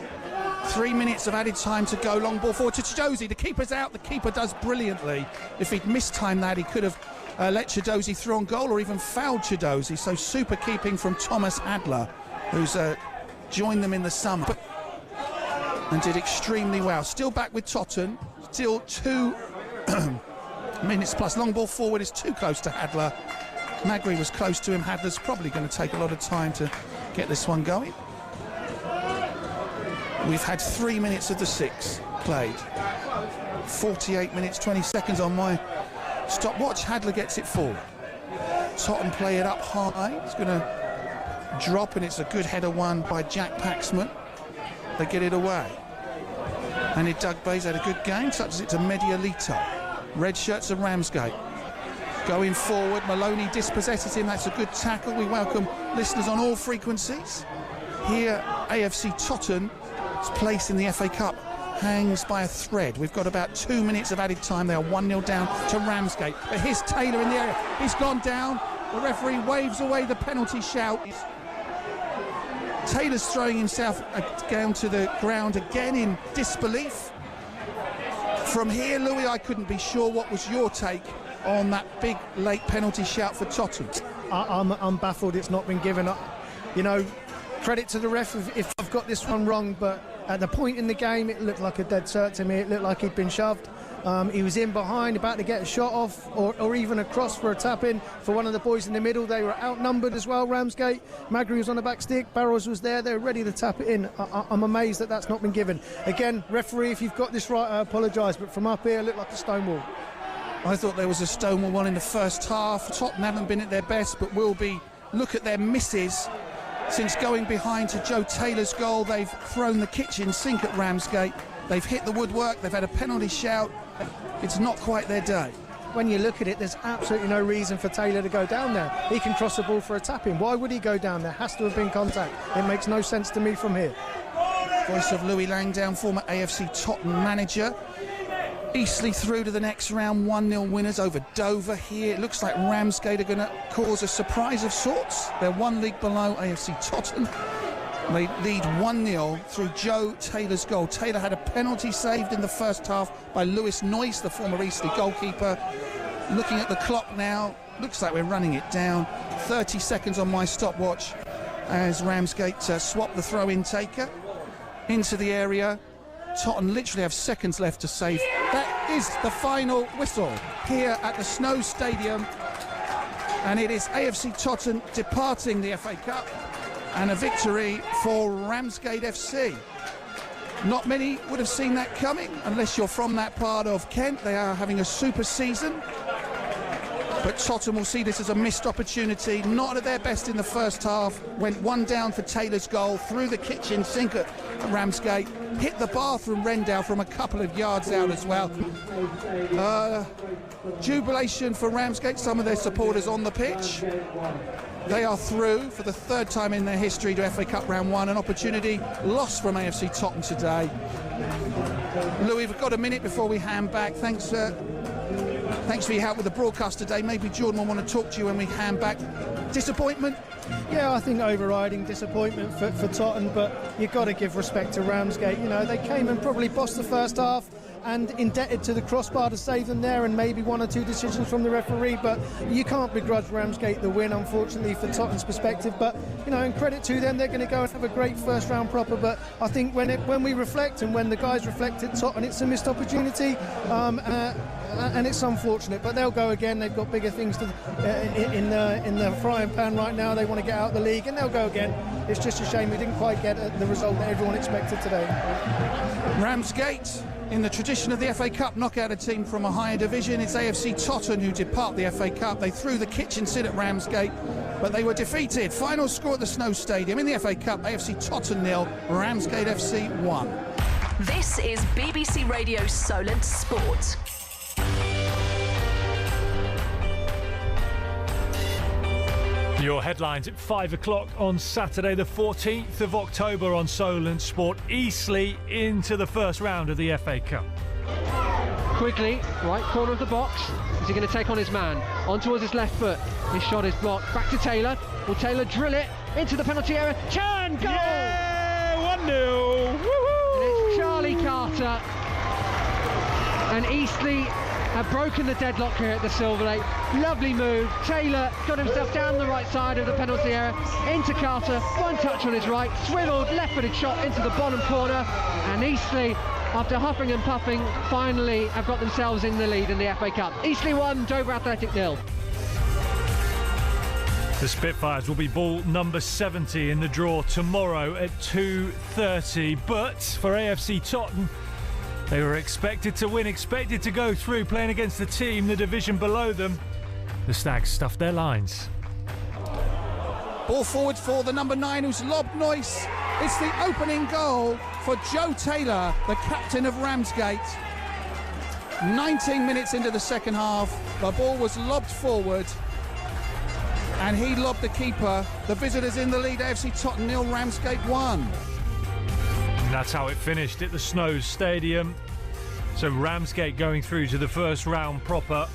3 minutes of added time to go. Long ball forward to Chidozie. The keeper's out. The keeper does brilliantly. If he'd mistimed that, he could have let Chidozie through on goal, or even fouled Chidozie. So super keeping from Thomas Adler, who's joined them in the summer and did extremely well. Still back with Totton. Still 2 minutes plus. Long ball forward is too close to Adler. Magri was close to him. Adler's probably going to take a lot of time to get this one going. We've had 3 minutes of the 6 played. 48 minutes, 20 seconds on my stopwatch. Hadler gets it forward. Totton play it up high. It's going to drop, and it's a good header won by Jack Paxman. They get it away. And Doug Bay's had a good game, touches it to Medialito. Red shirts of Ramsgate. Going forward, Maloney dispossesses him. That's a good tackle. We welcome listeners on all frequencies. Here, AFC Totten's place in the FA Cup hangs by a thread. We've got about 2 minutes of added time. They are 1-0 down to Ramsgate. But here's Taylor in the area. He's gone down. The referee waves away the penalty shout. Taylor's throwing himself down to the ground again in disbelief. From here, Louis, I couldn't be sure. What was your take on that big late penalty shout for Totton? I'm baffled it's not been given up. You know, credit to the ref if I've got this one wrong, but at the point in the game it looked like a dead cert to me. It looked like he'd been shoved. He was in behind, about to get a shot off, or even a cross for a tap-in for one of the boys in the middle. They were outnumbered as well, Ramsgate. Magri was on the back stick, Barrows was there, they were ready to tap it in. I'm amazed that that's not been given. Again, referee, if you've got this right, I apologise, but from up here it looked like a stonewall. I thought there was a stonewall one in the first half. Tottenham haven't been at their best, but will be. Look at their misses. Since going behind to Joe Taylor's goal, they've thrown the kitchen sink at Ramsgate. They've hit the woodwork, they've had a penalty shout. It's not quite their day. When you look at it, there's absolutely no reason for Taylor to go down there. He can cross the ball for a tap-in. Why would he go down there? Has to have been contact. It makes no sense to me from here. Voice of Louis Langdown, former AFC Tottenham manager. Eastleigh through to the next round, 1-0 winners over Dover. Here it looks like Ramsgate are going to cause a surprise of sorts. They're one league below AFC Tottenham. They lead 1-0 through Joe Taylor's goal. Taylor had a penalty saved in the first half by Lewis Noyce, the former Eastleigh goalkeeper. Looking at the clock now, looks like we're running it down. 30 seconds on my stopwatch as Ramsgate swap the throw-in taker into the area. Tottenham literally have seconds left to save. That is the final whistle here at the Snow Stadium. And it is AFC Tottenham departing the FA Cup, and a victory for Ramsgate FC. Not many would have seen that coming, unless you're from that part of Kent. They are having a super season. But Tottenham will see this as a missed opportunity. Not at their best in the first half. Went one down for Taylor's goal, through the kitchen sink at Ramsgate. Hit the bar from Rendell from a couple of yards out as well. Jubilation for Ramsgate, some of their supporters on the pitch. They are through for the third time in their history to FA Cup Round 1. An opportunity lost from AFC Tottenham today. Louis, we've got a minute before we hand back. Thanks Thanks for your help with the broadcast today. Maybe Jordan will want to talk to you when we hand back. Disappointment? Yeah, I think overriding disappointment for Totton, but you've got to give respect to Ramsgate. You know, they came and probably bossed the first half and indebted to the crossbar to save them there, and maybe one or two decisions from the referee, but you can't begrudge Ramsgate the win, unfortunately, for Totten's perspective. But, you know, and credit to them, they're going to go and have a great first round proper. But I think when we reflect, and when the guys reflect at Totton, it's a missed opportunity, and it's unfortunate, but they'll go again. They've got bigger things in the frying pan right now. They want to get out of the league, and they'll go again. It's just a shame we didn't quite get the result that everyone expected today. Ramsgate, in the tradition of the FA Cup, knock out a team from a higher division. It's AFC Totton who depart the FA Cup. They threw the kitchen sink at Ramsgate, but they were defeated. Final score at the Snow Stadium in the FA Cup: AFC Totton 0, Ramsgate FC 1. This is BBC Radio Solent Sport. Your headlines at 5 o'clock on Saturday the 14th of October on Solent Sport. Eastleigh into the first round of the FA Cup. Quigley, right corner of the box. Is he going to take on his man? On towards his left foot. His shot is blocked. Back to Taylor. Will Taylor drill it into the penalty area? Turn! Goal! Yeah! 1-0! Woo-hoo! And it's Charlie Carter. And Eastleigh have broken the deadlock here at the Silver Lake. Lovely move. Taylor got himself down the right side of the penalty area, into Carter, one touch on his right, swiveled, left-footed shot into the bottom corner, and Eastleigh, after huffing and puffing, finally have got themselves in the lead in the FA Cup. Eastleigh 1, Dover Athletic 0. The Spitfires will be ball number 70 in the draw tomorrow at 2:30, but for AFC Totton, they were expected to win, expected to go through, playing against the team, the division below them. The Stags stuffed their lines. Ball forward for the number 9, who's lobbed Noyce. It's the opening goal for Joe Taylor, the captain of Ramsgate. 19 minutes into the second half, the ball was lobbed forward, and he lobbed the keeper. The visitors in the lead, AFC Totton 0, Ramsgate 1. And that's how it finished at the Snows Stadium. So Ramsgate going through to the first round proper.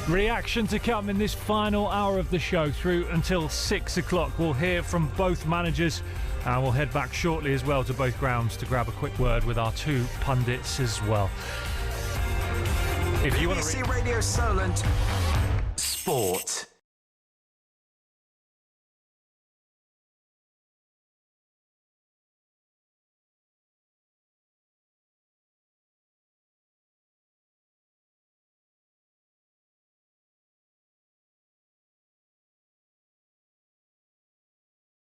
Reaction to come in this final hour of the show through until 6 o'clock. We'll hear from both managers, and we'll head back shortly as well to both grounds to grab a quick word with our two pundits as well. If you want to BBC Radio Solent Sport.